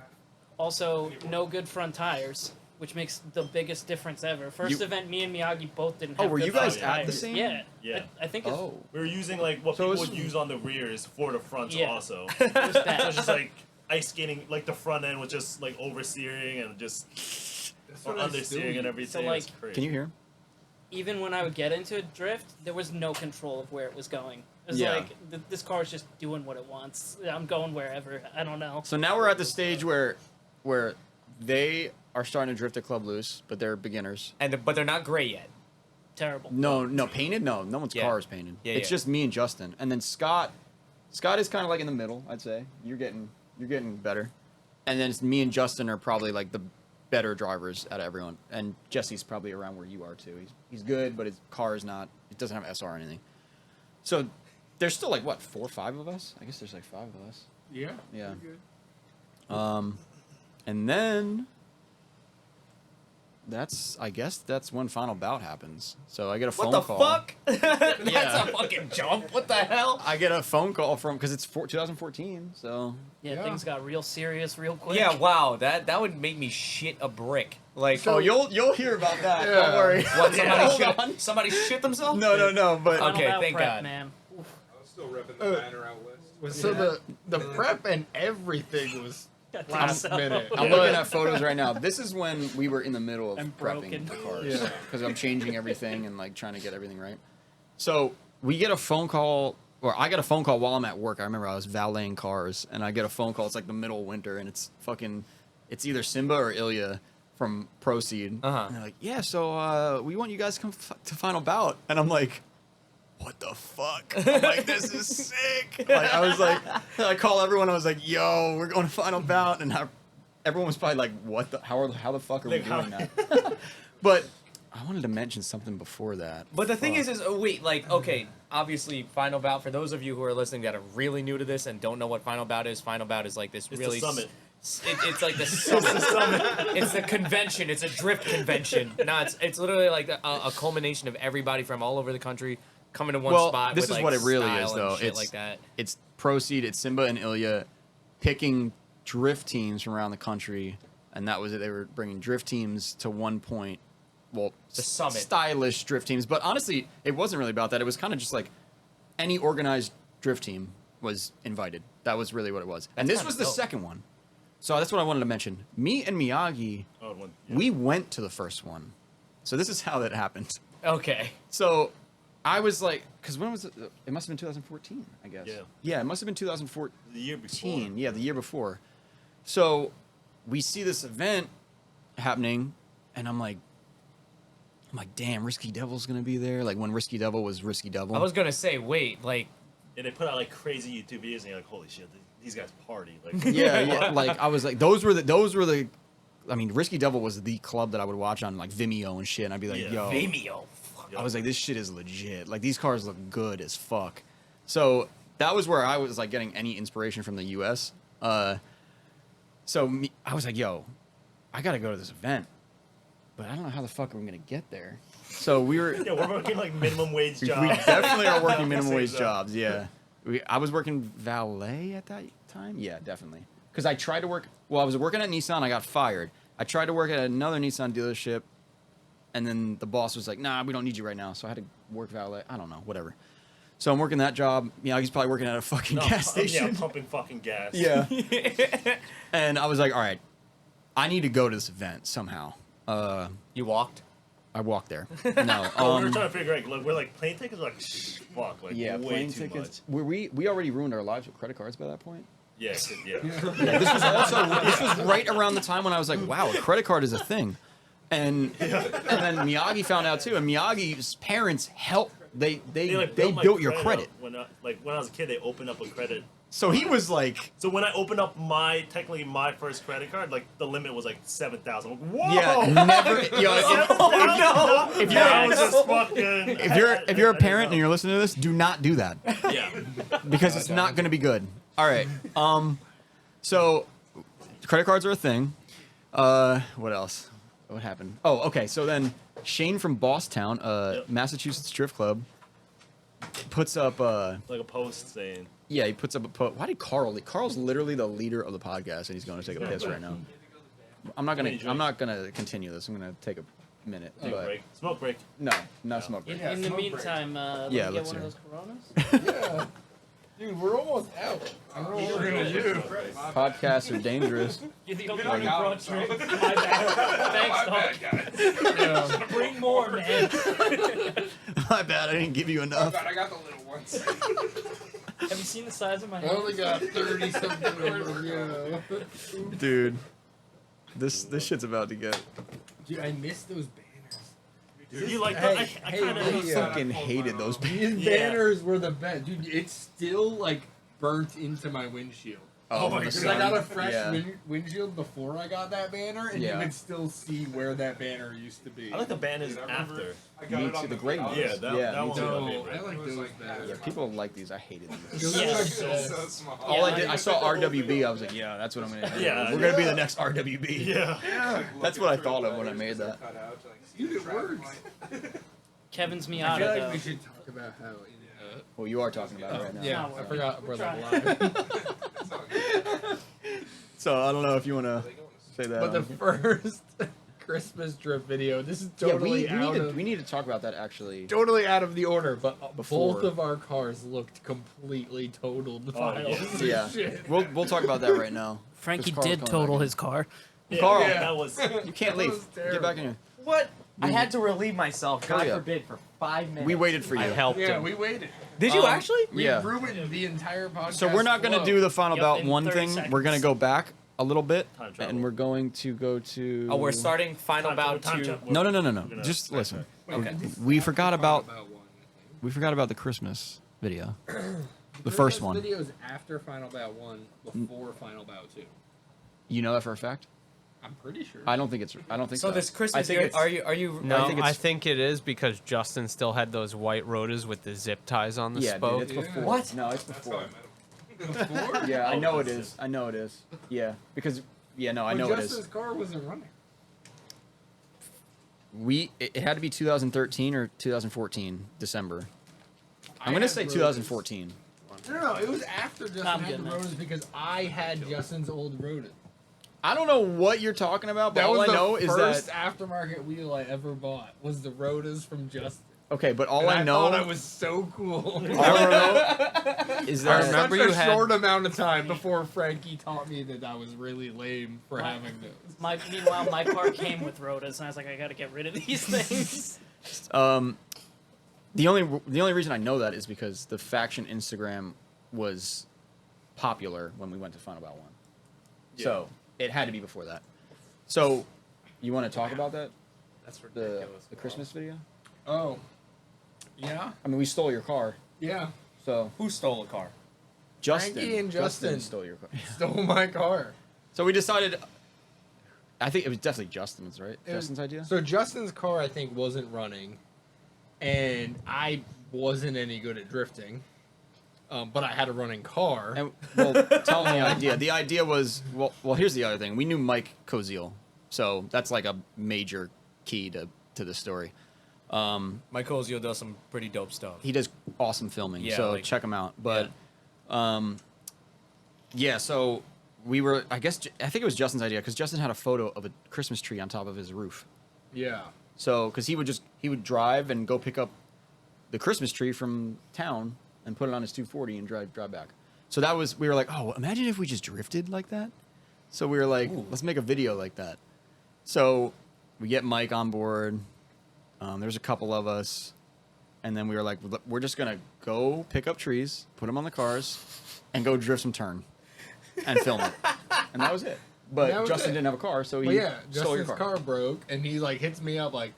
Also, no good front tires, which makes the biggest difference ever. First You- event, me and Miyagi both didn't Oh, have were good you front guys at the tires. same? Yeah. Yeah. I think it's, Oh. We were using like what So people it's- would use on the rears for the fronts Yeah. also. it was So bad. it's just like ice skating, like the front end was just like oversteering and just or understeering and everything. So, like, It's crazy. Can you hear? Even when I would get into a drift, there was no control of where it was going. It was Yeah. like, this car is just doing what it wants. I'm going wherever. I don't know. So now we're at the stage where they are starting to drift at Club Loose, but they're beginners. But they're not gray yet. Terrible. No, painted. No one's Yeah. car is painted. Yeah, it's yeah. just me and Justin, and then Scott. Scott is kind of like in the middle, I'd say. You're getting better, and then it's me and Justin are probably like the better drivers out of everyone, and Jesse's probably around where you are too. He's good, but his car is not. It doesn't have SR or anything. So there's still like what 4 or 5 of us. I guess there's like 5 of us. Yeah. Yeah. pretty good. And then I guess that's when final bout happens. So I get a phone What the call. fuck? That's Yeah. a fucking jump. What the hell? I get a phone call from because it's 2014. So Yeah, Yeah. things got real serious real quick. Yeah, wow. That would make me shit a brick. Like, you'll hear about that. Yeah. Don't worry. what? Hold on. Somebody shit themselves? No. But Final Okay, bout thank prep, God. man. I was still repping the banner out west. So the prep and everything was last minute. I'm looking at photos right now. This is when we were in the middle of I'm prepping broken. the cars Yeah. because I'm changing everything and like trying to get everything right. So we get a phone call, or I get a phone call while I'm at work. I remember I was valeting cars, and I get a phone call. It's like the middle of winter, and it's either Simba or Ilya from Proceed. Uh-huh. And they're like, yeah, so we want you guys to come to Final Bout, and I'm like, what the fuck? I'm like, this is sick. Like, I was like, I call everyone. I was like, yo, we're going to Final Bout, and everyone was probably like, what the? How the fuck are we doing that? But I wanted to mention something before that. But the thing Fuck. is wait, like, okay, obviously, Final Bout, for those of you who are listening that are really new to this and don't know what Final Bout is like this It's really... the summit. It's like the summit. It's the convention. It's a drift convention. No, it's literally like a culmination of everybody from all over the country coming to one spot. This with, is like, what it really style is, and though. shit It's like that. It's Proceed, it's Simba and Ilya picking drift teams from around the country, and that was it. They were bringing drift teams to one point. Well, The summit. stylish drift teams, but honestly, it wasn't really about that. It was kind of just like any organized drift team was invited. That was really what it was. And That's this kinda was the dope. second one. So that's what I wanted to mention. Me and Miyagi, we went to the first one. So this is how that happened. Okay. So I was like, because when was it? It must have been 2014, I guess. Yeah. Yeah, it must have been 2014. The year before. Yeah, the year before. So we see this event happening, and I'm like, damn, Risky Devil's gonna be there. Like when Risky Devil was Risky Devil. I was gonna say, wait, like, And they put out like crazy YouTube videos, and you're like, holy shit, these guys party. Like, yeah. Like I was like, those were the. I mean, Risky Devil was the club that I would watch on like Vimeo and shit. And I'd be like, Yeah. yo, Vimeo. I was like, this shit is legit. Like these cars look good as fuck. So that was where I was like getting any inspiration from the U.S. I was like, yo, I gotta go to this event, but I don't know how the fuck I'm gonna get there. So we were. yeah, we're working like minimum wage jobs. We definitely are working minimum Same wage stuff. jobs. Yeah, I was working valet at that time. Yeah, definitely. Because I tried to work. Well, I was working at Nissan. I got fired. I tried to work at another Nissan dealership, and then the boss was like, "Nah, we don't need you right now." So I had to work valet. I don't know, whatever. So I'm working that job. He's probably working at a fucking gas station. Yeah, pumping fucking gas. Yeah. And I was like, all right, I need to go to this event somehow. You walked? I walked there. No. We were trying to figure out, like, we're like, plane tickets are like, fuck, like, Yeah, way plane too tickets. much. We already ruined our lives with credit cards by that point. Yeah, yeah. Yeah, this was right around the time when I was like, wow, a credit card is a thing. And then Miyagi found out too, and Miyagi's parents helped. They built my built your credit. up. When I was a kid, they opened up a credit. So he was like, So when I opened up technically my first credit card, like the limit was like 7,000. Whoa! yeah, never. If you're a parent and you're listening to this, do not do that Yeah. because it's not going to be good. All right. So credit cards are a thing. What else? What happened? Oh, okay. So then Shane from Bosstown, Yep. Massachusetts Drift Club, puts up. Like a post saying. Yeah, he puts up a post. Why did Carl? Carl's literally the leader of the podcast, and he's going to take a piss right now. I'm not gonna continue this. I'm gonna take a minute. But Smoke break. no smoke break. In the meantime, let Yeah, me get let's one of hear those Coronas. Yeah. Dude, we're almost out. I don't know what we're gonna do. Podcasts are dangerous. You're the only one who brought drinks. My bad. Thanks, dog. Bring more, man. My bad, I didn't give you enough. I got the little ones. Have you seen the size of my I hand? only got 30 something over here. Dude, this shit's about to get. Dude, I missed those banners. Did you like that? I Hey, kind of. hey, Fucking hated those. These Yeah. banners were the best. Dude, it's still like burnt into my windshield. Oh my the God. Because I got a sun- fresh yeah. windshield before I got that banner, and Yeah. you can still see where that banner used to be. I like the banners after. Me too, the gray ones. Yeah, that me one's too. my No, favorite. I like those better. Yeah, people like these. I hated these. Yeah. So small. All I did, I saw RWB. I was like, yeah, that's what I'm gonna do. Yeah. We're gonna be the next RWB. Yeah. That's what I thought of when I made that. Dude, it works. Kevin's I feel Miata, like though. we should talk about how. Well, you are talking about it right now. Yeah, No, I we're forgot we're trying. live. So I don't know if you want to say that. But the first Christmas drift video. This is Yeah, totally we need to talk about that actually. totally out of the order, but Before. both of our cars looked completely totaled. Files. Yeah, we'll talk about that right now. Frankie 'Cause Carl's did coming total back in. his car. Yeah, Carl. yeah, that was. You can't leave. was Get back in here. What? I had to relieve myself. God Hurry up. forbid for 5 minutes. We waited for you. I helped Yeah, him. we waited. Did you actually? We Yeah. ruined the entire podcast. So we're not going to flow. do the final Yep, bout in one 30 thing. seconds. We're going to go back a little bit, Time travel. and we're going to go to. Oh, we're starting final bout Time 2. travel. No. We're gonna- Just listen. Okay. We forgot about one. the Christmas video, the Christmas first one. Videos after Final Bout 1, before Final Bout 2. You know that for a fact? I'm pretty sure. I don't think it's. I don't think so. So this I Christmas, think it's, are you? No, think I it's- think it is because Justin still had those white rotors with the zip ties on the Yeah, spoke. dude, it's before. What? No, it's before. Before? Yeah, I Oh, know it that's is. I know it is. Yeah, because I know Justin's it is. car wasn't running. It had to be 2013 or 2014 December. I'm gonna say 2014. No, it was after Justin I'm had getting the it. rotors because I had Justin's old rotors. I don't know what you're talking about, but That all was I the know is first that aftermarket wheel I ever bought was the rotors from Justin. okay. But all And I know thought I was so cool. all I know is I that remember Such you a had- short amount of time before Frankie taught me that I was really lame for having those. Meanwhile, my car came with rotas, and I was like, I gotta get rid of these things. the only reason I know that is because the faction Instagram was popular when we went to Final Bout 1. So it had to be before that. So you want to talk about that? That's The Christmas video? Oh. Yeah? I mean, we stole your car, Yeah. so Who stole a car? Justin. Frankie and Justin. stole your car. Stole my car. So we decided. I think it was definitely Justin's, right? It was- Justin's idea. So Justin's car, I think, wasn't running, and I wasn't any good at drifting. But I had a running car. And well, tell them the idea. The idea was well. Here's the other thing. We knew Mike Koziel, so that's like a major key to the story. Mike Ozio does some pretty dope stuff. He does awesome filming, Yeah, so like- check him out. But yeah, so we were. I think it was Justin's idea because Justin had a photo of a Christmas tree on top of his roof. Yeah. So because he would drive and go pick up the Christmas tree from town and put it on his 240 and drive back. So we were like, oh, imagine if we just drifted like that. So we were like, let's make a video like that. So we get Mike on board. There's a couple of us, and then we were like, we're just gonna go pick up trees, put them on the cars, and go drift some turn, and film it. And that was it. But That was Justin it. didn't have a car, so he Well, yeah, stole your Justin's car. car broke, and he like hits me up like,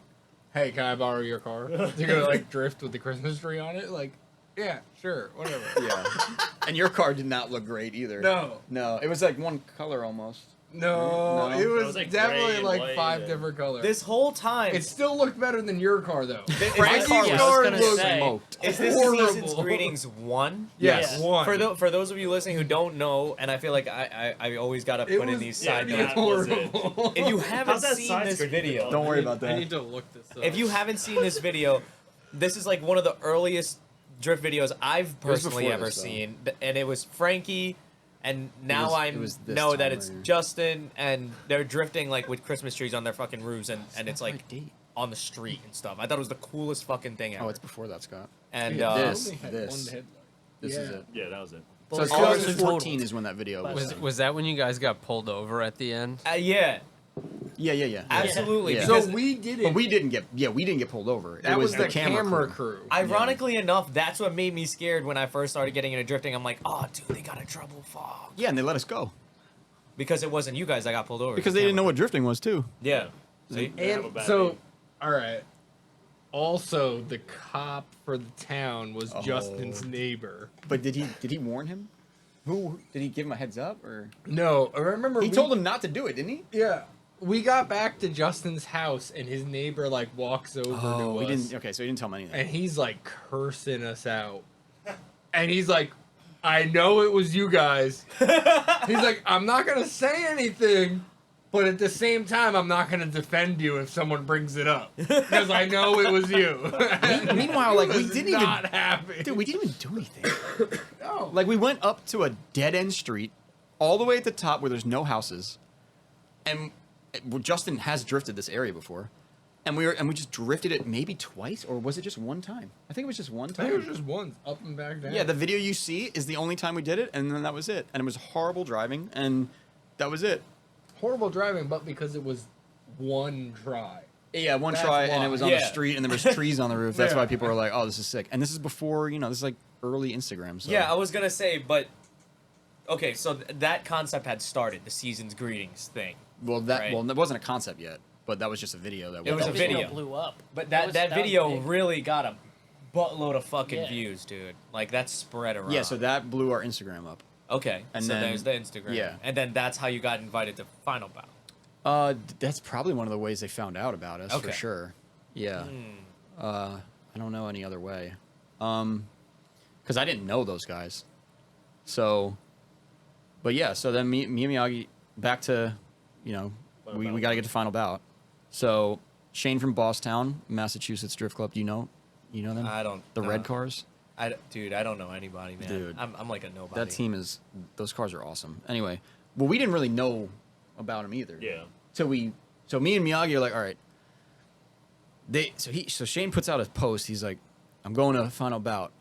"Hey, can I borrow your car to go like drift with the Christmas tree on it?" Like, yeah, sure, whatever. Yeah. And your car did not look great either. No, It was like one color almost. no, No? it was, It was, like, definitely gray and like white 5 and- different colors. This whole time, It still looked better than your car though. Frankie's car was car gonna looked say- smoked. is this horrible. season's greetings 1? Yes, Yeah. one. For those of you listening who don't know, and I feel like I always gotta it put in was these yeah, side pretty notes. that was it. horrible. If you haven't How's that seen side this screen video, develop? Don't worry about I that. need to look this up. if you haven't seen this video, this is like one of the earliest drift videos I've personally before ever this, though. seen, and it was Frankie, and now I it was this know time that right it's here. Justin, and they're drifting like with Christmas trees on their fucking roofs, and it's like on the street and stuff. I thought it was the coolest fucking thing ever. Oh, it's before that, Scott. and This. Only had this. one headlight. This is Yeah. it. Yeah, that was it. So it's Both cars are 2014 totaled. is when that video But- was. Was that when you guys got pulled over at the end? yeah, Yeah. absolutely. Yeah. Because So we did it. But we didn't get pulled over. that it was was the camera crew. ironically enough, that's what made me scared when I first started getting into drifting. I'm like, oh, dude, they got a trouble fog. Yeah, and they let us go Because it wasn't you guys that got pulled over. because they didn't know what drifting was too. Yeah. See? They have a And bad so, name. all right. Also, the cop for the town was Oh. Justin's neighbor. But did he warn him? Who did he give him a heads up or? No, I remember He told him not to do it, didn't he? Yeah, we got back to Justin's house, and his neighbor like walks over to we us, didn't. Okay, so he didn't tell him anything. and he's like cursing us out, and he's like, "I know it was you guys." He's like, "I'm not gonna say anything." But at the same time, I'm not going to defend you if someone brings it up because I know it was you. Meanwhile, like, we Was didn't even- not happy. Dude, we didn't even do anything. No. Like we went up to a dead end street, all the way at the top where there's no houses, and Justin has drifted this area before, and we just drifted it maybe twice, or was it just one time? I think it was just one I time. think it was just once, up and back down. Yeah, the video you see is the only time we did it, and then that was it. And it was horrible driving, and that was it. Horrible driving, but because it was one try. Yeah, one That's try, and why. it was on the Yeah. street, and there was trees on the roof. That's Yeah. why people were like, "Oh, this is sick." And this is before, this is like early Instagram. So. Yeah, I was gonna say, but okay, so that concept had started, the season's greetings thing. Well, Right. that wasn't a concept yet, but that was just a video that It was That a video. blew up. But That that was video big. really got a buttload of fucking Yeah. views, dude. Like that spread around. Yeah, so that blew our Instagram up. Okay, And so then- there's the Instagram. yeah. And then that's how you got invited to Final Bout. That's probably one of the ways they found out about us Okay. for sure. Yeah. I don't know any other way. Because I didn't know those guys. So, but yeah. So then me and Miyagi back to, we got to get to Final Bout. So Shane from Bosstown, Massachusetts Drift Club. Do you know them? I don't. The red cars. Dude, I don't know anybody, man. Dude. I'm like a nobody. That team those cars are awesome. Anyway, well, we didn't really know about them either. Yeah. So me and Miyagi are like, all right. So Shane puts out a post. He's like, I'm going to Final Bout.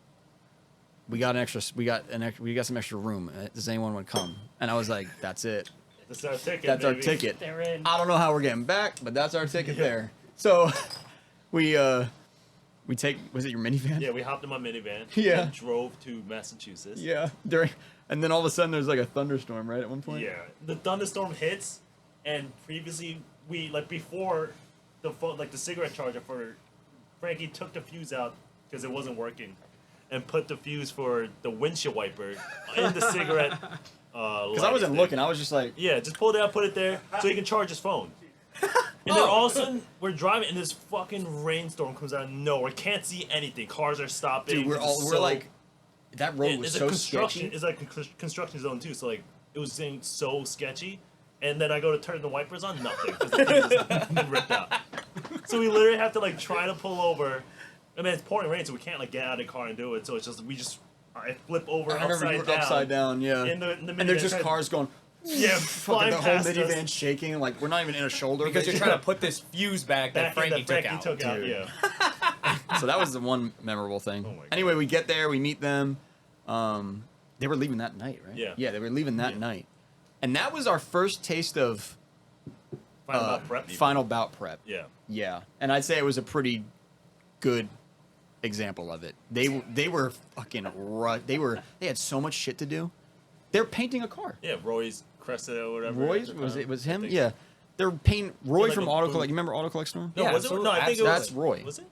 We got some extra room. Does anyone want to come? And I was like, that's it. That's our ticket. That's our baby. ticket. They're in. I don't know how we're getting back, but that's our ticket there. So we take, was it your minivan? Yeah, we hopped in my minivan. Yeah. And drove to Massachusetts. Yeah. And then all of a sudden there's like a thunderstorm, right? At one point. Yeah. The thunderstorm hits, and previously before the cigarette charger for Frankie took the fuse out because it wasn't working, and put the fuse for the windshield wiper in the cigarette. Because I wasn't looking. I was just like, Yeah, just pull it out, put it there, so he can charge his phone. And then all of a sudden, we're driving, and this fucking rainstorm comes out of nowhere. Can't see anything. Cars are stopping. dude, we're like, that road was it's so a construction. sketchy. It's like a construction zone too. So like, it was getting so sketchy. And then I go to turn the wipers on, nothing. 'Cause the thing has been ripped out. So we literally have to try to pull over. I mean, it's pouring rain, so we can't get out of the car and do it. So it's just I flip over I remember you were upside down, yeah. In the and there's just minivan. cars going, Yeah, fucking flying the whole past us. minivan shaking. Like we're not even in a shoulder. because you're basically. trying to put this fuse back that Frankie took out. Dude. Yeah. So that was the one memorable thing. Oh my God. Anyway, we get there, we meet them. They were leaving that night, right? Yeah. Yeah, they were leaving that night, and that was our first taste of Final Bout prep. even. Final Bout prep. Yeah. Yeah, and I'd say it was a pretty good example of it. They were fucking they had so much shit to do. They're painting a car. Yeah, Roy's Cressida or whatever. Roy's at the was time. it was I him? think Yeah, they're painting Roy like from a Auto boot. Collect. You remember Auto Collect Storm? No, Yeah, was it? so No, I think it was. that's Roy. Was it?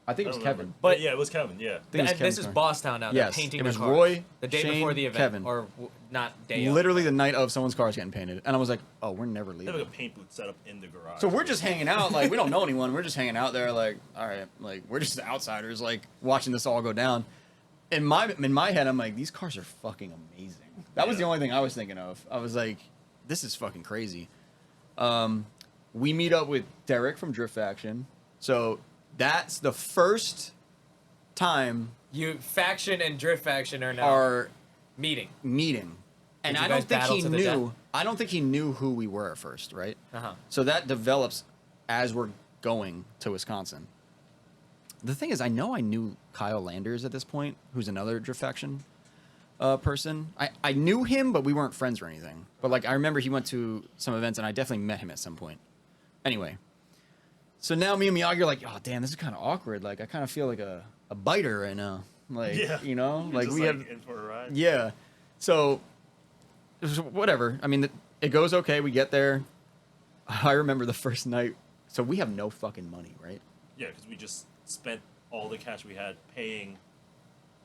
I think it I was don't Kevin. remember. But yeah, it was Kevin. Yeah. I think it was And this is Kevin's car. Bosstown now. They're Yes, painting it the was cars. Roy, the day Shane, before the event, Kevin. or not day of. Literally the night of someone's car is getting painted, and I was like, "Oh, we're never They leaving." have like a paint booth set up in the garage. So we're just hanging out, like we don't know anyone. We're just hanging out there, like, all right, like we're just outsiders, like watching this all go down. In my head, I'm like, these cars are fucking amazing. That was the only thing I was thinking of. I was like, this is fucking crazy. We meet up with Derek from Drift Faction, so that's the first time You faction and drift faction are now our meeting. meeting, and Did you I don't guys think battle he to the death? knew. I don't think he knew who we were at first, right? Uh-huh. So that develops as we're going to Wisconsin. The thing is, I knew Kyle Landers at this point, who's another Drift Faction person. I knew him, but we weren't friends or anything. But like I remember he went to some events, and I definitely met him at some point. Anyway, so now me and Miyagi are like, oh damn, this is kind of awkward. Like I kind of feel like a biter right now. Like Yeah. you know, You're like just, we have in for a ride. yeah. So it was whatever. I mean, it goes okay. We get there. I remember the first night. So we have no fucking money, right? Yeah, because we just spent all the cash we had paying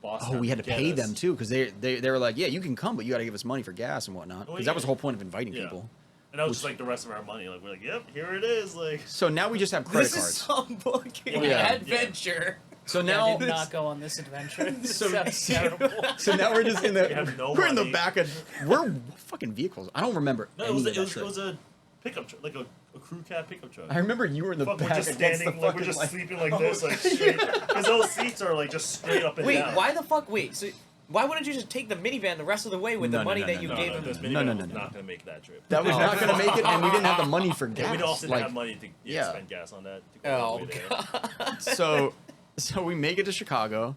Boston. Oh, we had to get pay us. them too because they were like, yeah, you can come, but you got to give us money for gas and whatnot. Because Oh, that was yeah. the whole point of inviting Yeah. people. And that was just like the rest of our money. Like we're like, yep, here it is. Like So now we just have credit This is cards. some fucking Yeah. adventure. So I now, did not go on this adventure. This So- sounds terrible. so now we're just in We the have no we're in the money. back of we're fucking vehicles. I don't remember. no, any it was of that it was, shit. it was a pickup truck, like a crew cab pickup truck. I remember you were in the Fuck, back we're just against standing, the like fucking we're just like, sleeping like this, like straight. Because those seats are like just straight up and Wait, down. why the fuck? Wait, so Why wouldn't you just take the minivan the rest of the way with the money that you gave him? This No, minivan no, was no. not gonna make that trip. That was not gonna make it, and we didn't have the money for gas. Yeah, we also didn't like, have money to yeah. spend gas on that. To go all the way there. so we make it to Chicago.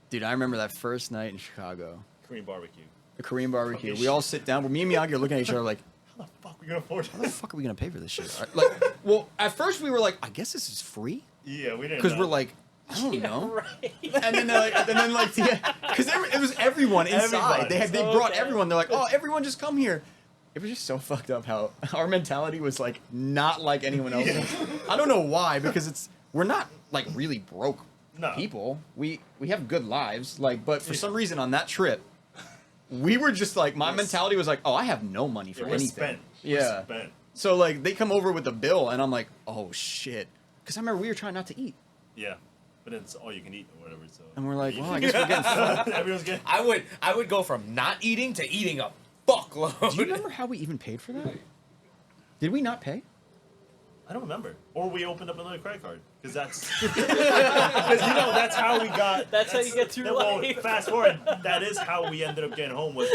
Dude, I remember that first night in Chicago. Korean barbecue. The Korean barbecue. Fucking We all sit down. Me and Miyagi are looking at each other like, How the fuck are we gonna afford how the this? fuck are we gonna pay for this shit? Like, well, at first we were like, I guess this is free, Yeah, we didn't. because know. we're like, I don't know. Right. And then yeah, because it was everyone inside. Everybody. They brought Okay. everyone. They're like, oh, everyone just come here. It was just so fucked up how our mentality was like not like anyone else's. I don't know why, because we're not like really broke No. people. We have good lives, like, but for some reason on that trip, we were just like, my mentality was like, oh, I have no money for Yeah, we're anything. spent. Yeah. We're spent. So like they come over with the bill, and I'm like, oh shit, because I remember we were trying not to eat, Yeah, but it's all you can eat or whatever. So. and we're like, well, I guess we're getting fucked. Everyone's getting. I would go from not eating to eating a fuckload. Do you remember how we even paid for that? Did we not pay? I don't remember. Or we opened up another credit card because that's because that's how we got. That's how you get through life. Fast forward, that is how we ended up getting home. Was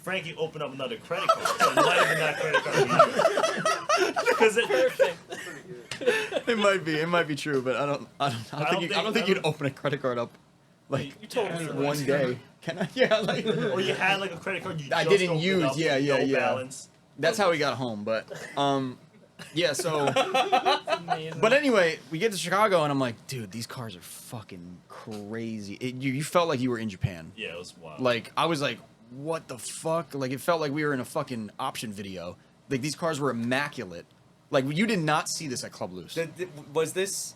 Frankie opened up another credit card? So it might have been that credit card. Because It might be true, but I don't think you'd open a credit card up like You told me. one day. Can I? Yeah, like or you had like a credit card you I just didn't opened use, up with yeah, no balance. that's how we got home. But yeah. So, Amazing. but anyway, we get to Chicago, and I'm like, dude, these cars are fucking crazy. You felt like you were in Japan. Yeah, it was wild. Like I was like, what the fuck? Like it felt like we were in a fucking option video. Like these cars were immaculate. Like you did not see this at Club Loose. Was this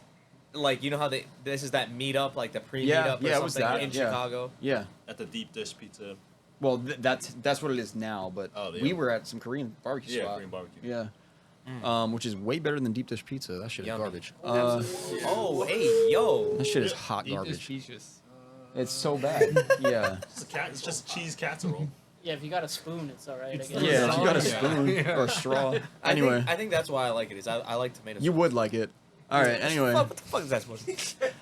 like, you know how this is that meetup, like the pre-meetup Yeah, or yeah, it was something that, in yeah. Chicago? Yeah. at the deep dish pizza. Well, that's what it is now. But Oh, yeah. we were at some Korean barbecue Yeah, spot. Korean barbecue. Yeah. Which is way better than deep dish pizza. That shit is Yummy. garbage. Oh, hey, yo. That shit is hot Eat this garbage. peaches. It's so bad. Yeah. It's just cheese casserole. Yeah, if you got a spoon, it's all right. I guess. Yeah. If you got a Yeah. spoon or a straw. Anyway, I think that's why I like it. Is I like tomato. you would like it. All right. Anyway. What the fuck is that supposed to be?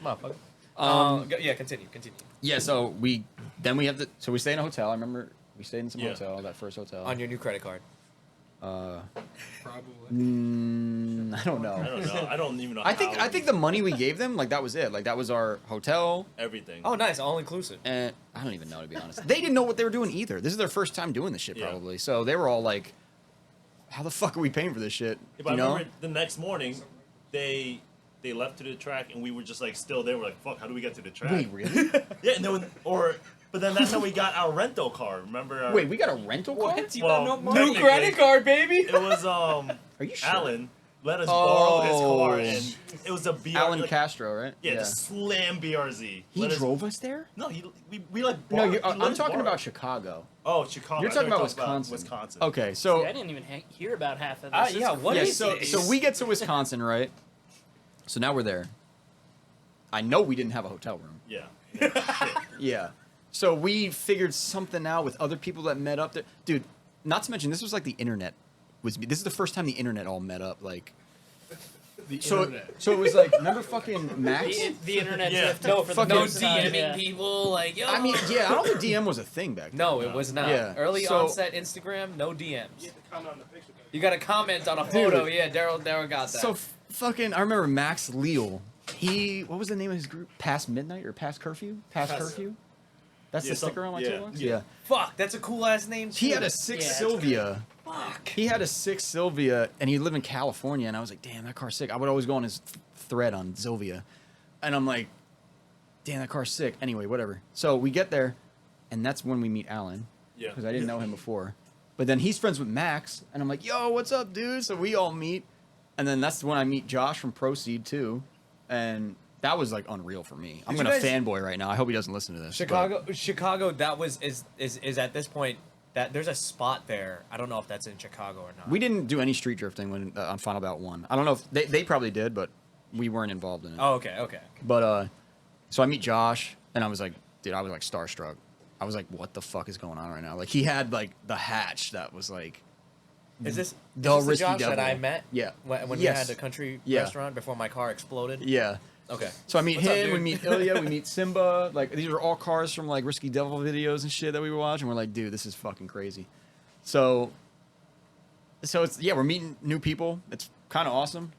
Motherfucker. Yeah, continue. Yeah. So we stay in a hotel. I remember we stayed in some Yeah. hotel. That first hotel. On your new credit card. Probably. I don't know. I don't know. I don't even know. I think how the money we gave them, like that was it. Like that was our hotel. everything. Oh, nice, all inclusive. And I don't even know, to be honest. They didn't know what they were doing either. This is their first time doing this shit, Yeah. probably. So they were all like, "How the fuck are we paying for this shit?" Yeah, but You I know? remember the next morning, they left to the track and we were just like still there. We're like, fuck, how do we get to the track? Wait, really? Yeah, and then but then that's how we got our rental car. Remember? Our, Wait, we got a rental car? You Well, got no new money? credit card, baby. It was Are you sure? Alan let us borrow his car Oh. and it was a BRZ. Alan like, Castro, right? Yeah, the slam BRZ. He Let us- drove us there? No, we like. No, borrowed- you're, he let I'm us talking borrow. about Chicago. Oh, Chicago. You're I talking thought about you were Wisconsin. Wisconsin. Okay, See, so I didn't even hear about half of this. Yeah, what is so this? so we get to Wisconsin, right? So now we're there. I know we didn't have a hotel room. Yeah. Shit. Yeah. So we figured something out with other people that met up there. Dude, not to mention, this was like the internet. This is the first time the internet all met up. Like, The so internet. so it was like, remember fucking Max? The internet Yeah. drifted No, for the fucking- first time, DMing yeah. people like, yo. I mean, yeah, I don't think DM was a thing back then. no, it was not. Yeah, Early so- onset Instagram, no DMs. You got to comment on a photo. Yeah, Daryl got that. So fucking, I remember Max Leal. What was the name of his group? Past Midnight or Past Curfew? Past Curfew? That's Yeah, the sticker on my yeah, toolbox? yeah. fuck, that's a cool ass name. He too. had a 6 Yeah, that's Sylvia. fuck. He had a 6 Sylvia, and he lived in California, and I was like, damn, that car's sick. I would always go on his thread on Sylvia, and I'm like, damn, that car's sick. Anyway, whatever. So we get there, and that's when we meet Alan, Yeah. because I didn't know him before. But then he's friends with Max, and I'm like, yo, what's up, dude? So we all meet, and then that's when I meet Josh from Proceed, too, and that was, like, unreal for me. I'm Did going you to guys- fanboy right now. I hope he doesn't listen to this. Chicago. That is at this point that there's a spot there. I don't know if that's in Chicago or not. We didn't do any street drifting when on Final Bout 1. I don't know if they probably did, but we weren't involved in it. Oh, okay. But so I meet Josh, and I was like, dude, I was like starstruck. I was like, what the fuck is going on right now? Like he had like the hatch that was like Is this the the Risky Josh that Devil. I met? Yeah. When we Yes. had the country Yeah. restaurant before my car exploded. Yeah. Okay. So I meet What's up, him, we dude? meet Ilya, we meet Simba. Like these are all cars from like Risky Devil videos and shit that we were watching. We're like, dude, this is fucking crazy. So it's we're meeting new people. It's kind of awesome.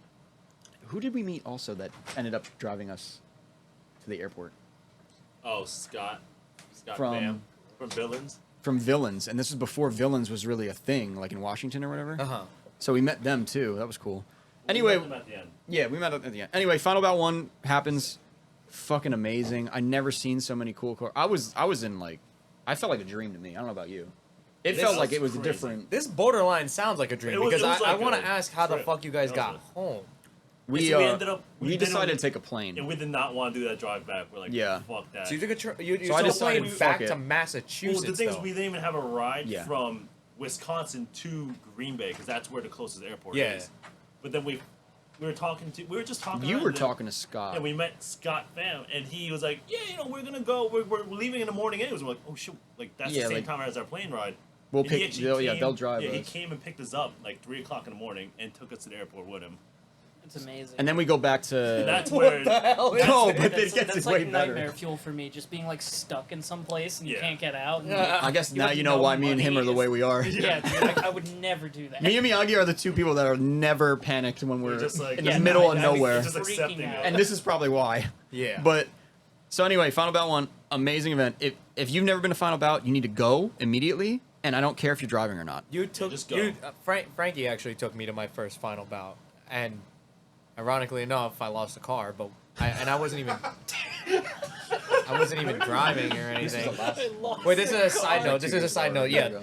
Who did we meet also that ended up driving us to the airport? Oh, Scott From- Bam from Villains. From Villains, and this was before Villains was really a thing, like in Washington or whatever. Uh-huh. So we met them too. That was cool. We Anyway, met them at the end. yeah, we met up at the end. Anyway, Final Bout 1 happens. Fucking amazing. I never seen so many cool cars. I was in like, I felt like a dream to me. I don't know about you. It This felt is like it was a crazy. different. This borderline sounds like a dream It was- because it was I like want to a ask how the trip. fuck you guys That got was home. We So we ended up- we we didn't- decided to take a plane. And we did not want to do that drive back. We're like, Yeah. fuck that. So you took you So I still decided, playing fuck back it. to Well, Massachusetts. the thing is, though. we didn't even have a ride Yeah. from Wisconsin to Green Bay because that's where the closest airport Yeah. is. But then we were just talking. You around were and then- talking to Scott. And we met Scott Pham, and he was like, "Yeah, we're gonna go. We're leaving in the morning anyways." We're like, "Oh shit!" Like that's Yeah, the same like- time as our plane ride. We'll And he pick. actually They'll drive Yeah, he us. came and picked us up like 3 o'clock in the morning and took us to the airport with him. It's amazing. And then we go back to. And that's What where the hell is No, it? but that's, it gets that's way like better. nightmare fuel for me. Just being like stuck in some place and you Yeah. can't get out. And I guess now have you know no why me and him are money. the way we are. Yeah, dude, like, I would never do that. Me and Miyagi are the two people that are never panicked when we're just like- in Yeah, the no, middle I- of I- nowhere. just Freaking accepting out. it. And this is probably why. Yeah. But so anyway, Final Bout 1, amazing event. If you've never been to Final Bout, you need to go immediately. And I don't care if you're driving or not. You took just go. Frankie actually took me to my first final bout, and ironically enough, I lost the car, but I wasn't even driving or anything. Wait, this is a side note. This is a side note. Yeah.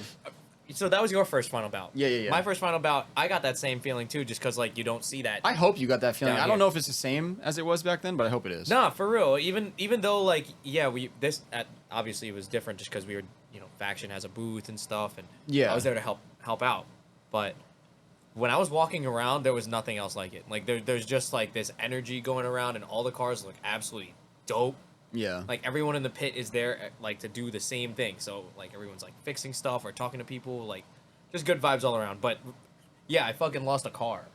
So that was your first final bout. Yeah. My first final bout, I got that same feeling too, just because like you don't see that. I hope you got that feeling. Down I don't here. know if it's the same as it was back then, but I hope it is. Nah, for real. Even though like obviously it was different just because we were faction has a booth and stuff, and Yeah. I was there to help out. But when I was walking around, there was nothing else like it. Like there's just like this energy going around, and all the cars look absolutely dope. Yeah. Like everyone in the pit is there like to do the same thing. So like everyone's like fixing stuff or talking to people, like just good vibes all around. But yeah, I fucking lost a car.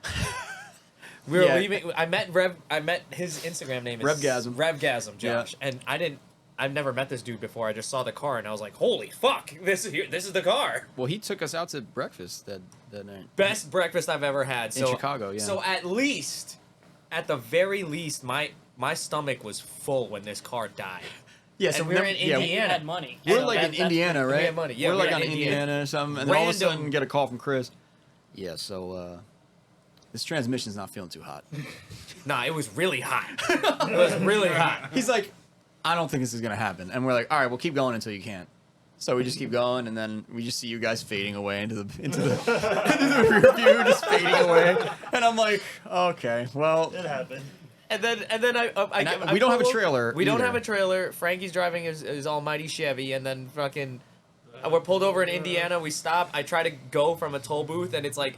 We were Yeah. leaving. I met his Instagram name is Revgasm, Josh, and I've never met this dude before. I just saw the car and I was like, holy fuck, this is the car. Well, he took us out to breakfast that night. Best breakfast I've ever had. In Chicago, yeah. So at the very least, my stomach was full when this car died. Yeah, And so we were in And you Indiana. had money. We're So like in that's Indiana, we right? had money. Yeah, we're we like were on in Indiana. Indiana or something, and then all of a Random. sudden get a call from Chris. Yeah, so this transmission's not feeling too hot. Nah, it was really hot. It was really hot. He's like, I don't think this is gonna happen, and we're like, all right, we'll keep going until you can't. So we just keep going, and then we just see you guys fading away into the into the rear view, just fading away. And I'm like, okay, well, It happened. And then I we don't have a pull- trailer We don't either. have a trailer. Frankie's driving his almighty Chevy, and then fucking we're pulled over in Indiana. We stop. I try to go from a toll booth, and it's like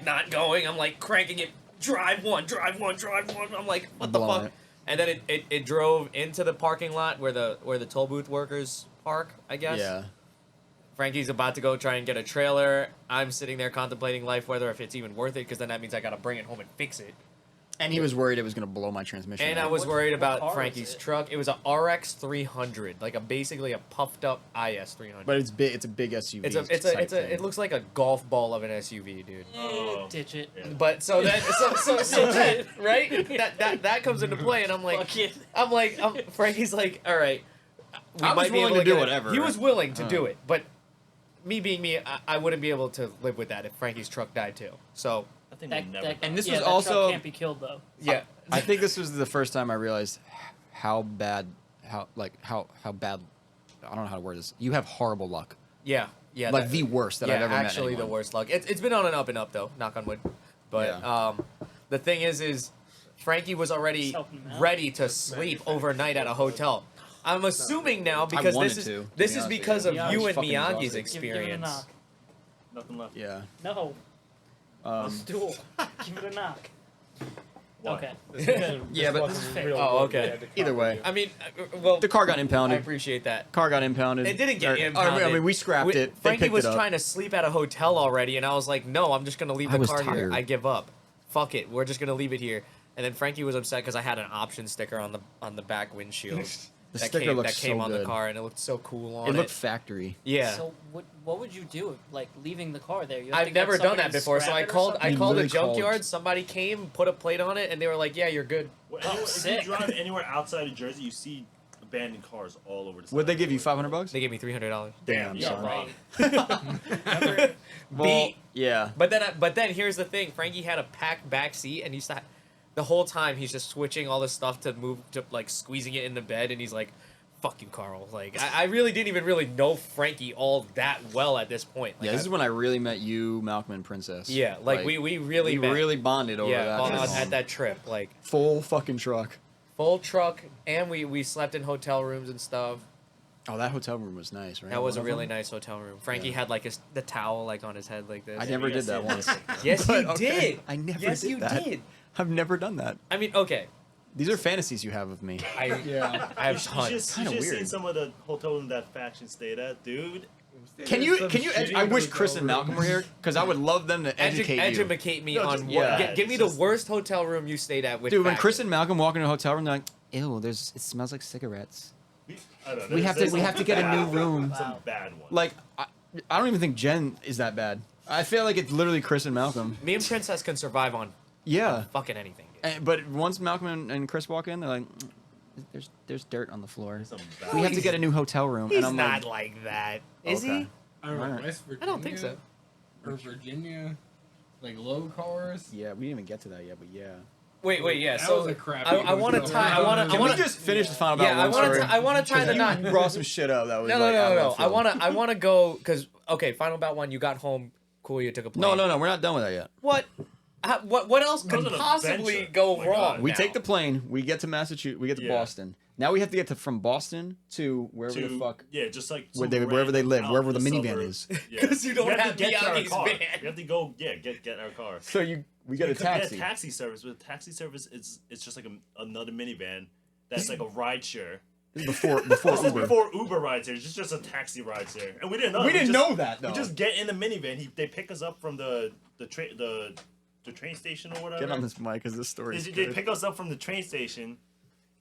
not going. I'm like cranking it. Drive one. I'm like, what the Blowing fuck? it. And then it drove into the parking lot where the toll booth workers park, I guess. yeah. Frankie's about to go try and get a trailer. I'm sitting there contemplating life, whether if it's even worth it, because then that means I gotta bring it home and fix it. And he was worried it was gonna blow my transmission. And I out. was worried what car about was Frankie's it? truck. It was a RX 300, like basically a puffed up IS 300. But it's big. It's a big SUV. type thing. It looks like a golf ball of an SUV, dude. Oh. Ditch it. Yeah. But so that so that, right? That comes into play, and I'm like, Fuck it. Frankie's like, all right, we I was might be willing able to do get it." whatever. He was willing to do it, but me being me, I wouldn't be able to live with that if Frankie's truck died too. So I think we never. And this yeah, was that truck also- can't be killed though. yeah, I think this was the first time I realized how bad. I don't know how to word this. You have horrible luck. yeah. Like that- the worst that I've ever met. actually the anyone. worst luck. It's been on and up though, knock on wood. But the thing is Frankie was already Just helping him out. ready to sleep overnight at a hotel. I'm assuming now because wanted this is to this be is honest with because you. of Yeah, you I was and fucking Miyagi's exhausted. Give it a experience. knock. Nothing left. Yeah. No. Stool. Give it a knock. What? Okay. Yeah, but Oh, okay. either way, I mean, well, the car got I impounded. appreciate that. Car got impounded. It didn't get Or- impounded. I mean, we scrapped it. They Frankie picked was it up. trying to sleep at a hotel already, and I was like, no, I'm just gonna leave I the was car here. tired. I give up. Fuck it. We're just gonna leave it here. And then Frankie was upset because I had an option sticker on the back windshield. The that sticker came, looks that came so on the good. car, and it looked so cool on it. It looked factory. Yeah. So what would you do, like leaving the car there? You have to I've get never done somebody that to before, so scrap I it or called something? You the literally junkyard. called- Somebody came, put a plate on it, and they were like, "Yeah, you're good." Well, Oh, anywhere, if sick. you drive anywhere outside of Jersey, you see abandoned cars all over the. Would they side. give you $500? They gave me $300. Damn, Yeah, son. right. Well, yeah. But then here's the thing: Frankie had a packed back seat, and he's the whole time he's just switching all this stuff to move to like squeezing it in the bed, and he's like, "Fuck you, Carl." Like I really didn't even really know Frankie all that well at this point. Like, Yeah, this is when I really met you, Malcolm, and Princess. yeah, like we really met. really bonded over that. at that trip, like full fucking truck. full truck, and we slept in hotel rooms and stuff. Oh, that hotel room was nice, right? That was a One of really them? nice hotel room. Frankie Yeah. had like the towel like on his head like this. I never did that once. Yes, But, you okay, did. I never Yes, did you that. did. I've never done that. I mean, okay. These are fantasies you have of me. Yeah. I have You tons. just Kinda seen weird. some of the hotel room that faction stayed at, dude. Can you? I wish Chris and Malcolm were here because I would love them to educate you. Educate me No, on just- what. yeah, Give me it's the just- worst hotel room you stayed at with. Dude, when faction. Chris and Malcolm walk into a hotel room, they're like, "Ew, it smells like cigarettes." I don't know, We have to- there's we some have to get a bad new ones, room. Some bad ones. Like, I don't even think Jen is that bad. I feel like it's literally Chris and Malcolm. me and Princess can survive on Yeah, fucking anything. Dude. but once Malcolm and Chris walk in, they're like, "There's dirt on the floor. Some bad We have to get a new hotel room." He's and I'm not like, like that, is Okay. he? I don't know, Alright. West Virginia. I don't think so. Or Virginia, like low cars. "Yeah, we didn't even get to that yet, but yeah." Wait, yeah. That so was a crap I want to hotel. tie. I want to. Can we just finish the final about Yeah, I one want story? to. I want to tie the knot. You brought some shit up that was No, like, out of no. left I field. want to go because okay, final bout one. You got home. Cool. You took a plane. No, we're not done with that yet. What? What else That could was an possibly adventure. go Oh my wrong? God. We now? take the plane, we get to Massachusetts, we get to Yeah. Boston. Now we have to get from Boston to wherever the fuck, Yeah, just like wherever some they live, random wherever out the in minivan suburbs. is. Yeah. 'Cause you don't We have to get to our Miyagi's car. van. We have to go, get our car. So we get a You could get taxi. taxi service, but taxi service it's just like another minivan that's like a ride share. Before This is Uber. before Uber rides here. It's just a taxi rides here, and we didn't know. We didn't just, know that though. We just get in the minivan. They pick us up from the train station or whatever. Get on this mic because this story is They good. pick us up from the train station,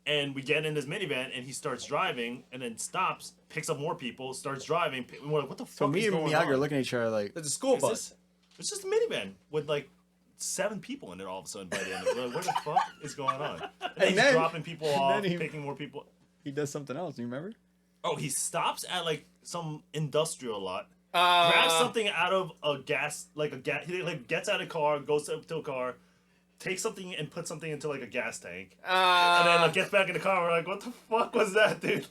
and we get in this minivan, and he starts driving, and then stops, picks up more people, starts driving. And we're like, what the fuck So me is and going Miyagi on? are looking at each other like, It's a school Is bus. this- It's just a minivan with like 7 people in it all of a sudden by the end. We're like, what the fuck is going on? And then he's then- dropping people and off, then he- picking more people. he does something else. Do you remember? Oh, he stops at like some industrial lot. Grabs something out of a gas, he like gets out of a car, goes up to a car, takes something and puts something into like a gas tank, and then like gets back in the car. We're like, what the fuck was that, dude?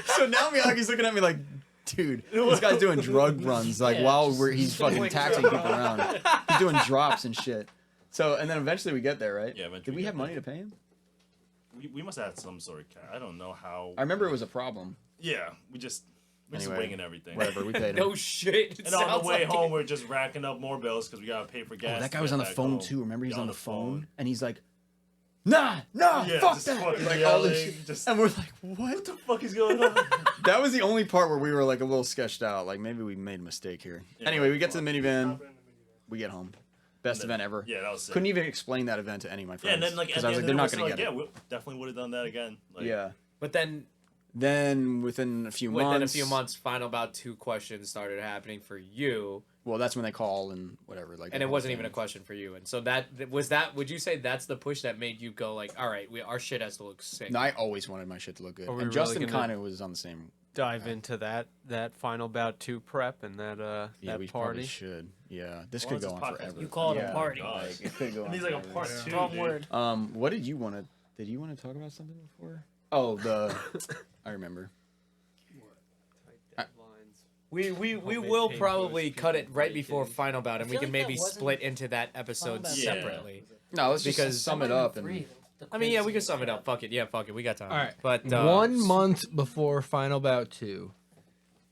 So now Miyagi's looking at me like, dude, this guy's doing drug runs like Yeah, while just he's fucking taxiing people around. He's doing drops and shit. So and then eventually we get there, right? Yeah, eventually Did we we have get money there. to pay him? we must have had some sort of cash. I don't know how. I remember it was a problem. Yeah, we're just Anyway, winging everything. Whatever, we paid him. No shit. It And on sounds the way like home, it. we're just racking up more bills because we gotta pay for gas. Oh, that to guy was get on the back phone home. too. Remember, he's Yeah, on the phone phone. and he's like, "Nah, Yeah, fuck just that!" fucking Like all this yelling, shit. just- And we're like, "What?" What the fuck is going on? That was the only part where we were like a little sketched out. Like maybe we made a mistake here. Yeah, Anyway, we get to fuck. the minivan. We get home. Best And then- event ever. Yeah, that was sick. Couldn't even explain that event to any of my Yeah, friends. and then like at because the I was end like, they're of not the gonna like, get yeah, it. we definitely would have done that again. Like, Yeah. But then Then within a few months. final about 2 questions started happening for you, Well, that's when they call and whatever. Like. and it wasn't even a question for you. And so that. Would you say that's the push that made you go like, all right, our shit has to look sick? No, I always wanted my shit to look good. Are we And really Justin gonna- kind of was on the same. Dive into that final bout 2 prep and that Yeah, we that probably party. should. Yeah, this Well, could go it's on a podcast. forever. You call it Yeah, a party. God. Like, it could go It on needs like a forever. part Yeah. 2. Strong dude. word. What did you want to? Did you want to talk about something before? Oh, I remember. We they will paid probably those cut it people right break before in. final bout, and we feel can like that maybe wasn't split into that episode Final Bout separately. No, let's Because- just sum it up and. I mean, yeah, we can sum it up. Fuck it. Yeah, fuck it. We got time. All right. But 1 month before Final Bout 2.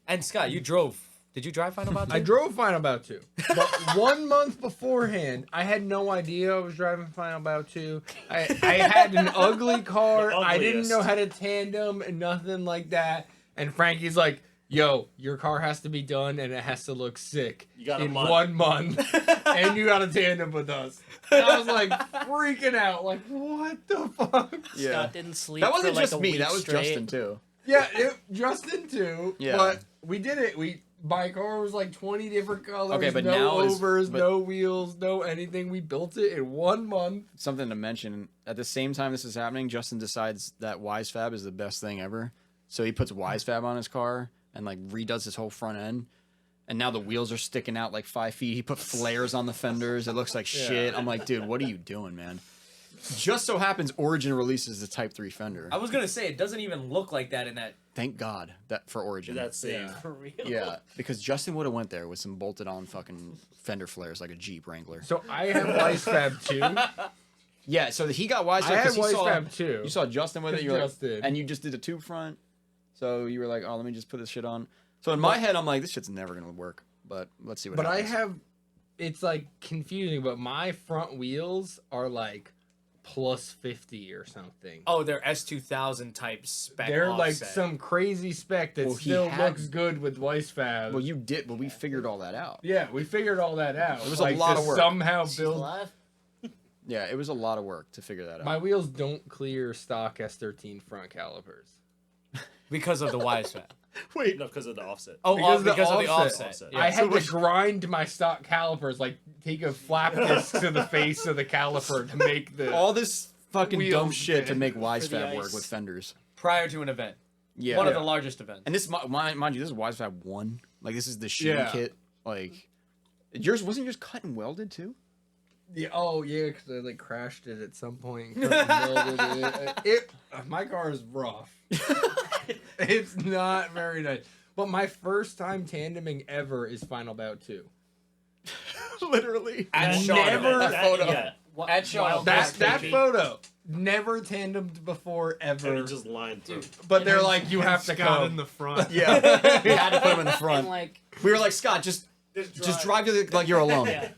And Scott, you drove. Did you drive final bout? I drove Final Bout 2. But 1 month beforehand, I had no idea I was driving Final Bout 2. I had an ugly car. The I didn't ugliest. know how to tandem and nothing like that. And Frankie's like, yo, your car has to be done and it has to look sick You got a in month. 1 month, and you got to tandem with us. And I was like freaking out, like, what the fuck? Yeah. Scott didn't sleep. That wasn't for like just a me. week That was straight. Justin too. Yeah, Justin too. Yeah. But we did it. My car was like 20 different colors. Okay, but no now is- overs, but- no wheels, no anything. We built it in 1 month. Something to mention. At the same time this is happening, Justin decides that WiseFab is the best thing ever. So he puts WiseFab on his car and like redoes his whole front end. And now the wheels are sticking out like 5 feet. He put flares on the fenders. It looks like shit. I'm like, dude, what are you doing, man? Just so happens Origin releases the Type 3 fender. I was gonna say it doesn't even look like that in that. Thank God that for Origin. That's same. For real. Yeah, because Justin would have went there with some bolted on fucking fender flares like a Jeep Wrangler. So I have WiseFab too. Yeah, so he got WiseFab. I had 'cause he saw- WiseFab too. You saw Justin with it, you were like, Justin. and you just did a tube front. So you were like, oh, let me just put this shit on. So in my head, I'm like, this shit's never gonna work. But let's see what But I happens. have, it's like confusing, but my front wheels are like plus 50 or something. Oh, they're S2000 type spec. They're like offset. some crazy spec that Well, he still had- looks good with WiseFab. Well, you did, but we figured all that out. Yeah, we figured all that out. It was a like, lot to of work. Somehow She's build. alive. Yeah, it was a lot of work to figure that out. My wheels don't clear stock S13 front calipers. because of the WiseFab. Wait, No, because of the offset. Oh, Because because, of the of the offset. offset. Yeah. I had so to grind my stock calipers, like take a flap disc to the face of the caliper to make the. all this fucking dumb Wheels shit to fit make the WiseFab work ice. with fenders. Prior to an event, Yeah. one of the largest events. And this, mind you, this is WiseFab 1. Like, this is the sheen Yeah. kit. Like, wasn't yours cut and welded too? Yeah, oh yeah, because I like crashed it at some point. And welded it. My car is rough. It's not very nice. But my first time tandeming ever is Final Bout 2. Literally. At That- Charlotte. never- that- photo. Yeah. At Charlotte. That photo. Never tandemed before And ever. he just lined through. But they're like, you have to Scott come. in the front. Yeah. We had to put him in the And front. like, We were like, Scott, just drive like you're alone. yeah.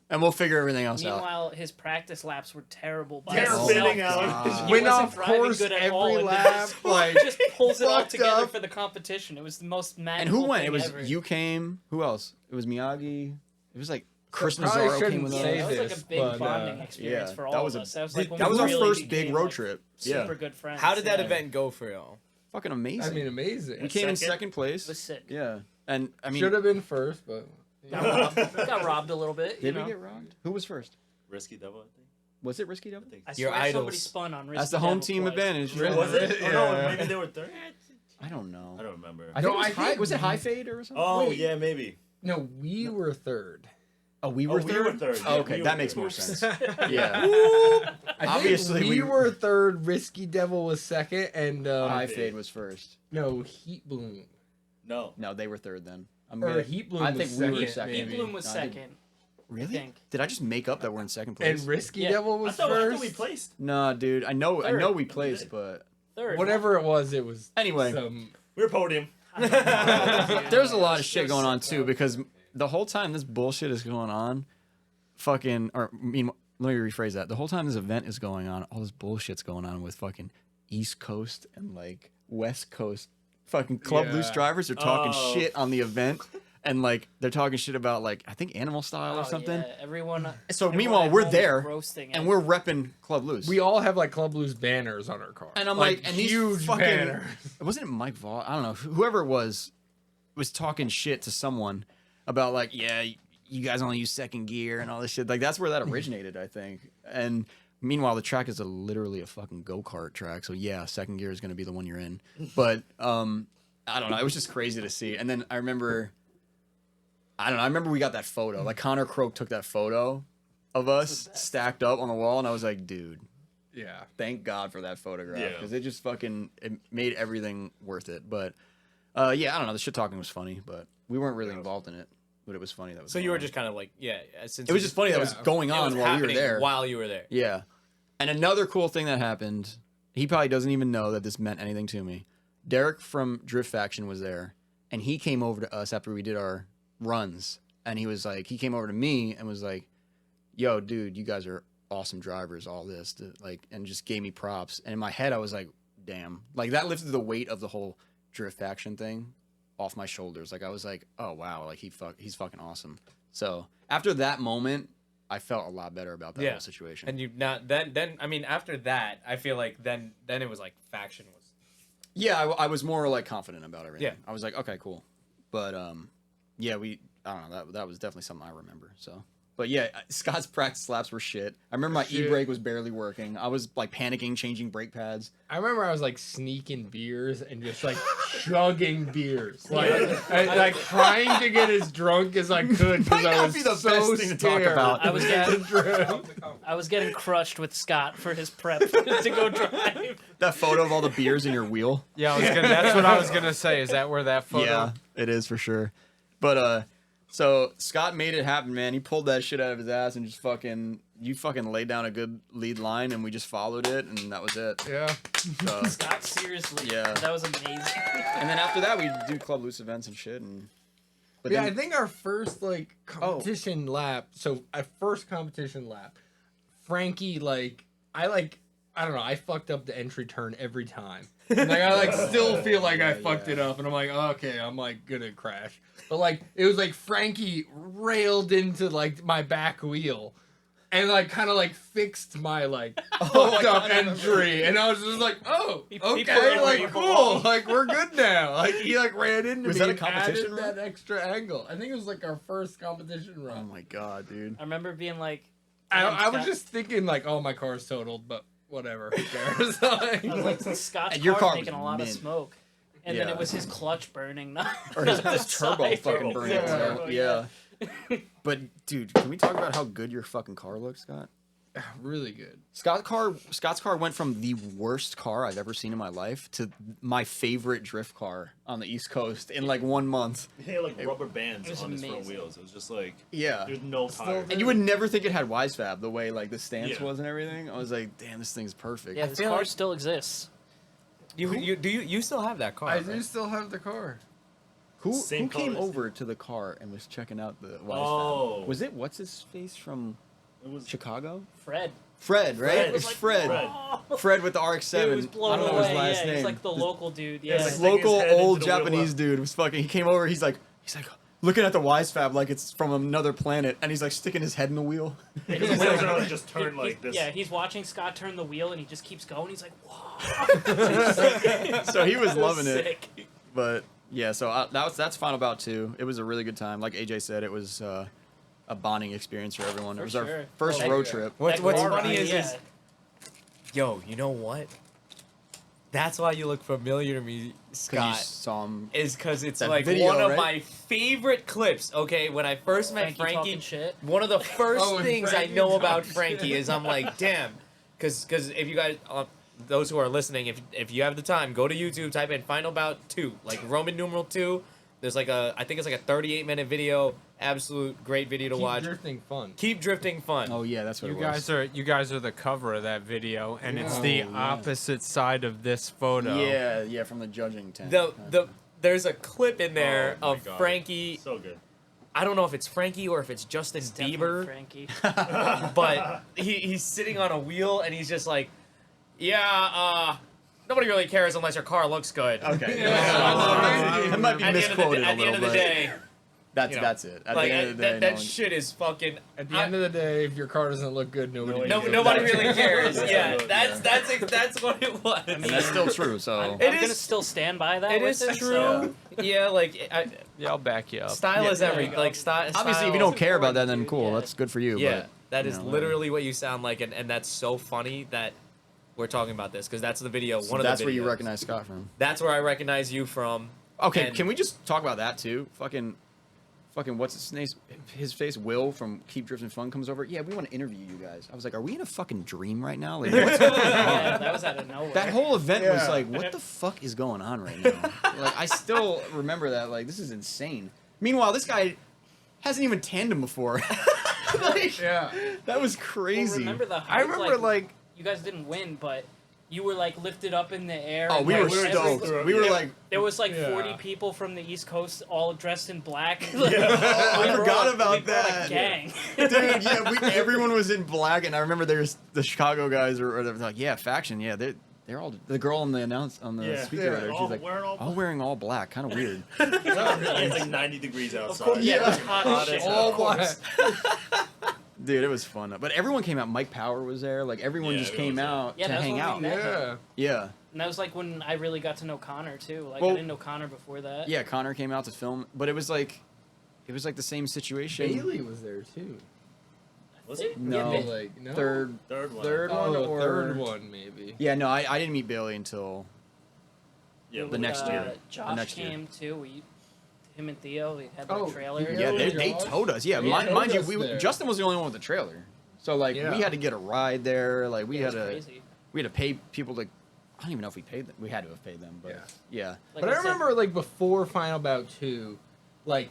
And we'll figure everything else out. Meanwhile, his practice laps were terrible. By Terrible. himself. Spinning out. He Went wasn't off driving course good at every all, and lap. Like, just pulls it all fucked together up. for the competition. It was the most And magical who went? thing It was ever. you came. Who else? It was Miyagi. It was like Chris Probably Nazzaro came shouldn't with say Yeah, us. that was like this, a big but, bonding experience yeah, for all that of was a- us. That was like when That we was our really first big became, road like, trip. Super Yeah. good friends. How did that yeah. event go for y'all? Fucking amazing. I mean, amazing. we came in Second? second place. It was sick. Yeah. And I mean, Should have been first, but. Got robbed a little bit. did you we know. get robbed? Who was first? Risky double, I think. Was it Risky Devil? I think. I Your swear somebody idols. spun on That's Risky the home Devil team twice. advantage. Really? Was it? Oh, no, Yeah. maybe they were third. I don't know. I don't remember. I think, No, it was, I think- was it High Fade or something? Oh, Wait. yeah, maybe. No, we were third. Oh, we Oh, were we third. were third, Oh, yeah, okay, we that were makes third. more sense. Yeah. I think Obviously, we we- were third. Risky Devil was second, and High Fade was first. no, Heat Bloom No. No, they were third then. I'm or gonna- Heat Bloom I was think second. we were second. Heat maybe. Bloom was No, I think- second. Really? think. Did I just make up that we're in second place? And Risky Yeah. Devil I was thought first. we placed. No, dude. I know Third. we placed, but Third. Whatever it was, it was anyway. some. We were podium. There's a lot of shit going on too because the whole time this bullshit is going on, let me rephrase that. The whole time this event is going on, all this bullshit's going on with fucking East Coast and like West Coast fucking Club Loose Yeah. drivers are talking Oh. shit on the event. And like they're talking shit about like I think Animal Style Oh, or something. Yeah. Everyone. So everyone meanwhile at we're home was there roasting and it. we're repping Club Loose. We all have like Club Loose banners on our car. And I'm like, and these huge fucking banners. wasn't it Mike Vaught? I don't know. Whoever it was talking shit to someone about like, yeah, you guys only use second gear and all this shit. Like that's where that originated, I think. And meanwhile, the track is literally a fucking go-kart track. So yeah, second gear is going to be the one you're in. But I don't know. It was just crazy to see. And then I remember we got that photo. Like Connor Croak took that photo of us stacked up on the wall, and I was like, dude. Yeah. Thank God for that photograph Yeah. because it just fucking it made everything worth it. But yeah, I don't know. The shit talking was funny, but we weren't really involved in it. But it was funny that was. So going you were on. just kind of like, yeah. Since It was just funny that was Yeah. going it on was while we were happening there. While you were there. Yeah, and another cool thing that happened. He probably doesn't even know that this meant anything to me. Derek from Drift Faction was there, and he came over to us after we did our runs, and he was like, he came over to me and was like, "Yo, dude, you guys are awesome drivers, all this," like, and just gave me props. And in my head, I was like, "Damn!" Like that lifted the weight of the whole Drift Faction thing, off my shoulders. Like I was like, oh wow, like he's fucking awesome. So after that moment, I felt a lot better about that whole situation. And you not then I mean after that, I feel like then it was like faction was. Yeah, I was more like confident about everything. Yeah. I was like, okay, cool. But yeah, I don't know, that was definitely something I remember. So, but yeah, Scott's practice laps were shit. I remember my e-brake was barely working. I was like panicking, changing brake pads. I remember I was like sneaking beers and just like chugging beers, like trying to get as drunk as I could because I was be the so best thing to talk scared. about. I was getting crushed with Scott for his prep to go drive. That photo of all the beers in your wheel. Yeah, that's what I was gonna say. Is that where that photo? Yeah, it is for sure. But so Scott made it happen, man. He pulled that shit out of his ass and just you fucking laid down a good lead line, and we just followed it, and that was it. Yeah. So, Scott, seriously, Yeah. that was amazing. and then after that, we do club loose events and shit, and. But Yeah, then, I think our first like competition lap. So our first competition lap, Frankie I don't know. I fucked up the entry turn every time. And, like I still feel like I fucked it up, and I'm like, okay, I'm like gonna crash. But like it was like Frankie railed into like my back wheel, and like kind of like fixed my like fucked up entry, and I was just like, oh, He put it okay, where like you cool, belong. like we're good now. Like he like ran into Was me that a and competition added run? that extra angle. I think it was like our first competition run. oh my god, dude. I remember being like, I damn, was Scott- just thinking like, oh, my car's totaled, but whatever. Who cares? Like, I was like, Scott's And your car car making a was lot of mint. smoke. And then Yeah. it was his clutch burning, not Or his not the turbo side. fucking burning. Yeah, Yeah. turbo, yeah. But dude, can we talk about how good your fucking car looks, Scott? really good. Scott's car went from the worst car I've ever seen in my life to my favorite drift car on the East Coast in like 1 month. He had like rubber bands It was on his front amazing. wheels. It was just like Yeah. there's no tires. And you would never think it had Wisefab the way like the stance Yeah. was and everything. I was like, damn, this thing's perfect. Yeah, this feel car like- still exists. You still have that car? I right? do still have the car. Who Same came color as over to the car and was checking out the Wisefab? Oh. Was it what's his face from It was Chicago? Fred. Fred, right? Fred. It was Fred. Fred. Fred with the RX-7. It was blown I don't know away. his last Yeah, name. he's like the This- local dude. Yeah, Yeah. it's This like- local Sticking his head old into the wheel Japanese well. dude was fucking. He came over. He's like looking at the Wisefab like it's from another planet, and he's like sticking his head in the wheel. Because the wheels are like just He- turned like this. Yeah, he's watching Scott turn the wheel and he just keeps going. He's like, whoa. So he was loving it. Sick. But yeah, so that's Final Bout 2. It was a really good time. Like AJ said, it was a bonding experience for everyone. For it was sure. our first Like- road trip. What's That car funny ride, is yeah. yo, you know what? That's why you look familiar to me, 'Cause you Scott. saw him. Is because it's That like video, one of right? my favorite clips. Okay, when I first met Frankie Frankie, talking shit. one of the first Oh, and things Frankie I know about talking Frankie shit. is I'm like, damn, because if you guys, those who are listening, if you have the time, go to YouTube, type in Final Bout 2, like Roman numeral 2. There's like I think it's like a 38-minute video. Absolute great video to Keep watch. drifting fun. Keep drifting fun. Oh yeah, that's what You it was. guys are the cover of that video, and it's the Yeah. opposite side of this photo. Yeah, from the judging tent. There's a clip in there Oh my of God. Frankie. So good. I don't know if it's Frankie or if it's Justin Definitely Bieber. Frankie. But he's sitting on a wheel and he's just like, yeah, nobody really cares unless your car looks good. Okay. Yeah. That might be At the end of the, misquoted at a the end little of the bit. day, That's you know, that's it. At like the end of the day, that no one- shit is fucking. At the end of the day, if your car doesn't look good, nobody. No- gives a Nobody fuck. really cares. That's Yeah, what- that's what it was. and that's still true. So I'm It gonna is- still stand by that. It with is it, true. so- Yeah, like Yeah, I'll back you up. style Yeah, is there everything. you go. Like style. obviously, if you style- don't care about that, then dude, cool. yeah. That's good for you. Yeah, but, that you is know, literally what you sound like, and that's so funny that we're talking about this because that's the video. So One of that's the where you videos. recognize Scott from. That's where I recognize you from. Okay, And- can we just talk about that too? Fucking what's his name? His face, Will from Keep Drifting Fun comes over. Yeah, we want to interview you guys. I was like, are we in a fucking dream right now? Like, what's going on? Yeah, that was out of nowhere. That whole event was Yeah. like, what the fuck is going on right now? Like, I still remember that. Like, this is insane. Meanwhile, this guy hasn't even tandem before. Like, Yeah. that was Well, crazy. remember the hype? I remember like you guys didn't win, but you were like lifted up in the air. Oh, and, we like, were every- stoked. We were like, There was like Yeah. 40 people from the East Coast all dressed in black. Like, I we forgot brought- about we brought that. A gang. dude, yeah, everyone was in black, and I remember there's the Chicago guys or they're like, yeah, faction, yeah, they're all the girl on the speaker right there. She's like all wearing all black, kind of weird. It's like 90 degrees outside. Yeah, it was hot as shit. All black. Dude, it was fun. But everyone came out. Mike Power was there. Like everyone just came out Yeah, to that's hang when we out. met. Yeah. Yeah. And that was like when I really got to know Connor too. Like Well- I didn't know Connor before that. Yeah, Connor came out to film, but it was like the same situation. Bailey was there too. Was he? No, Yeah, Like no. third Third one. one Oh, or third one maybe. Yeah, no, I didn't meet Bailey until Yeah, the next year. Josh next year. came too. Him and Theo, we had the Oh, trailer. yeah, they Josh? towed us. Yeah, They mind towed you, us there. Justin was the only one with the trailer, so like Yeah. we had to get a ride there. Like we It had was to crazy. pay people to. I don't even know if we paid them. We had to have paid them, but yeah. Like But I said- remember like before Final Bout 2, like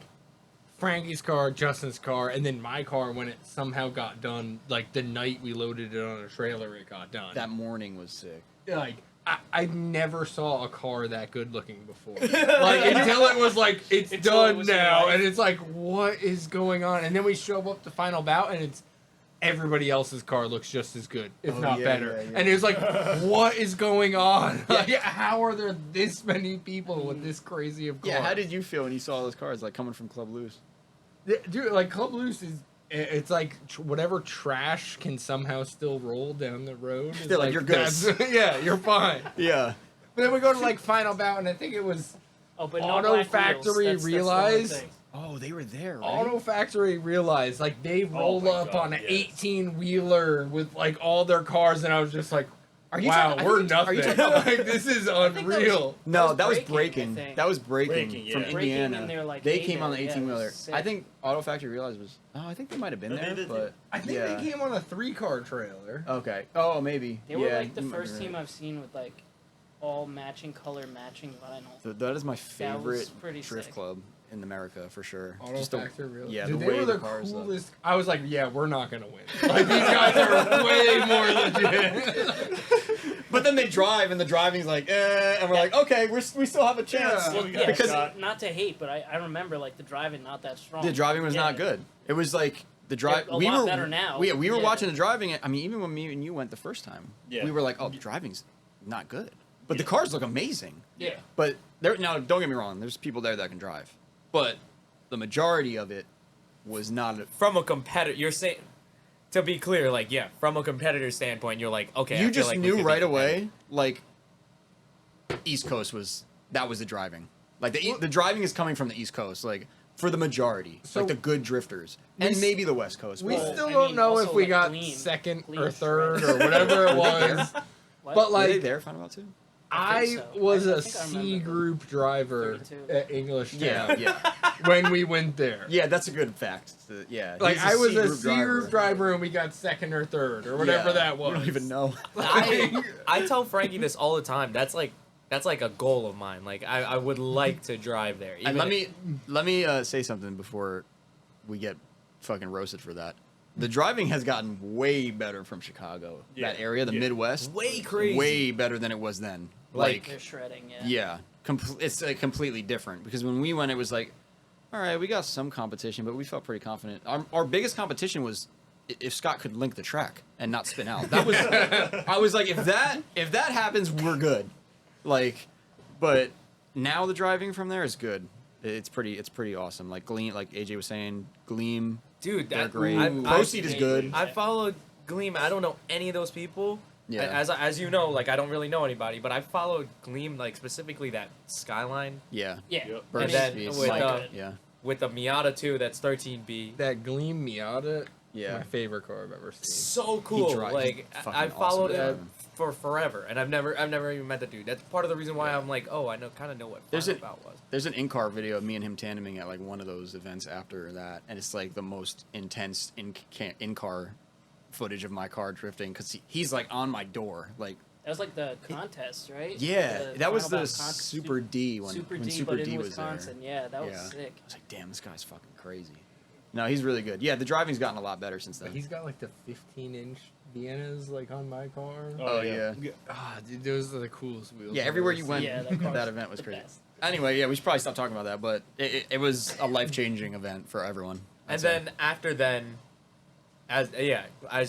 Frankie's car, Justin's car, and then my car when it somehow got done, like the night we loaded it on a trailer, it got done. That morning was sick. Like I never saw a car that good looking before. Like until it was like it's Until it done was now, live. and it's like what is going on? And then we show up to Final Bout, and it's everybody else's car looks just as good, if Oh, not yeah, better. yeah, yeah. And it's like, what is going on? Like, how are there this many people with this crazy of cars? Yeah, how did you feel when you saw those cars like coming from Club Loose? Yeah, dude, like Club Loose is, it's like whatever trash can somehow still roll down the road. is They're like, "You're good." that's- Yeah, you're fine. Yeah. But then we go to like Final Bout, and I think it was Oh, but no Auto black wheels. Factory That's the only realized- thing. Oh, they were there, right? Auto Factory realized like they roll my up God, on an yes. 18-wheeler with like all their cars, and I was just like, Are you wow, talking- I we're think- are you nothing. talking about- Like this is think that was- unreal. No, that was breaking, I breaking. think. That was breaking Breaking, from yeah. Breaking Indiana. in their, like, they heyday, came on the yeah, it 18 was wheeler. sick. I think Auto Factory realized was. Oh, I think they might have been No, they there, did. but I think yeah. they came on a 3-car trailer. Okay. Oh, maybe. They were yeah, like the you might be first right. team I've seen with like all matching color, matching vinyl. That is my favorite pretty drift sick. club in America for sure. Auto Just the- Factory real. yeah, Dude, the they way were the the cars look. coolest. I was like, yeah, we're not gonna win. Like these guys are way more legit. But then they drive, and the driving's like, and we're like, okay, we still have a chance. Yeah. Well, yeah, because not to hate, but I remember like the driving not that strong. the driving was not good. It was like the drive. They're a We lot were better now. We were Yeah. watching the driving. I mean, even when me and you went the first time, Yeah. we were like, oh, the driving's not good. But the cars look amazing. Yeah. But there now, don't get me wrong. There's people there that can drive, but the majority of it was not. From a competitor, you're saying, to be clear, like, yeah, from a competitor standpoint, you're like, okay, I You feel just like we knew could be right competitive. away, like East Coast was the driving. Like the driving is coming from the East Coast, like for the majority, So- like the good drifters, We and s- maybe the West Coast. We but- still I don't mean, know also, if we like, got Gleam. second Gleam or is third shredded. or whatever it Were they was. What? But were they like, there Final Bout too? I think so. was I a think I remember C the group driver 32. at English Yeah, Town yeah, when we went there. yeah. That's a good fact. Yeah, Like he's I was a C-group C group driver and we got second or third or whatever Yeah, that was. We don't even know. I tell Frankie this all the time. That's like a goal of mine. Like I would like to drive there. And Even let me say something before we get fucking roasted for that. The driving has gotten way better from Chicago. Yeah, That area, the yeah. Midwest, way crazy. way better than it was then. They're Like, shredding. Yeah. yeah, it's completely different. Because when we went, it was like, all right, we got some competition, but we felt pretty confident. Our biggest competition was if Scott could link the track and not spin out. That was, I was like, if that happens, we're good. Like, but now the driving from there is good. It's pretty awesome. Like Gleam, like AJ was saying, Gleam, dude, they're that great. I've Proceed is good. I followed Gleam. I don't know any of those people. Yeah. As you know, like I don't really know anybody, but I followed Gleam, like specifically that Skyline Yeah. Yeah. Yep. Burst And then speeds. with, Like, yeah. with the Miata 2 that's 13B. That Gleam Miata, Yeah. my favorite car I've ever seen. So cool. drives Like fucking I followed awesome him driving. for forever, and I've never even met the dude. That's part of the reason why I'm like, oh, I kind of know what There's Final a- Bout was. There's an in-car video of me and him tandeming at like one of those events after that, and it's like the most intense in-car footage of my car drifting because he's like on my door, like That was like the contest, right? yeah, The that was Final the Bout contest. Super D when Super when D, Super but D in was Wisconsin. there. Yeah, that was Yeah. sick. I was like, damn, this guy's fucking crazy. No, he's really good. Yeah, the driving's gotten a lot better since then. He's got like the 15-inch Viennas like on my car. Oh yeah. Ah, dude, those are the coolest wheels. Yeah, I've everywhere ever you seen. went, Yeah, that car's that event was the crazy. best. Anyway, yeah, we should probably stop talking about that, but it was a life-changing event for everyone. And then after then, as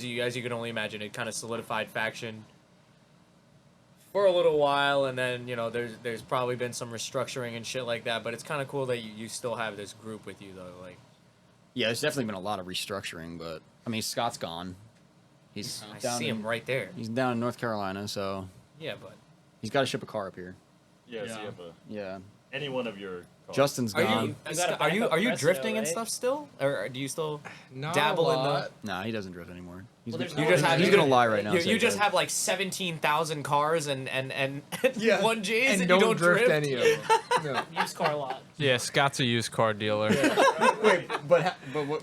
you can only imagine, it kind of solidified faction. for a little while, and then there's probably been some restructuring and shit like that. But it's kind of cool that you still have this group with you though. Like, Yeah, there's definitely been a lot of restructuring, but I mean, Scott's gone. He's I down see him right there. He's down in North Carolina, so Yeah, but he's got to ship a car up here. Yeah, so you have Yeah. any one of your cars. Justin's are gone. you got a are you backup Presto, drifting and right? stuff still, or do you still Not dabble a in the? lot. Nah, he doesn't drift anymore. He's Well, there's gonna, no You just have- he's gonna lie right now. You, and say you he just does. have like 17,000 cars and Yeah. one J's And and don't you don't drift drift any of them. No. Used car lot. Yeah, Scott's a used car dealer. Wait, but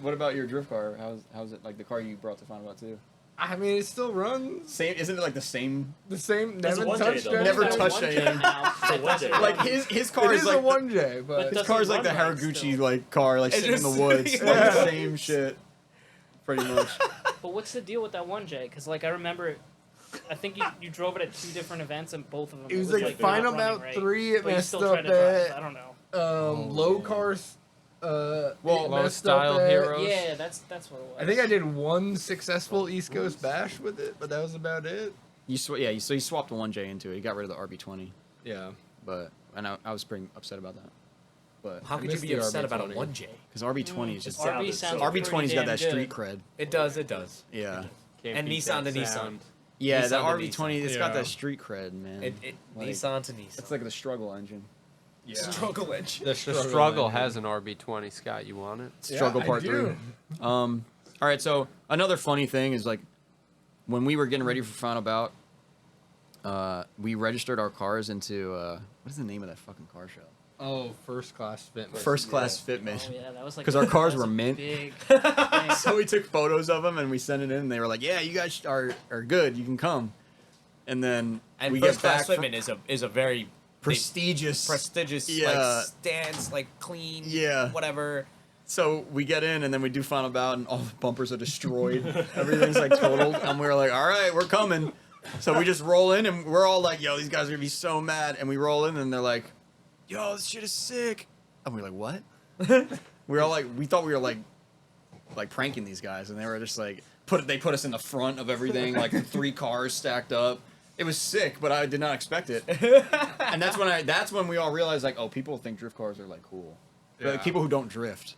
what about your drift car? How's it like the car you brought to Final About too? I mean, it still runs Same, isn't it like the same? the same. There's a Never 1J touched though. anything. Never There's touched one anything. jet now. So one jet. Like his car It is is like a 1J, but his doesn't car's like the run right Haraguchi still. like car like It sitting in the just- woods, yeah. like the same shit, pretty much. But what's the deal with that 1J? Because like I remember, I think you drove it at 2 different events and both of them. it was like like not Final running Bout right. 3. It But you messed still up tried to drive. I at don't know. low cars. Low it messed style up at- heroes. Yeah, that's what it was. I think I did one successful East Coast bash with it, but that was about it. So you swapped a 1J into it. You got rid of the RB20, Yeah. but and I was pretty upset about that. But How could you missed be the upset about a RB20. 1J? because RB20 is just sounded sounds so- pretty RB20's got damn that street good. cred. It does. Yeah, Can't And beat Nissan that to Nissan. sound. yeah. The Nissan to RB20, it's got Yeah. that street cred, man. Like, Nissan to Nissan. It's like the struggle engine. Yeah. Struggle edge. The The struggle has an RB20. Scott, you want it? Struggle I part do. 3. All right. So another funny thing is like when we were getting ready for Final Bout, we registered our cars into what is the name of that fucking car show? Oh, first class fitness. First Class Fitment. Oh yeah, that was like 'Cause our cars that was were a mint. Big thing. So we took photos of them and we sent it in. And they were like, "Yeah, you guys are good. You can come." And then And we first get back class fitment is a very prestigious. prestigious Yeah. like stance, like clean, Yeah. whatever. So we get in and then we do Final Bout and all the bumpers are destroyed. Everything's like totaled. And we were like, "All right, we're coming." So we just roll in and we're all like, "Yo, these guys are gonna be so mad." And we roll in and they're like, "Yo, this shit is sick." And we're like, "What?" We were all like, we thought we were like pranking these guys, and they were just like they put us in the front of everything, like 3 cars stacked up. It was sick, but I did not expect it. And that's when we all realized like, oh, people think drift cars are like cool. But, like, Yeah. people who don't drift.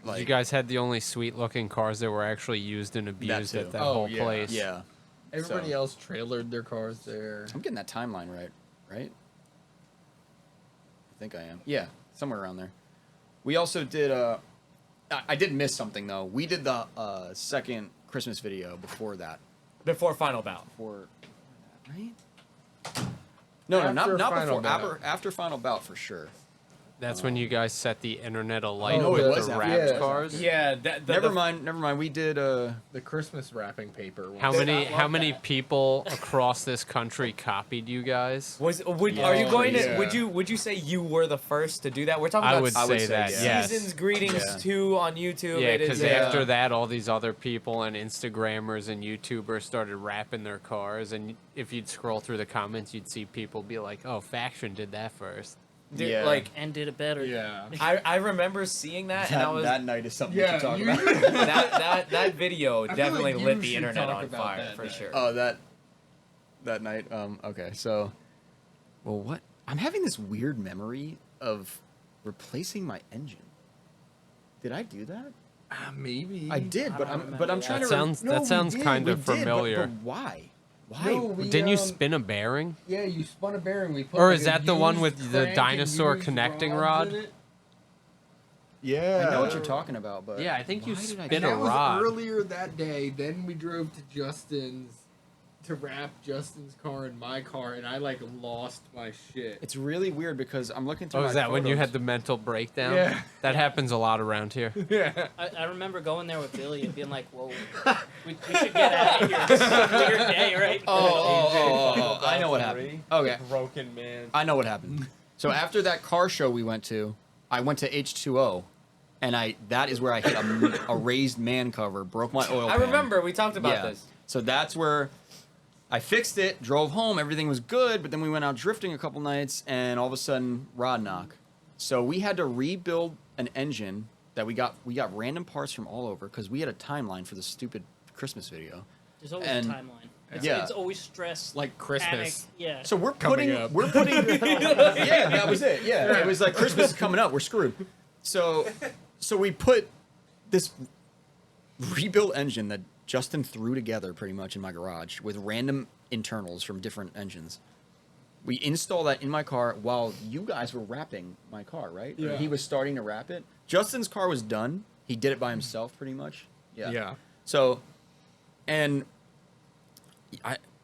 Like You guys had the only sweet-looking cars that were actually used and abused too. at that Oh, whole yeah. place. yeah. Everybody So- else trailered their cars there. I'm getting that timeline right? I think I am. Yeah, somewhere around there. We also did I did miss something though. We did the second Christmas video before that. Before Final Bout. Before that, right? No, After not Final before. Bout. After Final Bout for sure. That's when you guys set the internet alight Oh, with it was the after- wrapped yeah. cars. Yeah, Never mind. We did The Christmas wrapping paper. How was- many love how many that. people across this country copied you guys? Are you Yeah. going to? Yeah. Would you say you were the first to do that? We're talking I about would I would say say that, yeah. yes. Seasons Greetings Yeah. 2 on YouTube. Yeah, It is because a- after that, all these other people and Instagrammers and YouTubers started wrapping their cars, and if you'd scroll through the comments, you'd see people be like, "Oh, Faction did that first." Dude, Yeah. like And did it better. Yeah. I remember seeing that, and I was that night is something Yeah, to talk you- about. that video I feel definitely like lit you the should internet talk on about fire that for night. sure. Oh, that night. Okay, so, well, what? I'm having this weird memory of replacing my engine. Did I do that? Maybe. I did, I but don't I'm remember that. trying to. That sounds we did, kind we of did, but- familiar. But why? Why? No, we, Didn't you spin a bearing? Yeah, you spun a bearing. We put Or like is a that the one used with the crank and dinosaur used connecting rods rod? in it. Yeah. I know what you're talking about, but Yeah, I think you why did I spin And do a that was rod. earlier that day. Then we drove to Justin's to wrap Justin's car and my car, and I like lost my shit. It's really weird because I'm looking through. Oh, my is that when you photos. had the mental breakdown? Yeah. That happens a lot around here. Yeah. I remember going there with Billy and being like, "Whoa, we should get out of here. This is a weird day, right?" Oh, I know what happened. Okay, Broken man. I know what happened. So after that car show we went to, I went to H2O, and that is where I hit a raised man cover, broke my oil I pan. remember we talked about Yeah. this. So that's where I fixed it, drove home, everything was good, but then we went out drifting a couple nights, and all of a sudden, rod knock. So we had to rebuild an engine that we got random parts from all over because we had a timeline for the stupid Christmas video. There's always And- a timeline. Yeah. It's always stress. Like panic. Christmas. Yeah. So we're Coming putting, up. yeah, that was it. Yeah, it was like Christmas is coming up. We're screwed. So we put this rebuilt engine that Justin threw together pretty much in my garage with random internals from different engines. We installed that in my car while you guys were wrapping my car, right? Or Yeah. he was starting to wrap it. Justin's car was done. He did it by himself pretty much. Yeah. Yeah. So, and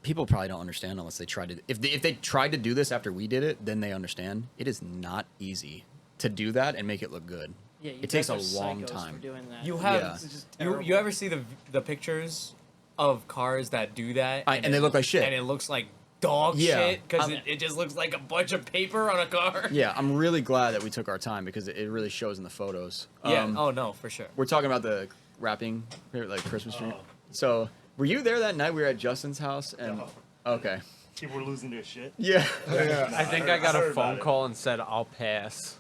people probably don't understand unless they tried to. If they tried to do this after we did it, then they understand. It is not easy to do that and make it look good. Yeah, you It takes a guys are long psychos time. For doing that. You have Yeah. It's just you terrible. ever see the pictures of cars that do that And they look like shit. and it looks like dog Yeah. shit because it just looks like a bunch of paper on a car. Yeah, I'm really glad that we took our time because it really shows in the photos. Yeah. Oh no, for sure. We're talking about the wrapping, like Christmas tree. So, were you there that night? We were at Justin's house, and No. okay, People were losing their shit. yeah. I think I got I a heard about phone it. call and said I'll pass.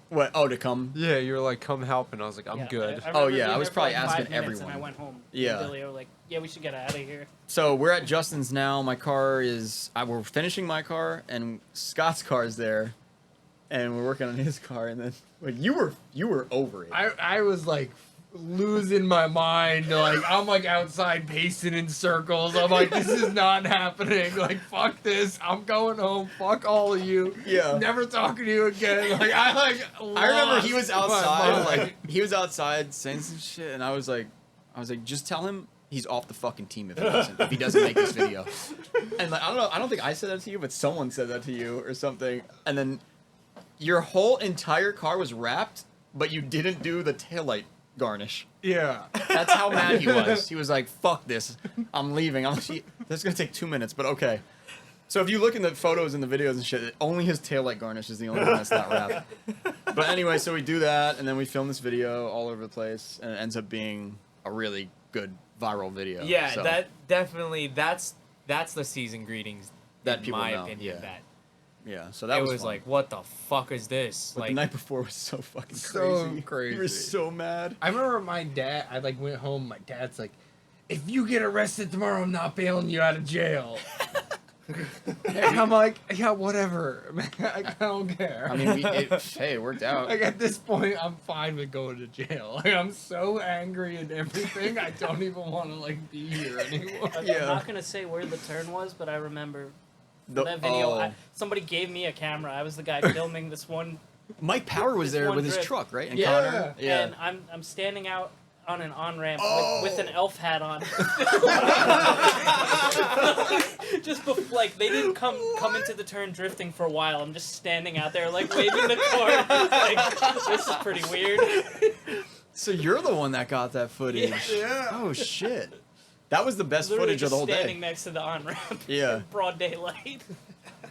What? Oh, to come? Yeah, you were like, come help, and I was like, I'm Yeah, good. I Oh, remember yeah, being I was there for, probably like, 5 asking minutes everyone. And I went home. Yeah. And Billy were like, "Yeah, we should get out of here." So we're at Justin's now. My car is. We're finishing my car, and Scott's car is there, and we're working on his car. And then, like, you were over it. I was like losing my mind. Like I'm like outside pacing in circles. I'm like, this is not happening. Like fuck this. I'm going home. Fuck all of you. Yeah. Never talking to you again. Like I remember he was lost my outside, mind. like he was outside saying some shit, and I was like, just tell him he's off the fucking team if he doesn't make this video. And like, I don't know, I don't think I said that to you, but someone said that to you or something. And then your whole entire car was wrapped, but you didn't do the taillight garnish. Yeah. That's how mad he was. He was like, fuck this. I'm leaving. That's going to take 2 minutes, but okay. So if you look in the photos and the videos and shit, only his taillight garnish is the only one that's not wrapped. But anyway, so we do that, and then we film this video all over the place, and it ends up being a really good viral video. Yeah, So, that definitely that's the season greetings. That in people my know, opinion, yeah. that yeah, so that it was was fun. like, what the fuck is this? But Like, the night before was so fucking So crazy. crazy. We were so mad. I remember my dad. I like went home. My dad's like, "If you get arrested tomorrow, I'm not bailing you out of jail." And I'm like, "Yeah, whatever. Man, I don't care." I mean, hey, it worked out. Like at this point, I'm fine with going to jail. Like I'm so angry and everything. I don't even want to like be here anymore. I'm Yeah. not gonna say where the turn was, but I remember The- that video. oh. Somebody gave me a camera. I was the guy filming this one. Mike Power was This there one with his drift. truck, right? And Yeah. Connor. Yeah. And I'm standing out on an on ramp Oh. with an elf hat on. Just like they didn't come into the turn drifting for a while. I'm just standing out there like waving the car. Like this is pretty weird. So you're the one that got that footage. Yeah. Oh shit. That was the best Literally footage of the whole just standing day. next to the on ramp. Yeah. In broad daylight.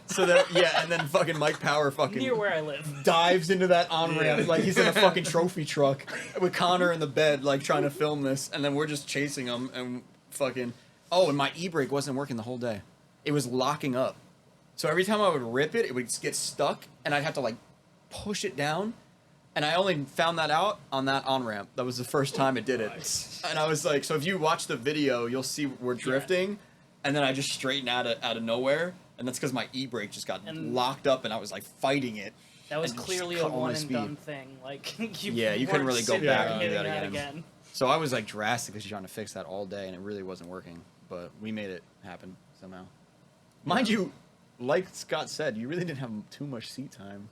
So that and then fucking Mike Power fucking Near where I live. dives into that on ramp like he's in a fucking trophy truck with Connor in the bed like trying to film this, and then we're just chasing him and fucking. Oh, and my e-brake wasn't working the whole day. It was locking up. So every time I would rip it, it would get stuck, and I'd have to like push it down. And I only found that out on that on ramp. That was the first time it did it. And I was like, so if you watch the video, you'll see we're drifting, and then I just straighten out of nowhere, and that's because my e-brake just got And- locked up, and I was like fighting it. That was and just clearly a cut all my one and speed. done thing. Like you Yeah, you couldn't weren't really go sitting back there and do hitting that that again. So I was like drastically trying to fix that all day, and it really wasn't working. But we made it happen somehow. Mind you, like Scott said, you really didn't have too much seat time.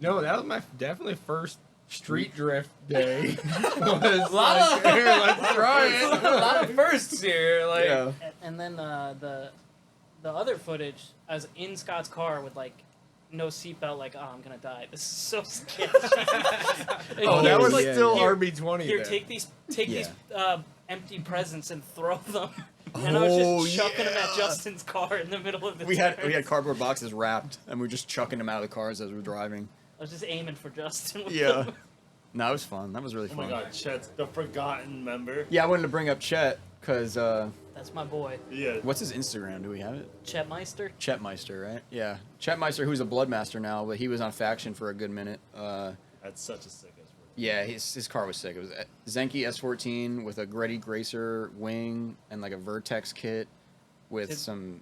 No, that was my definitely first street drift day. Was Lot like, of- here, let's try it. a lot of firsts here. Like, Yeah. And then the other footage, I was in Scott's car with like no seatbelt, like, oh, I'm gonna die. This is so sketchy. Oh, that was yeah, still here- RB20. Here, then. take these empty presents and throw them. Oh, And I was just chucking them at Justin's car in the middle of the We had turn. cardboard boxes wrapped, and we were just chucking them out of the cars as we were driving. I was just aiming for Justin. With Yeah. them. No, it was fun. That was really Oh fun. my god, Chet's the forgotten member. Yeah, I wanted to bring up Chet because That's my boy, Yeah. what's his Instagram? Do we have it? Chet Meister. Chetmeister, right? Yeah, Chetmeister, who's a Bloodmaster now, but he was on Faction for a good minute. That's such a sick ass word. Yeah, his car was sick. It was a Zenki S14 with a Gretty Gracer wing and like a Vertex kit. with Did- some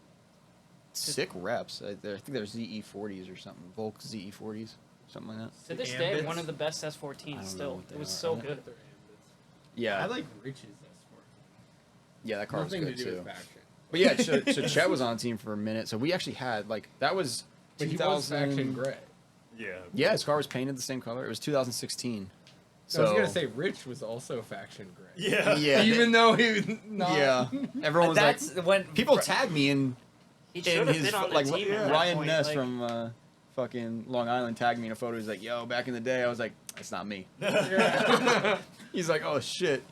sick reps. I think they're ZE40s or something. Volk ZE40s, something like that. To this The day, Ambits? one of the best I S14s don't know still. what they It was are. so I think good. Yeah, I like Rich's S4. yeah, that car was Nothing good to do too. with faction. But yeah, so Chet was on the team for a minute. So we actually had like that was But he was 2000. faction gray. Yeah. Yeah, his car was painted the same color. It was 2016. So I was gonna say Rich was also faction gray. Yeah. yeah, Even though he was not. yeah, everyone was like, That's when people tag me in He should have his been on the like team at that Ryan point. Ness like, from fucking Long Island tagged me in a photo. He's like, "Yo, back in the day," I was like, "It's not me." He's like, "Oh shit."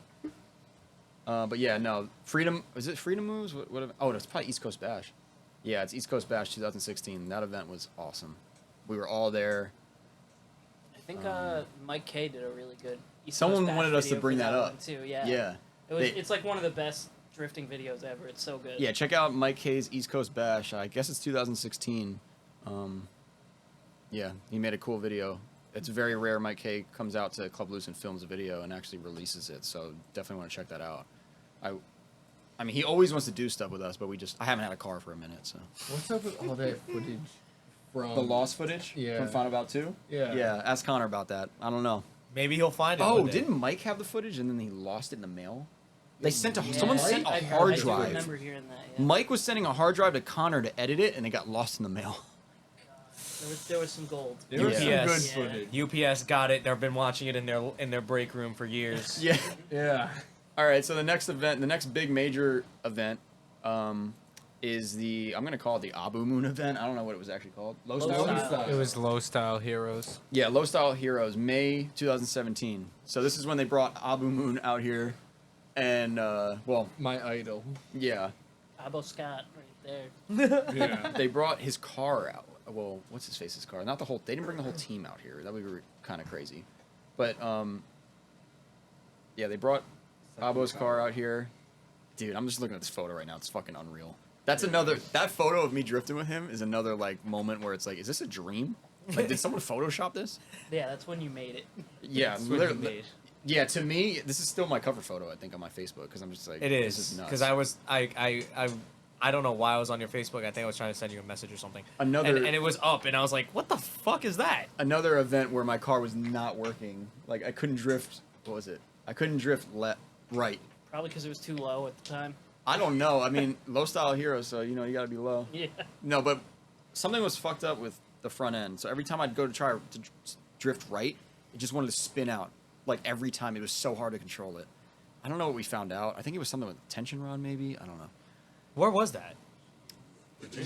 But yeah, no, Freedom. Is it Freedom Moves? What oh, it's probably East Coast Bash. Yeah, it's East Coast Bash 2016. That event was awesome. We were all there. I think Mike K did a really good. East Someone Coast Bash wanted us to video bring for that up. one too. Yeah. Yeah. It was. They- It's like one of the best drifting videos ever. It's so good. Yeah, check out Mike K's East Coast Bash. I guess it's 2016. Yeah, he made a cool video. It's very rare Mike K comes out to Club Loose and films a video and actually releases it, so definitely want to check that out. I mean, he always wants to do stuff with us, but I haven't had a car for a minute, so. What's up with all that footage from The lost footage Yeah. from Final Bout 2? Yeah. Yeah, ask Connor about that. I don't know. maybe he'll find it. Oh, one day. didn't Mike have the footage and then he lost it in the mail? They sent Yeah, someone sent a I hard do drive. remember hearing that. Yeah. Mike was sending a hard drive to Connor to edit it, and it got lost in the mail. There was some gold. There was some UPS. good Yeah. footage. UPS got it. They've been watching it in their break room for years. Yeah. Yeah. All right, so the next big major event, is I'm gonna call it the Abu Moon event. I don't know what it was actually called. Low Low Style. Style. It was Low Style Heroes. Yeah, Low Style Heroes, May 2017. So this is when they brought Abu Moon out here, and well, My idol. yeah, Abo Scott right there. Yeah. they brought his car out. Well, what's his face's car? Not the whole. They didn't bring the whole team out here. That would be kind of crazy. But yeah, they brought Abo's car out here. Dude, I'm just looking at this photo right now. It's fucking unreal. That photo of me drifting with him is another like moment where it's like, is this a dream? Like, did someone Photoshop this? Yeah, that's when you made it. Yeah, That's what he literally. made. Yeah, to me, this is still my cover photo. I think on my Facebook because I'm just like, It this is nuts. because I don't know why I was on your Facebook. I think I was trying to send you a message or something. Another- and it was up, and I was like, "What the fuck is that?" Another event where my car was not working. Like I couldn't drift. What was it? I couldn't drift right. Probably because it was too low at the time. I don't know. I mean, low style hero, so you gotta be low. Yeah. No, but something was fucked up with the front end. So every time I'd go to try to drift right, it just wanted to spin out. Like every time, it was so hard to control it. I don't know what we found out. I think it was something with tension rod, maybe. I don't know. Where was that?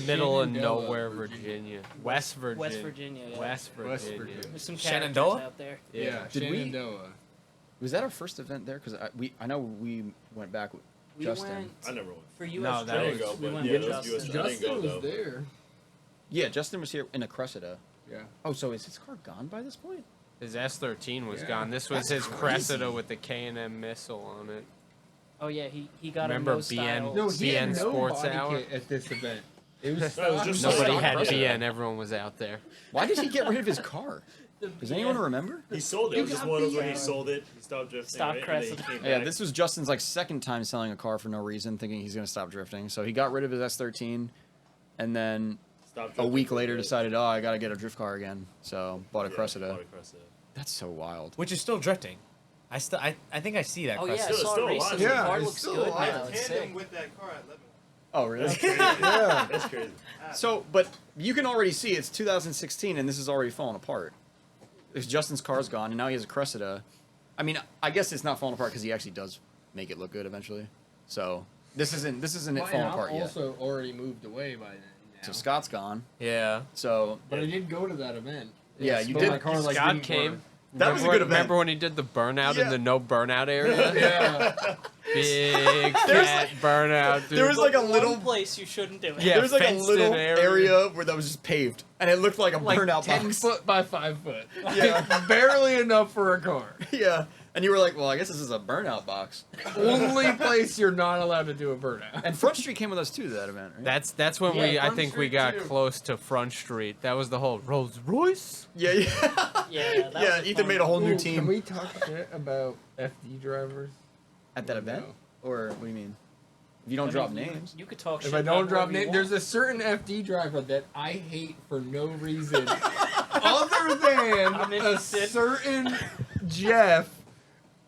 Middle of Shenandoah, nowhere, Virginia. Virginia. West Virginia. West Virginia. Yeah. West West Virginia. Virginia. There's some Shenandoah? characters out there. Yeah. Did we- Shenandoah. Was that our first event there? Because I know we went back with We Justin. went I never went. for US No, that I Drift, didn't go, we but went yeah, with those Justin. US I didn't go, Justin was though. there. Yeah, Justin was here in a Cressida. Yeah. Oh, so is his car gone by this point? His S13 was Yeah. gone. This was That's his crazy. Cressida with the K&M missile on it. Oh yeah, he got Remember a no BN? style. No, he had BN no Sports body Hour? kit at this event. It was No, it was just Nobody stock had Cressida. BN. Everyone was out there. Why did he get rid of his car? Does anyone remember? He sold it. It was just got one of those where the, he sold it. He stopped drifting. Stop right? And then he Cressida. came Yeah, back. this was Justin's like second time selling a car for no reason, thinking he's gonna stop drifting. So he got rid of his S13, and then Stopped a drifting week for later bit. decided, oh, I gotta get a drift car again. So bought a Yeah, Cressida. bought a Cressida. That's so wild. Which is still drifting. I think I see that. Oh yeah, I Cressida. Still- saw still it alive. recently. Yeah, the car it's looks still good alive. now. It's sick. with that car at Lebanon. Oh, really? That's crazy. Yeah. That's crazy. So, but you can already see it's 2016, and this is already falling apart. Because Justin's car's gone, and now he has a Cressida. I mean, I guess it's not falling apart because he actually does make it look good eventually. So this isn't it falling apart yet. also already moved away by then. Now. So Scott's gone. Yeah. So But I did go to that event. Yeah, you but did. My car, like, Scott didn't came. work. That was a Remember- good event. Remember when he did the burnout Yeah. in the no burnout area? Yeah. Big fat burnout, dude. there was like a One little place you shouldn't do it. Yeah, there was like a fenced-in little area. area where that was just paved, and it looked like a Like burnout 10 box. foot by 5 foot. Yeah. Barely enough for a car. Yeah, and you were like, "Well, I guess this is a burnout box." Only place you're not allowed to do a burnout. And Front Street came with us too to that event, right? That's when Yeah, I Front think we Street got too. close to Front Street. That was the whole Rolls Royce. Yeah. Yeah, that Yeah, was a Ethan fun made a whole new Ooh, team Can we talk shit about FD drivers? at that Or event, no? or what do you mean? If you don't I drop mean, names. You could talk If shit I about don't drop whoever you names, there's want. a certain FD driver that I hate for no reason other than I'm a interested. certain Jeff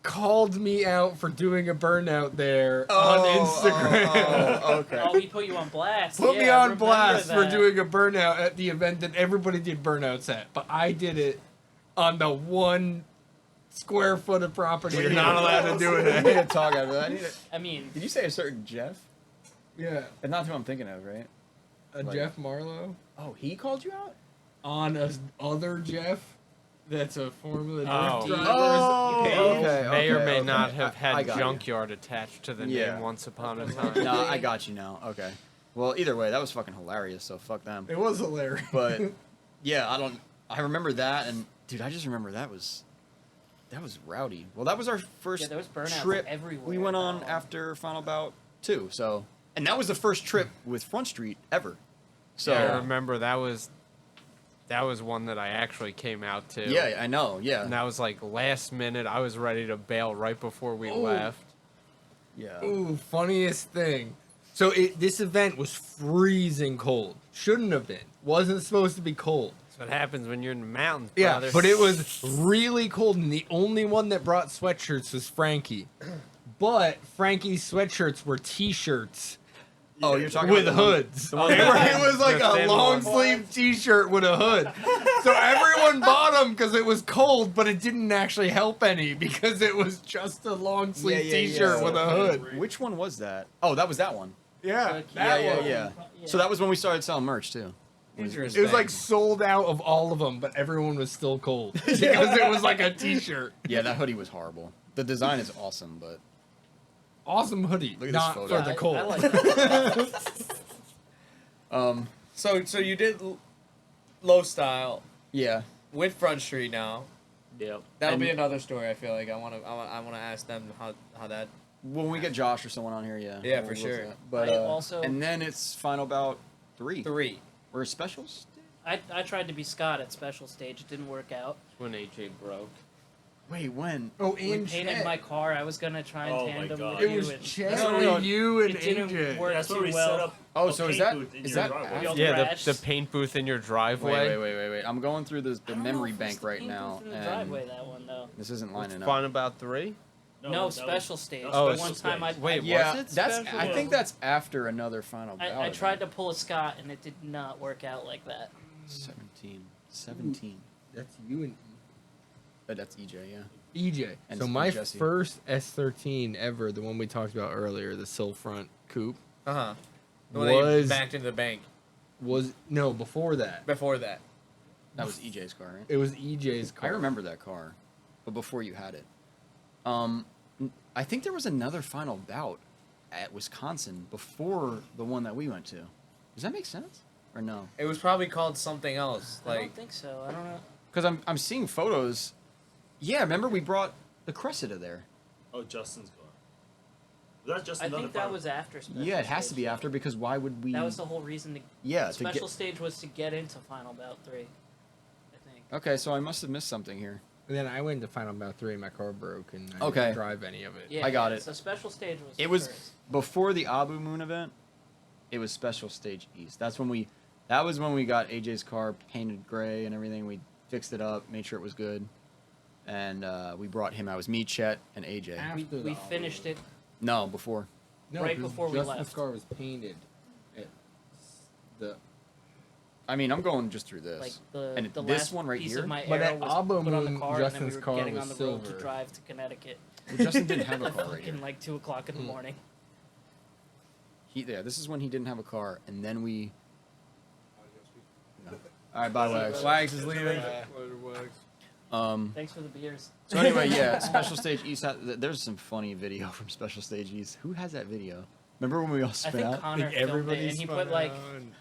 called me out for doing a burnout there on Instagram. Okay. Oh, he put you on blast. Put Yeah, me I on remember blast for that. doing a burnout at the event that everybody did burnouts at, but I did it on the 1 square foot of property you're not allowed to do it I need to at. talk after that. I mean, Did you say a certain Jeff? Yeah, That's not who I'm thinking of, right? a Like- Jeff Marlowe Oh, he called you out? on a other Jeff. That's a Formula Oh. Drift driver. okay. May or may okay. not have I had got you. junkyard attached to the Yeah. name once upon a time. No, I got you now. Okay. Well, either way, that was fucking hilarious. So fuck them. It was hilarious. But yeah, I remember that, and dude, I just remember that was rowdy. Well, that was our first Yeah, there was burnouts trip everywhere we went on now. after Final Bout 2. So, and that was the first trip with Front Street ever. So I remember that was one that I actually came out to. yeah, I know. Yeah, And that was like last minute. I was ready to bail right before we left. yeah. Ooh, funniest thing. So this event was freezing cold. Shouldn't have been. Wasn't supposed to be cold. That's what happens when you're in the mountains, Yeah, brother. but it was really cold, and the only one that brought sweatshirts was Frankie. But Frankie's sweatshirts were T-shirts Oh, you're talking with about the one- hoods. the one- It was like The a thin long one. sleeve T-shirt with a hood. So everyone bought them because it was cold, but it didn't actually help any because it was just a long sleeve Yeah, yeah, T-shirt yeah. with a hood. Which one was that? Oh, that was that one. Yeah, Yeah, that one. yeah. So that was when we started selling merch too. It was like sold out of all of them, but everyone was still cold because it was like a T-shirt. Yeah, that hoodie was horrible. The design is awesome, but Awesome hoodie, Look at this not photo. for the cold. I like that. So you did low style yeah. with Front Street now. Yep. That'll And- be another story. I feel like I want to ask them how that. When we get Josh or someone on here, yeah. Yeah, we'll for look sure. at that. But I also- and then it's Final Bout 3. 3. We're specials. I tried to be Scott at special stage. It didn't work out. when AJ broke. Wait, when? Oh, We and painted Chet. my car. I was gonna try and Oh my tandem God. with It you. was and Chet, No. you, and It didn't AJ. work That's where too we well. set up. Oh, a so is paint that booth in is your that driveway. We all after? Yeah, crashed. the paint booth in your driveway. Wait. I'm going through the I don't know memory if it was bank the right paint now, booth in the and driveway, that one though. this isn't lining up. Fun about 3? No, that was- special stage. that Oh, the was one special time I stage. Wait, Yeah, was it that's. special? I think that's after another Final Bout. I tried to pull a Scott and it did not work out like that. 17. That's you and That's EJ, yeah. EJ. And So my Jesse. first S13 ever, the one we talked about earlier, the sill front coupe, The one that you was backed into the bank. was no before that. Before that. That was EJ's car, right? It was EJ's car. I remember that car, but before you had it. I think there was another Final Bout at Wisconsin before the one that we went to. Does that make sense? Or no? It was probably called something else. I Like don't think so. I don't know. Because I'm seeing photos. Yeah, remember we brought the Cressida there. Oh, Justin's car. Was that just I another think that part? was after special Yeah, it has to stage, be though. after because why would we? That was the whole reason to. Yeah, to Special get. stage was to get into Final Bout 3. I think. Okay, so I must have missed something here. And then I went to Final Bout 3 and my car broke and I Okay. didn't drive any of it. Yeah, I got yeah, it. So special stage was. It the was first. before the Abu Moon event. It was Special Stage East. That was when we got AJ's car painted gray and everything. We fixed it up, made sure it was good, and we brought him out. It was me, Chet, and AJ. After We the finished it. No, before. No, right 'cause before we Justin's left. car was painted. At the I mean, I'm going just through this. Like the and the this last one right piece here. of my But arrow at was Abu put on the Moon, car, Justin's and then we were car getting was on the road to silver. drive to Connecticut. Well, Justin didn't have a At car right here. fucking like 2:00 in the morning. Yeah, this is when he didn't have a car, and then we. No. All right, bye, Wags. Wags is leaving. Thanks for the beers. So anyway, yeah, Special Stage East. There's some funny video from Special Stage East. Who has that video? Remember when we all I spit think out? Connor filmed it, everybody and he spun put like out and-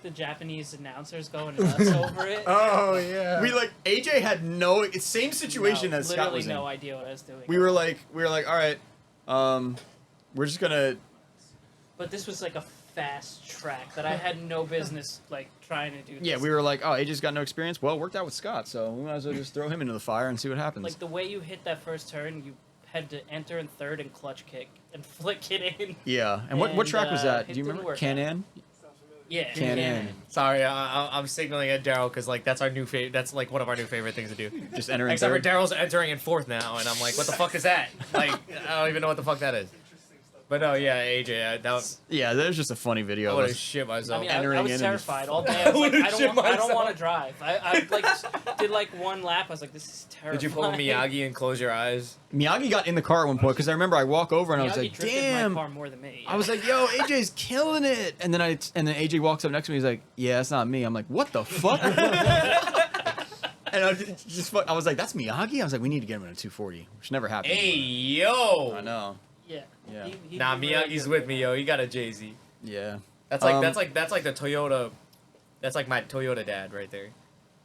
the Japanese announcers going nuts over it. Oh yeah. We like AJ had no same situation No, as Scott literally was in. no idea what I was doing. We were like, all right, we're just gonna. But this was like a fast track that I had no business like trying to do. This. Yeah, we were like, oh, AJ's got no experience. Well, it worked out with Scott, so we might as well just throw him into the fire and see what happens. Like the way you hit that first turn, you had to enter in third and clutch kick and flick it in. Yeah. And what track was that? it Do you didn't remember? work out. Can-Am? Yeah. Can-Am. Sorry, I'm signaling at Daryl because like that's our new favorite. That's like one of our new favorite things to do. Just entering Except for third. Daryl's entering in fourth now, and I'm like, what the fuck is that? Like, I don't even know what the fuck that is. But no, yeah, AJ, that was, Yeah, there's just a funny I video. would of have us. shit I myself. mean, I entering in was and terrified all day. I was like, would've I shit don't myself. want to drive. I like did like one lap. I was like, this is terrifying. Did you pull a Miyagi and close your eyes? Miyagi got in the car at one point because I remember I walk over and I was Miyagi like, drifted damn. my car more than me. I was like, yo, AJ's killing it. And then AJ walks up next to me. He's like, yeah, that's not me. I'm like, what the fuck? And I was like, that's Miyagi? I was like, we need to get him in a 240, which never happened. Hey, yo! I know. yeah. Yeah. Nah, did really Miyagi's good with with me, that. yo. He got a Jay-Z. Yeah. That's like Um, that's like the Toyota. That's like my Toyota dad right there.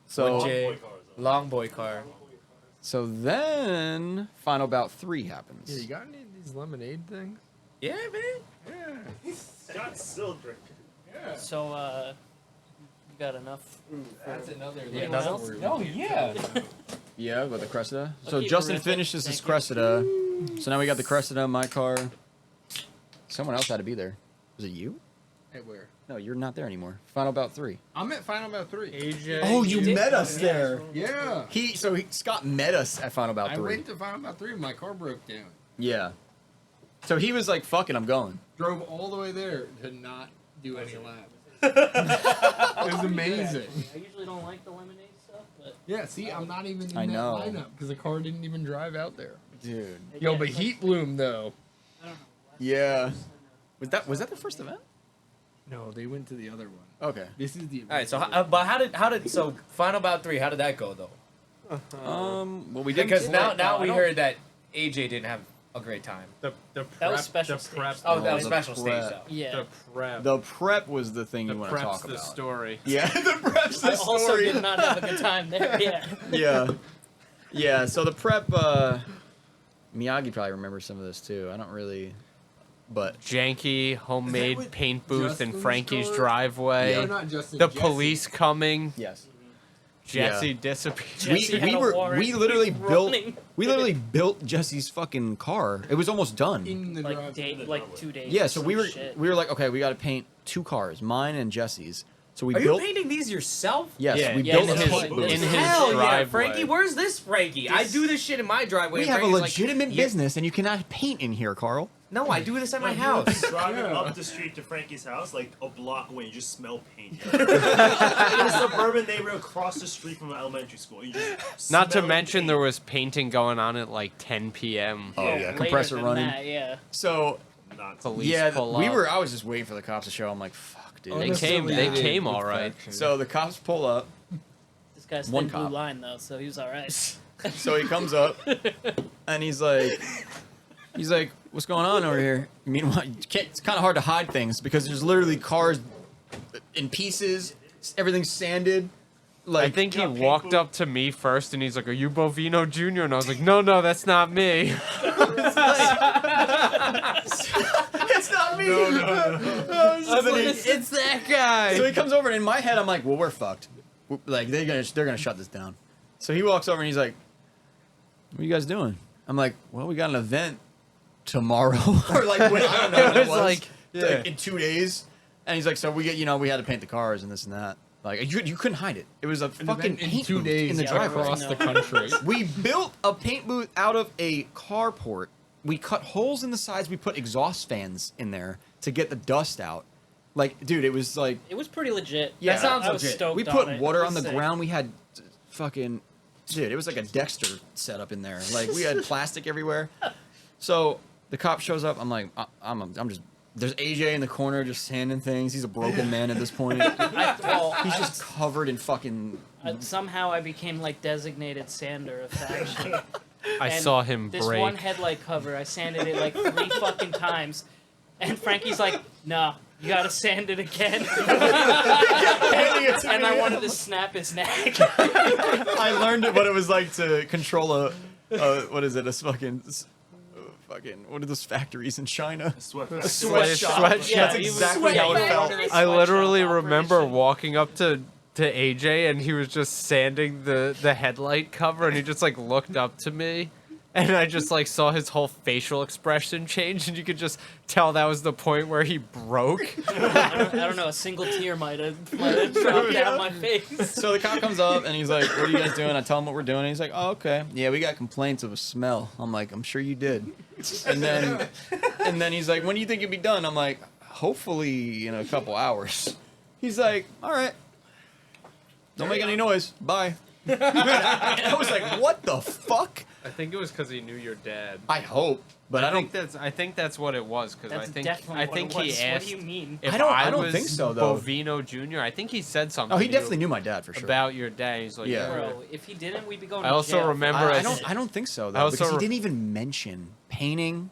So, One J, Boy cars, though. long boy car. so then Final Bout 3 happens. Yeah, you got any of these lemonade things? Yeah, man. Yeah. Scott still drinking. So you got enough? That's another. Anyone else? Oh yeah. Yeah, with the Cressida. I'll So keep Justin it ripping. finishes his Thank you. Cressida. So now we got the Cressida in my car. Someone else had to be there. Was it you? At where? No, you're not there anymore. Final Bout 3. I'm at Final Bout 3. AJ. Oh, you did? met us Yeah. there. Yeah. Scott met us at Final Bout I 3. went to Final Bout 3. My car broke down. Yeah. So he was like, fuck it, I'm going. Drove all the way there to not do any laps. It was amazing. I usually don't like the lemonade stuff, but Yeah, see, I'm not even in I that know. lineup because the car didn't even drive out there. Dude. Yo, yeah, but like, Heat Bloom though. I don't know. Yeah. Was that the first event? No, they went to the other one. Okay. This is the. All right, so but how did so Final Bout 3? How did that go though? Well, we didn't. Because now I we don't- heard that AJ didn't have a great time. The prep, That was special the prep. stage. Oh, that was the special prep. stage though. Yeah. The prep. The prep was the thing The you want to prep's talk the about. story. Yeah, the prep's the I also story. did not have a good time there. Yeah. Yeah. Yeah, so the prep, Miyagi probably remembers some of this too. I don't really, but Janky homemade with paint booth in Justin's Frankie's car? driveway. No, not Justin. The Jesse. police coming. yes. Jesse Yeah. disappeared. Jesse had a warrant. we literally He was built running. we literally built Jesse's fucking car. It was almost done. in the Like driveway. like 2 days. Yeah, or so some we were shit. like, okay, we got to paint 2 cars, mine and Jesse's. So we Are built. you painting these yourself? Yes, Yeah. we Yeah, built in his his- paint in booth. in his Hell yeah, driveway. Frankie. Where's this Frankie? I do this shit in my driveway. We and have a Frankie's like, legitimate "Yeah." business, and you cannot paint in here, Carl. No, I do this at my Like, house. you're driving up the street to Frankie's house, like a block away, you just smell paint. In a suburban neighborhood across the street from an elementary school, you just Not to smell mention paint. there was painting going on at like 10 p.m. Oh, yeah, Later compressor than running. that, yeah. So Not Police yeah, pull we up. were. I was just waiting for the cops to show. I'm like, fuck, dude. They came. They came all right. So the cops pull up. This guy's One thin blue cop. line though, so he was all right. So he comes up, and he's like, "What's going on over here?" Meanwhile, it's kind of hard to hide things because there's literally cars in pieces, everything's sanded. Like I think he Yeah, paint walked booth. up to me first, and he's like, "Are you Bovino Jr.?" And I was like, "No, that's not me." it's not me. It's that guy. So he comes over, and in my head, I'm like, "Well, we're fucked. Like they're gonna shut this down." So he walks over, and he's like, "What are you guys doing?" I'm like, "Well, we got an event tomorrow, or like when, I don't know what it It was was, like- like in 2 days." And he's like, "So we had to paint the cars and this and that. Like you couldn't hide it. It was a fucking in paint 2 booth days in the yeah, driveway." across No. the country. We built a paint booth out of a carport. We cut holes in the sides. We put exhaust fans in there to get the dust out. Like, dude, it was like It was pretty legit. Yeah. That sounds I was legit. stoked we put on it. water It on the was sick. ground. We had fucking dude. It was like a Dexter setup in there. Like we had plastic everywhere. So the cop shows up. I'm like, I'm just. There's AJ in the corner just sanding things. He's a broken man at this point. He's just covered in fucking. Somehow I became like designated sander of faction. I And saw him This break. one headlight cover, I sanded it like 3 fucking times, and Frankie's like, "No, you gotta sand it again." And I wanted to snap his neck. I learned what it was like to control a what is it? A fucking what are those factories in China? sweat. Sweatshop. Sweatshop. Yeah, That's he was exactly how it felt. I literally remember walking up to AJ, and he was just sanding the headlight cover, and he just like looked up to me, And I just like saw his whole facial expression change, and you could just tell that was the point where he broke. I don't know. A single tear might have dropped down my face. So the cop comes up and he's like, "What are you guys doing?" I tell him what we're doing. And he's like, "Oh, okay. Yeah, we got complaints of a smell." I'm like, "I'm sure you did." And then he's like, "When do you think you'll be done?" I'm like, "Hopefully in a couple hours." He's like, "All right. Don't make any noise. Bye." And I was like, "What the fuck?" I think it was because he knew your dad. I hope, but I don't. I think that's what it was because That's I think definitely what it was. he asked. What do you mean? If I don't was think so, though. Bovino Jr. I think he said something. Oh, he to definitely you knew my dad for sure. about your dad. He's like, Yeah. Bro, if he didn't, we'd be going. I to also jail. remember I us- don't think so though, I also because he re- didn't even mention painting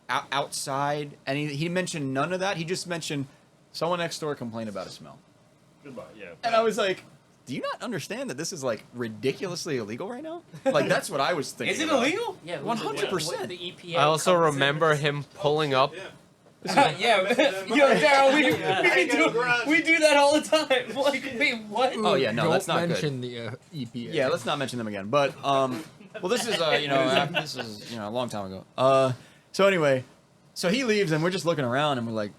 outside, and he mentioned none of that. He just mentioned someone next door complained about a smell, Goodbye. Yeah. and I was like, "Do you not understand that this is like ridiculously illegal right now?" Like that's what I was thinking. Is it about. illegal? Yeah, 100%. The EPA I also comes in remember and- him pulling up. Yeah, yo, Daryl, we do that all the time. Like, wait, what? Oh yeah, no, Don't that's not good. mention the EPA. Yeah, let's not mention them again. But well, this is this is a long time ago. So anyway, so he leaves and we're just looking around and we're like,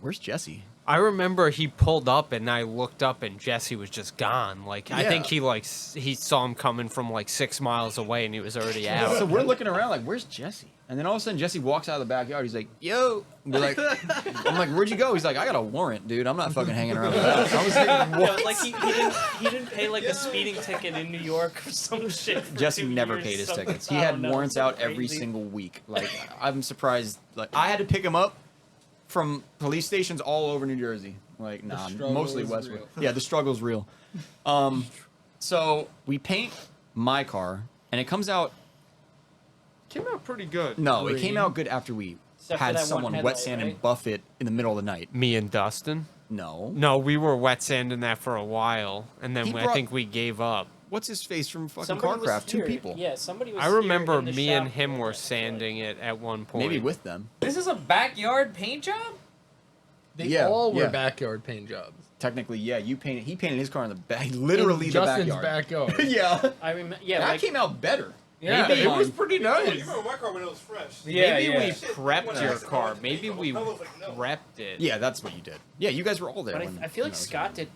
"Where's Jesse?" I remember he pulled up and I looked up and Jesse was just gone. Like I Yeah. think he saw him coming from like 6 miles away and he was already out. So we're looking around like, "Where's Jesse?" And then all of a sudden Jesse walks out of the backyard. He's like, "Yo," we're like, I'm like, "Where'd you go?" He's like, "I got a warrant, dude. I'm not fucking hanging around the house." I was like, Yeah, "What?" like he didn't pay like a speeding ticket in New York or some shit. for Jesse 2 never years, paid his so- tickets. He I had don't know, warrants so out every crazy. single week. Like, I'm surprised. Like, I had to pick him up from police stations all over New Jersey. Like, nah, struggle mostly is Westwood. real. Yeah, the struggle's real. So we paint my car, and it comes out. Came out pretty good. No, it came Green. out good after we Except for had that one someone wet headlight, sand right? and buff it in the middle of the night. Me and Dustin. No. No, we were wet sanding that for a while, and then He I brought- think we gave up. What's his face from fucking Somebody was Carcraft? Two here. people. Yeah, somebody was. I here remember in the me and shop him doing were that, so, like- sanding it at one point. Maybe with them. This is a backyard paint job? They Yeah, all were yeah. backyard paint jobs. Technically, yeah. He painted his car in the back, literally In the Justin's backyard. backyard. Yeah. I remember. Yeah, That like, came out better. Yeah, Maybe it was mine. pretty nice. my car when it was fresh. Yeah, Maybe yeah. we prepped your car. Maybe we prepped it. Yeah, that's what you did. Yeah, you guys were all there. but when, I feel like when Scott did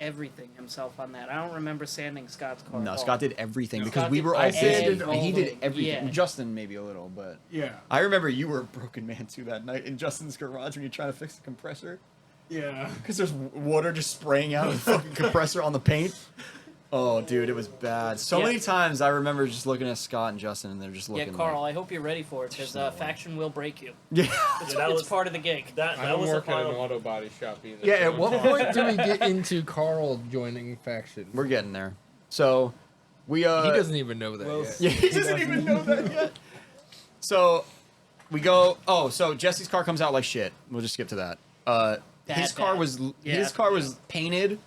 everything himself on that. I don't remember sanding Scott's car. No, at all. Scott did everything because Scott we did were all busy, everything. and he did everything. Yeah. Justin maybe a little, but Yeah. I remember you were a broken man too that night in Justin's garage when you're trying to fix the compressor Yeah. because there's water just spraying out of the fucking compressor on the paint. Oh, dude, it was bad. So Yeah. many times I remember just looking at Scott and Justin, and they're just Yeah, looking. Carl, I hope you're ready for it because no way. faction will break you. Yeah. It's, that it's was- part of the gig. That I don't was the work at an final. auto body shop either. Yeah, so at what it's- point do we get into Carl joining faction? We're getting there. So we He doesn't even know that well, yet. Yeah, he doesn't even know that yet. So we go. Oh, so Jesse's car comes out like shit. We'll just skip to that. His car bad. was Yeah. his car was painted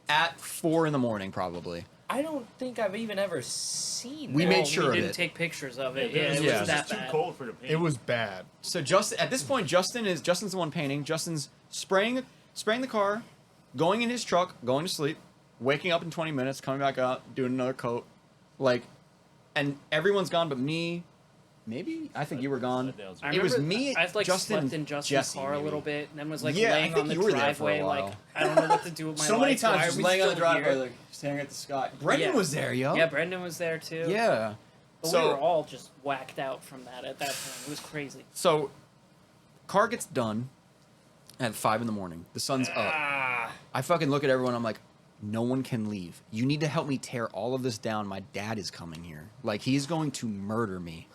at 4 a.m. probably. I don't think I've even ever seen We that. made sure we of didn't it. take pictures of it. Yeah, Yeah, it Yeah. was was that just too bad. cold for the paint. It was bad. So Justin, at this point, Justin's the one painting. Justin's spraying the car, going in his truck, going to sleep, waking up in 20 minutes, coming back out, doing another coat, like, and everyone's gone but me. Maybe I think you were gone. I It was remember me, I like Justin, slept in Justin's Jesse, car a maybe. little bit, and then was like Yeah, I laying think on the you were there for a driveway, like while. I don't know what to do with my So life. many Why times are just we laying on the still driveway, here? like staring at the sky. Brendan Yeah. was there, yo. Yeah, Brendan was there too. Yeah. But So we were all just whacked out from that at that point. It was crazy. So, car gets done at 5 a.m. The sun's up. Ah, I fucking look at everyone. I'm like, no one can leave. You need to help me tear all of this down. My dad is coming here. Like, he's going to murder me.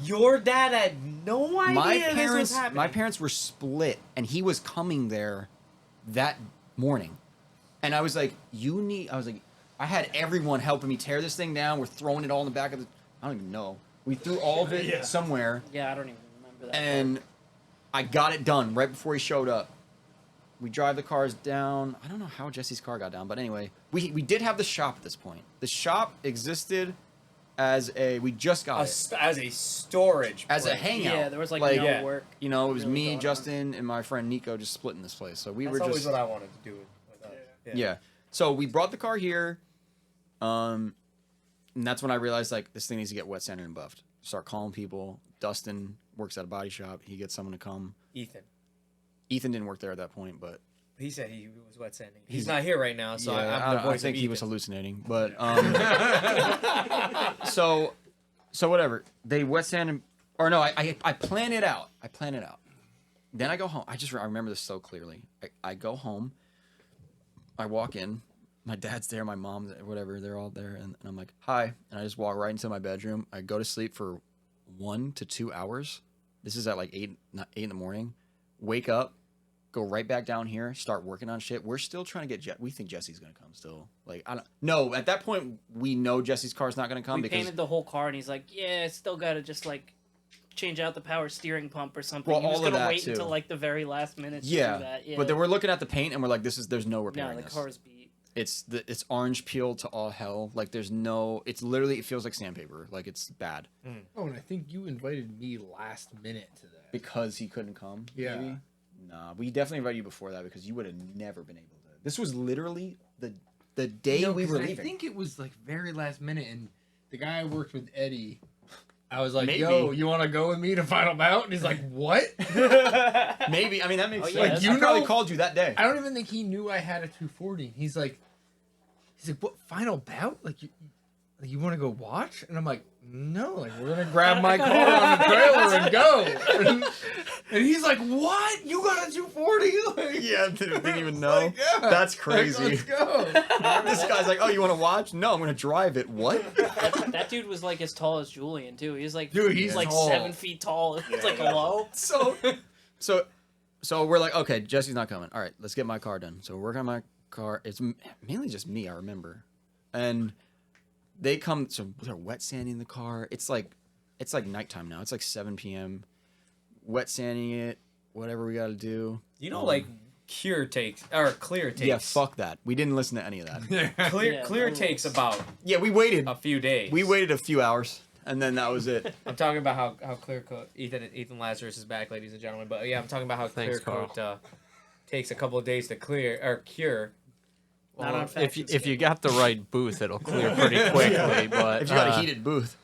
Your dad had no idea this was happening. My parents were split, and he was coming there that morning. And I was like, I had everyone helping me tear this thing down. We're throwing it all in the back of the. I don't even know. We threw all of it Yeah. somewhere. yeah, I don't even remember that. And I got it done right before he showed up. We drive the cars down. I don't know how Jesse's car got down, but anyway, we did have the shop at this point. The shop existed as we just got it as a storage as a place. hangout. Yeah, there was like, Like, no yeah. work. You know, it was really me, going on. Justin, and my friend Nico just splitting this place. So we That's were always just what I wanted to do with us. yeah. So we brought the car here. and that's when I realized like this thing needs to get wet sanded and buffed. Start calling people. Dustin works at a body shop. He gets someone to come. Ethan. Ethan didn't work there at that point, but He said he was wet sanding. He's not here right now, so yeah, I'm the I voice think of he was Ethan. hallucinating. But so whatever. They wet sand and, or no, I plan it out. I plan it out. Then I go home. I remember this so clearly. I go home. I walk in. My dad's there. My mom's there, whatever. They're all there, and I'm like, "Hi," and I just walk right into my bedroom. I go to sleep for 1 to 2 hours. This is at like 8 in the morning. Wake up. Go right back down here, start working on shit. We're still trying to get we think Jesse's gonna come still. Like I don't no, at that point we know Jesse's car's not gonna come We because painted the whole car, and he's like, "Yeah, it's still gotta just like change out the power steering pump or something." Well, he was all of gonna that, wait too. until like the very last minute to do yeah. that. Yeah, But then we're looking at the paint and we're like, there's no no, repairing the this. car's beat. It's orange peel to all hell. Like there's no. It's literally it feels like sandpaper. Like it's bad Oh, and I think you invited me last minute to that. because he couldn't come. Yeah. Maybe? Nah, we definitely invited you before that because you would have never been able to. This was literally the day No, we 'cause were I leaving. think it was like very last minute, and the guy I worked with, Eddie, I was like, Maybe. "Yo, you want to go with me to Final Bout?" And he's like, "What?" Maybe I mean that makes Oh, sense. yeah, Like that's- you you probably know- called you that day. I don't even think he knew I had a 240. He's like, "What Final Bout? Like you want to go watch?" And I'm like, "No, like we're gonna grab my car on the trailer and go." And he's like, "What? You got a 240?" Like, Yeah, didn't even know. like, yeah. That's Like, crazy. let's go. This guy's like, "Oh, you want to watch? No, I'm gonna drive it." What? That dude was like as tall as Julian too. He's like, Dude, he's like tall. 7 feet tall. It's Yeah, like yeah. hello. So we're like, okay, Jesse's not coming. All right, let's get my car done. So we're working on my car. It's mainly just me, I remember, and they come. So they're wet sanding the car. It's like nighttime now. It's like 7 p.m. Wet sanding it. Whatever we got to do. You know, like clear takes. Yeah, fuck that. We didn't listen to any of that. Clear no. takes about Yeah, we waited. a few days. We waited a few hours, and then that was it. I'm talking about how clear coat Ethan Lazarus is back, ladies and gentlemen. But yeah, I'm talking about how Thanks, clear coat takes a couple of days to clear or cure. Not on if faction if you scale. got the right booth, it'll clear pretty quickly. But If you got a heated booth.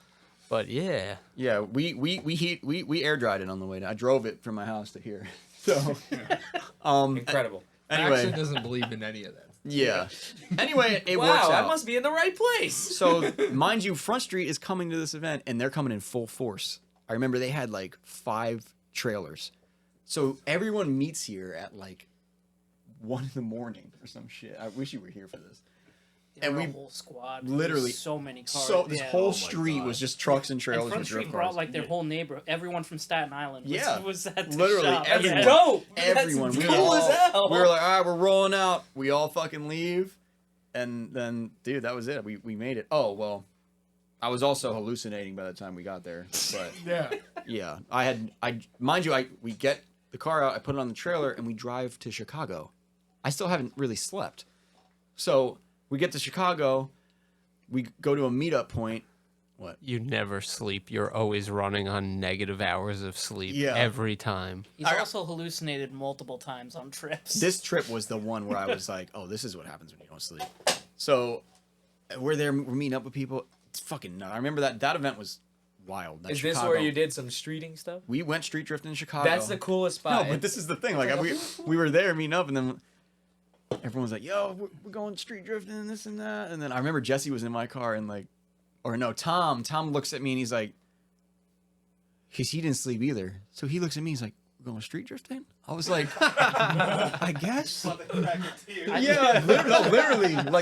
but yeah, Yeah, we air dried it on the way down. I drove it from my house to here. So, Incredible. anyway, Faction doesn't believe in any of that. yeah. Anyway, it works Wow, I out. must be in the right place. So, mind you, Front Street is coming to this event, and they're coming in full force. I remember they had like 5 trailers. So everyone meets here at like 1 in the morning or some shit. I wish you were here for this. There and were we a whole squad. literally- There was so many cars. So this yeah. whole Oh my street God. was just trucks and And trailers Front with Street drift brought cars. like their whole neighbor. Everyone from Staten Island was, Yeah. was at the Literally, shop. everyone. Yeah. Dope. Everyone. That's We cool all, as hell. we were like, all right, we're rolling out. We all fucking leave. And then, dude, that was it. We made it. Oh, well, I was also hallucinating by the time we got there. But Yeah. yeah, mind you, we get the car out, I put it on the trailer, and we drive to Chicago. I still haven't really slept. So we get to Chicago, we go to a meetup point. What? you never sleep. You're always running on negative hours of sleep Yeah. every time. He's also hallucinated multiple times on trips. This trip was the one where I was like, oh, this is what happens when you don't sleep. So we're there, we're meeting up with people. It's fucking nuts. I remember that event was wild. That Is this Chicago- where you did some streeting stuff? We went street drifting in Chicago. That's the coolest spot. No, but this is the thing. Like we were there meeting up, and then everyone was like, "Yo, we're going street drifting and this and that." And then I remember Jesse was in my car, and like, or no, Tom. Tom looks at me and he's like, because he didn't sleep either. So he looks at me. He's like, "We're going street drifting." I was like, "I guess." Yeah,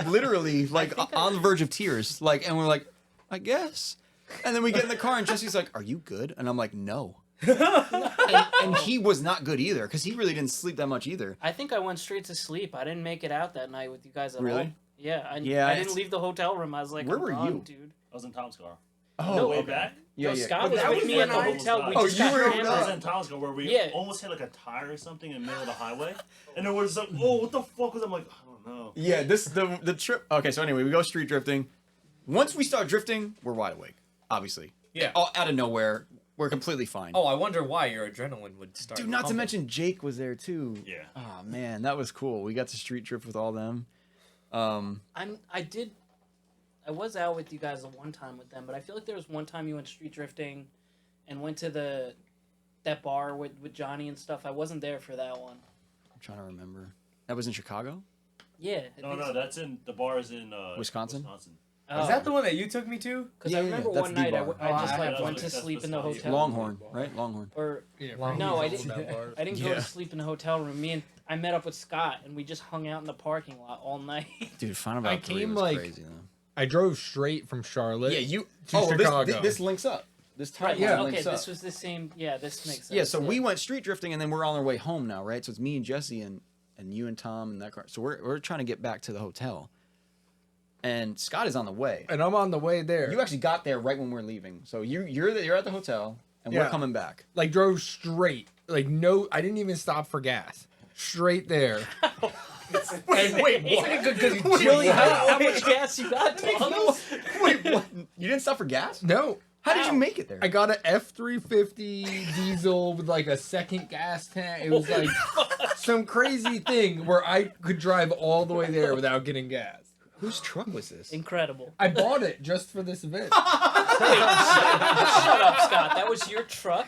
literally, like on the verge of tears. Like, and we're like, "I guess." And then we get in the car, and Jesse's like, "Are you good?" And I'm like, "No." and he was not good either, because he really didn't sleep that much either. I think I went straight to sleep. I didn't make it out that night with you guys at all. Really? Yeah, I Yeah, didn't leave the hotel room. I was like, Where I'm were gone, you? dude? I was in Tom's car. Oh, No, way okay. back. Yeah, No, yeah. Scott But was that with was me when at the I- hotel. We Oh, just you got were- hammered. I was in Tom's car where we Yeah. almost hit like a tire or something in the middle of the highway, and there was like, oh, what the fuck was? I'm like, I don't know. Yeah, the trip. Okay, so anyway, we go street drifting. Once we start drifting, we're wide awake. Obviously. Yeah. All out of nowhere, we're completely fine. Oh, I wonder why your adrenaline would start. Dude, not to pumping. mention Jake was there too. Yeah. Oh man, that was cool. We got to street drift with all them. I did. I was out with you guys one time with them, but I feel like there was one time you went street drifting, and went to that bar with Johnny and stuff. I wasn't there for that one. I'm trying to remember. That was in Chicago? Yeah. No, that's in the bar is in Wisconsin? Is that the one that you took me to? Because Yeah, I yeah, remember that's one the night bar. I just like Yeah, went to that's sleep in the Wisconsin. hotel. Longhorn, right? Longhorn. Or Yeah, no, I He's didn't. on that bar. I didn't go Yeah. to sleep in the hotel room. I met up with Scott and we just hung out in the parking lot all night. Dude, Final About I 3 came, was like- crazy, though. I drove straight from Charlotte. Yeah, you... to Oh, Chicago. this links up. This timeline yeah. links Okay, up. this was the same. Yeah, this makes sense. Yeah, so we went street drifting, and then we're on our way home now, right? So it's me and Jesse and you and Tom and that car. So we're trying to get back to the hotel. And Scott is on the way. And I'm on the way there. You actually got there right when we're leaving. So you're at the hotel, and we're Yeah. coming back. like drove straight. Like no, I didn't even stop for gas. Straight there. Wait, what? Really, how much gas you got, Tom? Wait, what? You didn't stop for gas? No. How did you make it there? I got an F350 diesel with like a second gas tank. It was like some crazy thing where I could drive all the way there without getting gas. Whose truck was this? Incredible. I bought it just for this event. Shut up, Scott. That was your truck.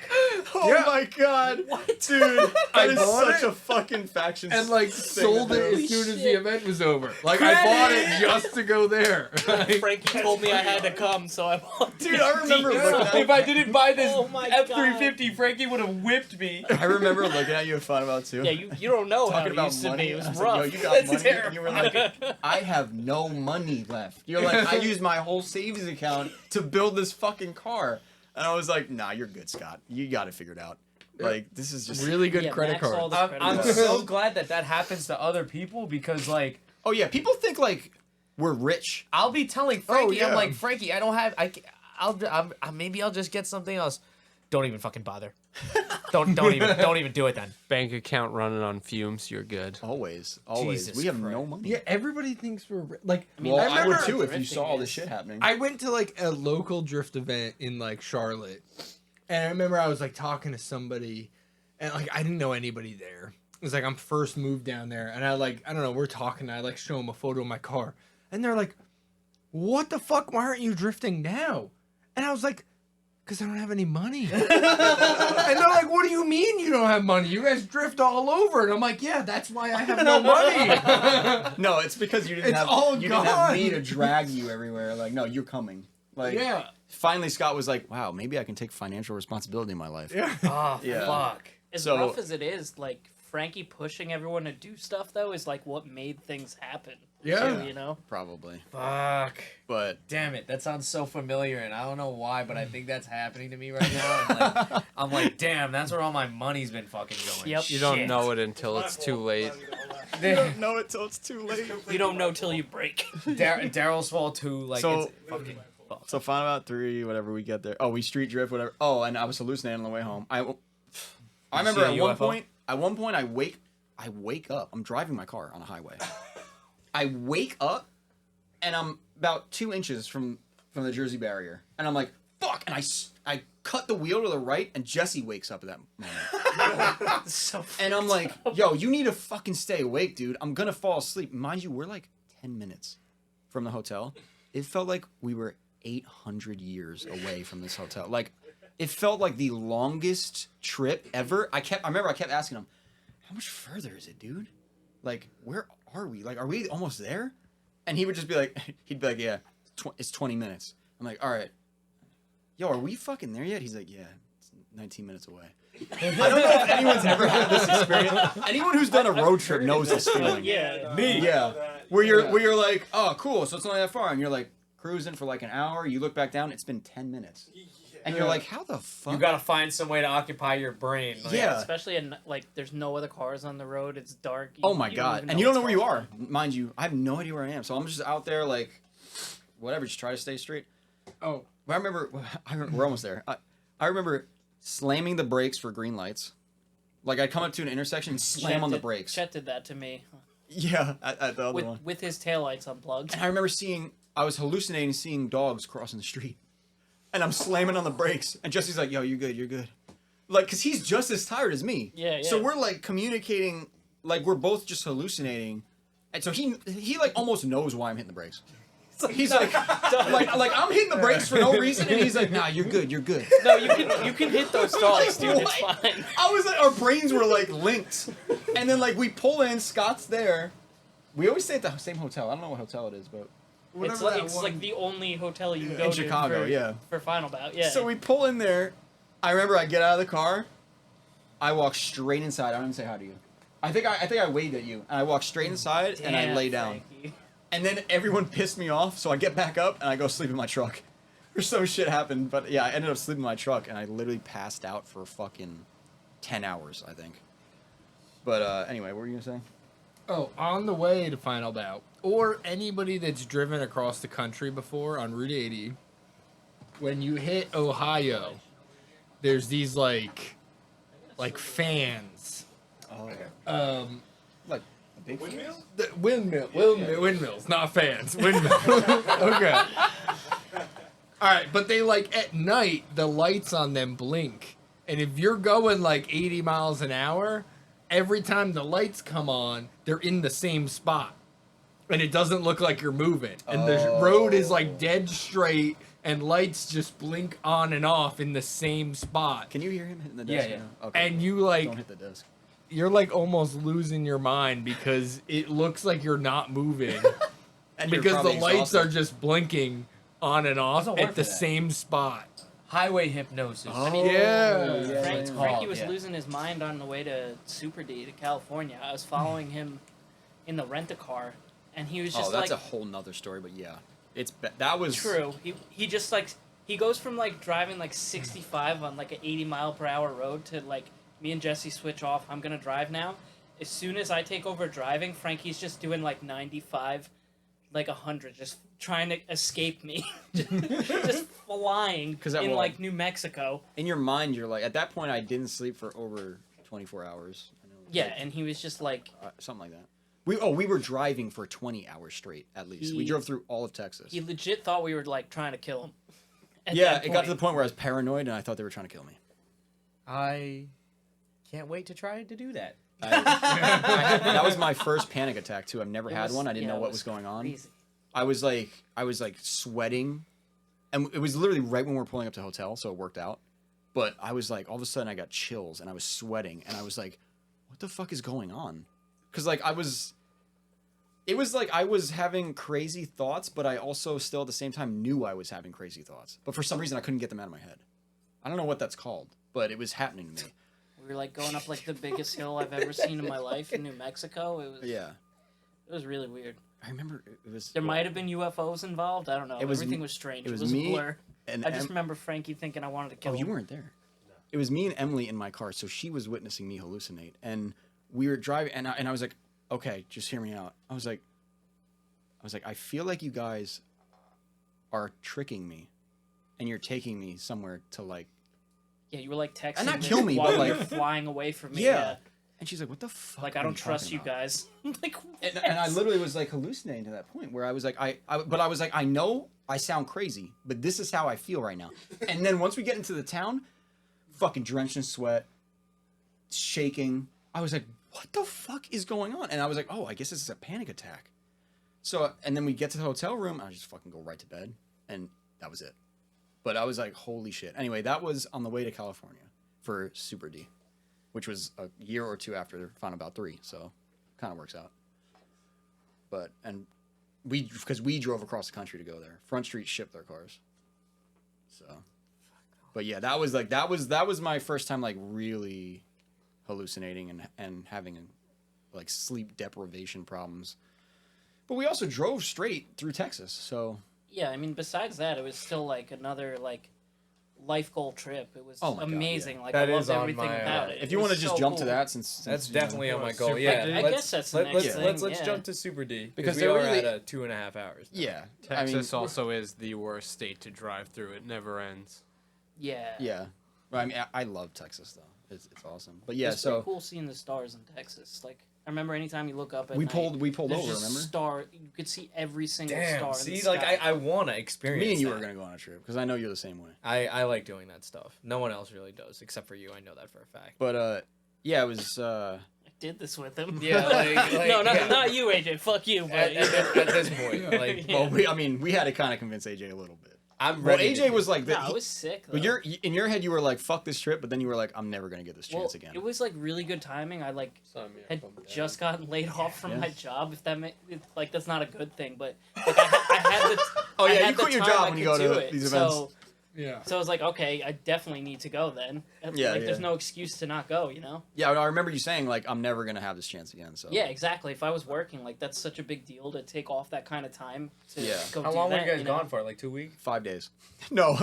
Oh Yeah. my god, dude! I That is bought such it a fucking faction. And like sold it Holy as soon as the shit. event was over. Like I bought it just to go there. Frankie told me I had to come, so I bought. Dude, I remember looking at If I didn't buy this Oh my F350, Frankie would have whipped me. I remember looking at you at Final About 2. Yeah, you don't know how Talking it about used to money. be. It was I was rough. like, yo, you got That's money? terrible. And you were like, I have no money left. You're like, I used my whole savings account to build this fucking car. And I was like, nah, you're good, Scott. You got it figured out. Like, this is just... Really good Yeah, credit max all card. the credit I'm cards. so glad that happens to other people because, like, Oh, yeah, people think, like, we're rich. I'll be telling Frankie, yeah. I'm like, Frankie, I don't have, maybe I'll just get something else. Don't even fucking bother. Don't even do it then. Bank account running on fumes, you're good. Always. Jesus We have Christ. no money. Yeah, everybody thinks we're like. Well, I, would remember too if you drifting saw all this is- shit happening. I went to like a local drift event in like Charlotte, and I remember I was like talking to somebody, and like I didn't know anybody there. It was like I'm first moved down there, and I don't know, we're talking. I like show them a photo of my car, and they're like, "What the fuck? Why aren't you drifting now?" And I was like, "Cause I don't have any money." And they're like, "What do you mean you don't have money? You guys drift all over." And I'm like, "Yeah, that's why I have no money." No, it's because you didn't It's have all you didn't have me gone. to drag you everywhere. Like, no, you're coming. Like, Yeah. Finally, Scott was like, "Wow, maybe I can take financial responsibility in my life." Yeah. Oh, Yeah. fuck. As So- rough as it is, like Frankie pushing everyone to do stuff though is like what made things happen. Yeah. too, you know. Probably. Fuck. But Damn it, that sounds so familiar, and I don't know why, but I think that's happening to me right now. And like, I'm like, damn, that's where all my money's been fucking going. Yep. You don't Shit. know it until it's too late. you don't know it till it's too late. You don't know till you break. Daryl's fault too. Like, So- it's fucking. Fuck. So Final About 3, whatever we get there. Oh, we street drift, whatever. Oh, and I was hallucinating on the way home. I remember see a at one UFO? point. At one point, I wake up. I'm driving my car on a highway. I wake up, and I'm about 2 inches from the Jersey barrier, and I'm like, "Fuck!" And I cut the wheel to the right, and Jesse wakes up at that moment. So And I'm like, "Yo, you need to fucking stay awake, dude. I'm gonna fall asleep." Mind you, we're like 10 minutes from the hotel. It felt like we were 800 years away from this hotel. Like, it felt like the longest trip ever. I remember I kept asking him, "How much further is it, dude? Like, where are we? Like, are we almost there?" And he would just be like, "Yeah, it's 20 minutes." I'm like, "All right. Yo, are we fucking there yet?" He's like, "Yeah, it's 19 minutes away." I don't know if anyone's ever had this experience. Anyone who's done a road trip knows this feeling. yeah. Yeah. Where you're like, "Oh, cool, so it's not that far." And you're like cruising for like an hour, you look back down, it's been 10 minutes. And you're like, "How the fuck?" You gotta find some way to occupy your brain. Like, Yeah. Especially in like, there's no other cars on the road. It's dark. Oh my god. even And you don't know what's where you going are. Mind you, I have no idea where I am. So I'm just out there like whatever, just try to stay straight. Oh. But I remember we're almost there. I remember slamming the brakes for green lights. Like I'd come up to an intersection and slam on the brakes. Chet did that to me Yeah, at the other one. with his taillights unplugged. And I remember I was hallucinating seeing dogs crossing the street. And I'm slamming on the brakes. And Jesse's like, "Yo, you're good, you're good." Like, because he's just as tired as me. Yeah, So yeah. we're like communicating, like we're both just hallucinating. And so he like almost knows why I'm hitting the brakes. He's like I'm hitting the brakes for no reason, and he's like, nah, you're good, you're good. No, you can hit those stalls, dude. It's What? fine. I was like, our brains were like linked, and then like we pull in, Scott's there. We always stay at the same hotel. I don't know what hotel it is, but It's like the only hotel you can go in to Chicago, for, yeah. for Final Bout. Yeah. So we pull in there. I remember I get out of the car. I walk straight inside. I don't even say hi to you. I think I waved at you, and I walk straight inside and I Damn, lay down. Frankie. And then everyone pissed me off, so I get back up and I go sleep in my truck. Or some shit happened, but yeah, I ended up sleeping in my truck and I literally passed out for fucking 10 hours, I think. But anyway, what were you gonna say? Oh, on the way to Final Bout, or anybody that's driven across the country before on Route 80, when you hit Ohio, there's these like fans. Oh. Like a big windmill? The windmills, not fans. Windmills. Okay. All right, but they like at night the lights on them blink, and if you're going like 80 miles an hour, every time the lights come on, they're in the same spot, and it doesn't look like you're moving, and the road is like dead straight, and lights just blink on and off in the same spot. Can you hear him hitting the desk? Yeah. Right now? Okay. And you like Don't hit the desk. you're like almost losing your mind because it looks like you're not moving And you're because the probably lights exhausted. are just blinking on and off There's a word at the for that. same spot. Highway hypnosis. Oh, Yeah. Frankie was Yeah. losing his mind on the way to Super D to California. I was following him in the rent-a-car, and he was just Oh, that's like, a whole nother story, but yeah. That was true. He just like he goes from like driving like 65 on like an 80-mile-per-hour road to like me and Jesse switch off. I'm gonna drive now. As soon as I take over driving, Frankie's just doing like 95, like 100, just trying to escape me, just flying 'Cause that in wall- like New Mexico. in your mind. You're like, at that point, I didn't sleep for over 24 hours. I know, Yeah, like, and he was just like, something like that. We were driving for 20 hours straight at least. We He- drove through all of Texas. he legit thought we were like trying to kill him. At Yeah, that it got to the point. point where I was paranoid and I thought they were trying to kill me. I can't wait to try to do that. That was my first panic attack too. I've never It had was- one. I didn't yeah, know it what was going on. crazy. I was like sweating, and it was literally right when we were pulling up to the hotel, so it worked out. But I was like, all of a sudden, I got chills, and I was sweating, and I was like, what the fuck is going on? Because like it was like I was having crazy thoughts, but I also still at the same time knew I was having crazy thoughts. But for some reason, I couldn't get them out of my head. I don't know what that's called, but it was happening to me. We were like going up like the biggest hill I've ever seen in my life in New Mexico. It was really weird. I remember it was. There might have been UFOs involved. I don't know. It was Everything me- was strange. it was a me blur. and I just remember Frankie thinking I wanted to kill Oh, him. you weren't there. It was me and Emily in my car, so she was witnessing me hallucinate, and we were driving, and I was like, okay, just hear me out. I was like, I feel like you guys are tricking me, and you're taking me somewhere to like. Yeah, you were like texting And not me kill me, while but, you like- were flying away from me. Yeah. And she's like, what the fuck? Like, are I don't you trust talking you about? guys. Like, And I literally was like hallucinating to that point where I was like, but I was like, I know I sound crazy, but this is how I feel right now. And then once we get into the town, fucking drenched in sweat, shaking. I was like, what the fuck is going on? And I was like, oh, I guess this is a panic attack. So, and then we get to the hotel room, I just fucking go right to bed, and that was it. But I was like, holy shit. Anyway, that was on the way to California for Super D, which was a year or two after Final Bout 3, so kind of works out. But, and because we drove across the country to go there. Front Street shipped their cars. So, but yeah, that was my first time like really hallucinating and having like sleep deprivation problems. But we also drove straight through Texas, so yeah, I mean, besides that, it was still like another like life goal trip. It was Oh my God, amazing. yeah. Like That I is loved on everything my, about it. if It you was want to just so jump cool. to that, since That's you know, definitely on my goal. Super Yeah, D. I guess that's the next thing. Let's yeah. jump to Super D Because because we they're are really- at 2.5 hours. now. yeah, Texas I mean, also is the worst state to drive through. It never ends. Yeah. yeah. Well, I mean, I love Texas though. It's awesome. But yeah, It's so pretty cool seeing the stars in Texas. Like I remember anytime you look up at we night, pulled there's over. just Remember? star. You could see every single Damn. star. See, in the like sky. I want to experience. Me and you that. were gonna go on a trip because I know you're the same way. I like doing that stuff. No one else really does except for you. I know that for a fact. But yeah, it was. did this with him. Yeah, like no, yeah. not you, AJ. Fuck you. But, At this point, like, Yeah. Well, we had to kind of convince AJ a little bit. I'm Well, ready. AJ was like, no, I was sick. Though. but in your head, you were like, "Fuck this trip," but then you were like, "I'm never gonna get this well, chance again." it was like really good timing. I like had just gotten laid off from Yeah. my job. If that like that's not a good thing, but like, I had the Oh, I yeah, had you the quit your time job I when you could go to do it. these events. Yeah. So I was like, okay, I definitely need to go then. Yeah, like yeah. there's no excuse to not go, you know? Yeah, I remember you saying like, "I'm never gonna have this chance again." So Yeah, exactly. If I was working, like that's such a big deal to take off that kind of time to Yeah. go How do long were that, you guys know? gone for? Like 2 weeks? 5 days. No,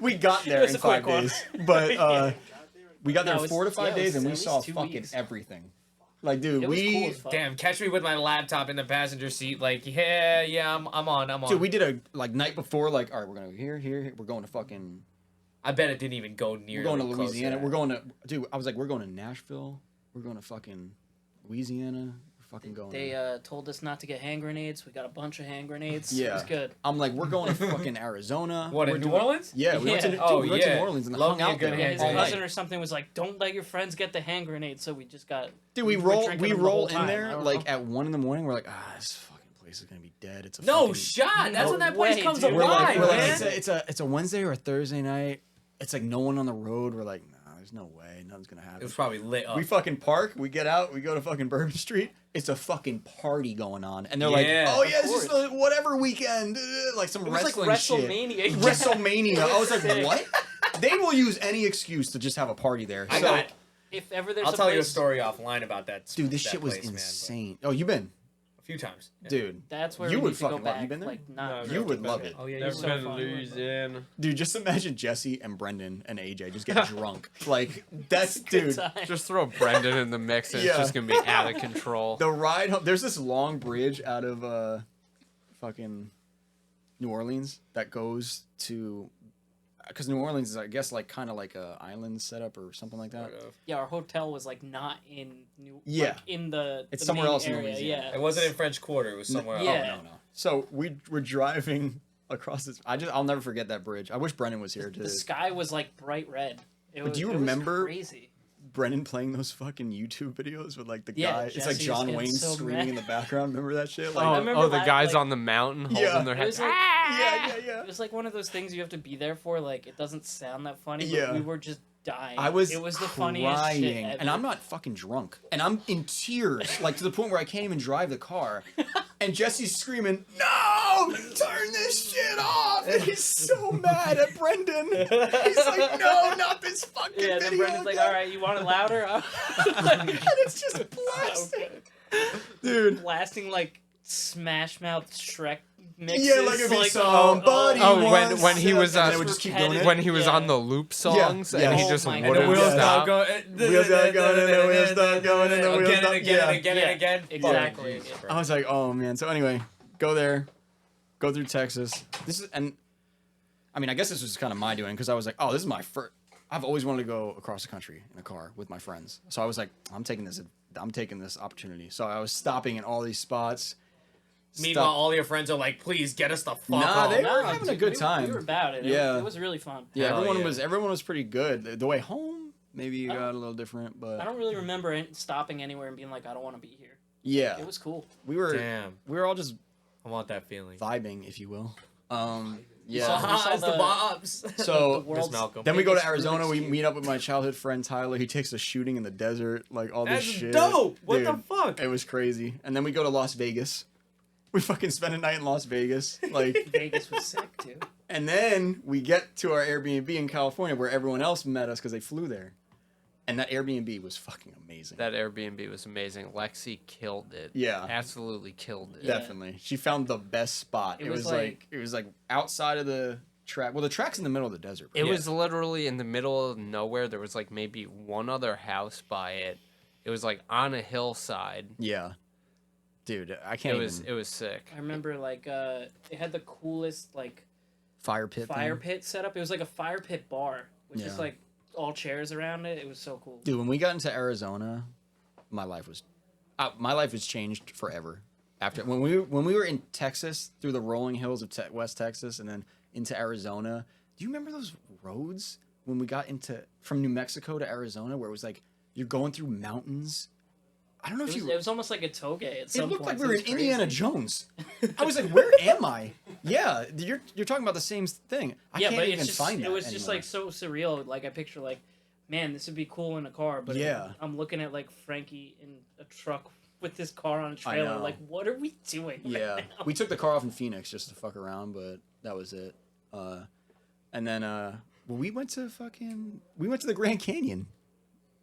we got there It was in a quick 5 one. days, but we got No, there it was- 4 to 5 yeah, it days, was and we at least saw 2 fucking weeks. everything. Like, dude, It was we cool as fuck. Damn, catch me with my laptop in the passenger seat. Like, yeah, I'm on. dude, we did a like night before. Like, all right, we're gonna go here. We're going to fucking. I bet it didn't even go near. We're going to Louisiana. We're going to. Dude, I was like, we're going to Nashville. We're going to fucking Louisiana. We're fucking going. They told us not to get hand grenades. We got a bunch of hand grenades. It Yeah. was good. I'm like, we're going to fucking Arizona. What, We're in New doing- Orleans? Yeah, we went to. Yeah. Dude, Oh, we went to yeah. New Orleans and Love hung me a out good there Yeah, hand his all grenade. cousin night. or something was like, "Don't let your friends get the hand grenades." So we just got. Dude, we were roll. drinking We them the roll whole in time. I there don't like know. at 1 in the morning. We're like, this fucking place is gonna be dead. It's a No fucking, shot. That's No when that place way, comes dude. alive, we're like, man. it's a Wednesday or a Thursday night. It's like no one on the road. We're like, nah, there's no way, nothing's gonna It happen. was probably lit up. We fucking park. We get out. We go to fucking Bourbon Street. It's a fucking party going on, and they're Yeah, like, "Oh of yeah, it's just a whatever weekend, like some It was like wrestling shit." WrestleMania. WrestleMania. I was like, Sick. what? They will use any excuse to just have a party there. I So- got. If ever there's I'll a tell you a place- story offline about that. dude, this that shit was place, man, but insane. Oh, you been, a few times, yeah. dude? That's where You we would need to go fucking love- back. you been there? Like, not You would love it. Oh yeah, Never you been so to Louisiana. Dude, just imagine Jesse and Brendan and AJ just get drunk. Like that's Good dude. time. Just throw Brendan in the mix and Yeah. it's just gonna be out of control. The ride home. There's this long bridge out of fucking New Orleans that goes to, because New Orleans is, I guess, like kind of like a island setup or something like that. Yeah, our hotel was like not in New. Yeah. Like, in the. It's the somewhere main else in area. Louisiana. Yeah. It wasn't in French Quarter. It was somewhere else. Yeah. Oh no. So we're driving across this. I'll never forget that bridge. I wish Brendan was here to. The sky was like bright red. It But was, do you it was remember- Crazy. Brendan playing those fucking YouTube videos with like the Yeah, guy. It's like Jesse was John getting Wayne so screaming mad. in the background. Remember that shit? I Oh, remember the that, guys like- on the mountain holding Yeah. their It heads. was like, yeah. It was like one of those things you have to be there for. Like it doesn't sound that funny, but Yeah. we were just dying. I was It was the funniest shit crying, ever. and I'm not fucking drunk, and I'm in tears, like to the point where I can't even drive the car. And Jesse's screaming, "No, turn this shit off!" And he's so mad at Brendan. He's like, "No, not this fucking Yeah, then video." Brendan's like, again." "All right, you want it louder?" And it's just blasting, dude. Blasting like Smash Mouth Shrek mixes. Yeah, like it'd be oh, somebody. Oh, once when he said- was and then on- it would just keep doing it. When he was Yeah. on the loop songs Yeah. and he Oh just my And the wouldn't wheels stop. stop going. Wheels stop going, and the wheels stop going, and the wheels Again stop- and again yeah. and again and again. Exactly. Oh, Jesus I was like, oh man. So anyway, go there, go through Texas. This is, and I mean, I guess this was kind of my doing because I was like, oh, this is my first. I've always wanted to go across the country in a car with my friends. So I was like, I'm taking this opportunity. So I was stopping in all these spots. Meanwhile, all your friends are like, "Please get us the fuck Nah, off." they No, were having a dude, good we time. were about it. Yeah. It was really fun. Yeah, Hell everyone yeah. was pretty good. The way home, maybe it I don't- got a little different, but I don't really remember stopping anywhere and being like, "I don't want to be here." yeah, It was cool. we were Damn, all just I want that feeling. vibing, if you will. saw Yeah. It's the vibes. So The world's Malcolm. then we go to biggest Arizona. We Rubik's Cube. meet up with my childhood friend Tyler. He takes us shooting in the desert, like all this That's shit. dope. What Dude, the fuck? It was crazy. And then we go to Las Vegas. We fucking spend a night in Las Vegas, like, Vegas was sick too. and then we get to our Airbnb in California where everyone else met us because they flew there. And that Airbnb was fucking amazing. That Airbnb was amazing. Lexi killed it. Yeah. Absolutely killed it. Yeah. Definitely, she found the best spot. It It was was like outside of the track. Well, the track's in the middle of the desert. It bro. was literally in the middle of nowhere. There was like maybe one other house by it. It was like on a hillside. Yeah, dude, I It can't. was even, it was sick. I remember like it had the coolest like fire pit. fire thing. pit setup. It was like a fire pit bar with just Yeah. like all chairs around it. It was so cool. Dude, when we got into Arizona, my life was changed forever. After when we were in Texas through the rolling hills of West Texas and then into Arizona. Do you remember those roads when we got from New Mexico to Arizona where it was like you're going through mountains I don't know if It was almost like a toge at It some looked like point. we were in Indiana Jones. I was like, where am I? Yeah, you're talking about the same thing. I can't but even it's just, find that it was just anymore. like so surreal. Like I picture like, man, this would be cool in a car, but Yeah. I'm looking at like Frankie in a truck with this car on a I trailer. know. Like, what are we doing? right Yeah, now? we took the car off in Phoenix just to fuck around, but that was it. And then we went to the Grand Canyon.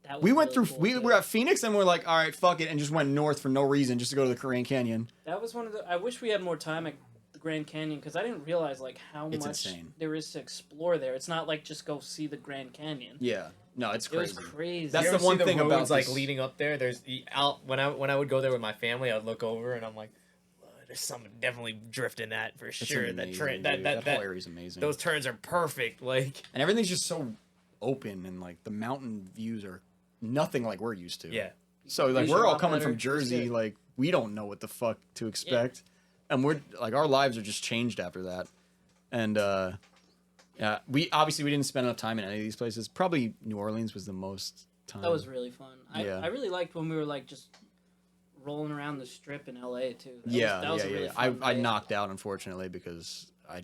That was We went really through. cool, We too. were at Phoenix, and we're like, all right, fuck it, and just went north for no reason, just to go to the Grand Canyon. That was one of the. I wish we had more time at the Grand Canyon because I didn't realize like how It's much insane. there is to explore there. It's not like just go see the Grand Canyon. Yeah, no, it's It was crazy. crazy. That's You the ever one see thing roads, about like this- leading up there. There's when I would go there with my family, I'd look over and I'm like, there's something definitely drifting that for It's sure. amazing, That dude. That whole area is amazing. those turns are perfect. Like And everything's just so open, and like the mountain views are nothing like we're used to. yeah, So like Views we're are a all lot coming better. from It's Jersey, good. like we don't know what the fuck to expect, and we're like our lives are just changed after that, and yeah, we didn't spend enough time in any of these places. Probably New Orleans was the most time. That was really fun. Yeah. I really liked when we were like just rolling around the strip in LA too. That was a really I fun night. knocked out unfortunately because I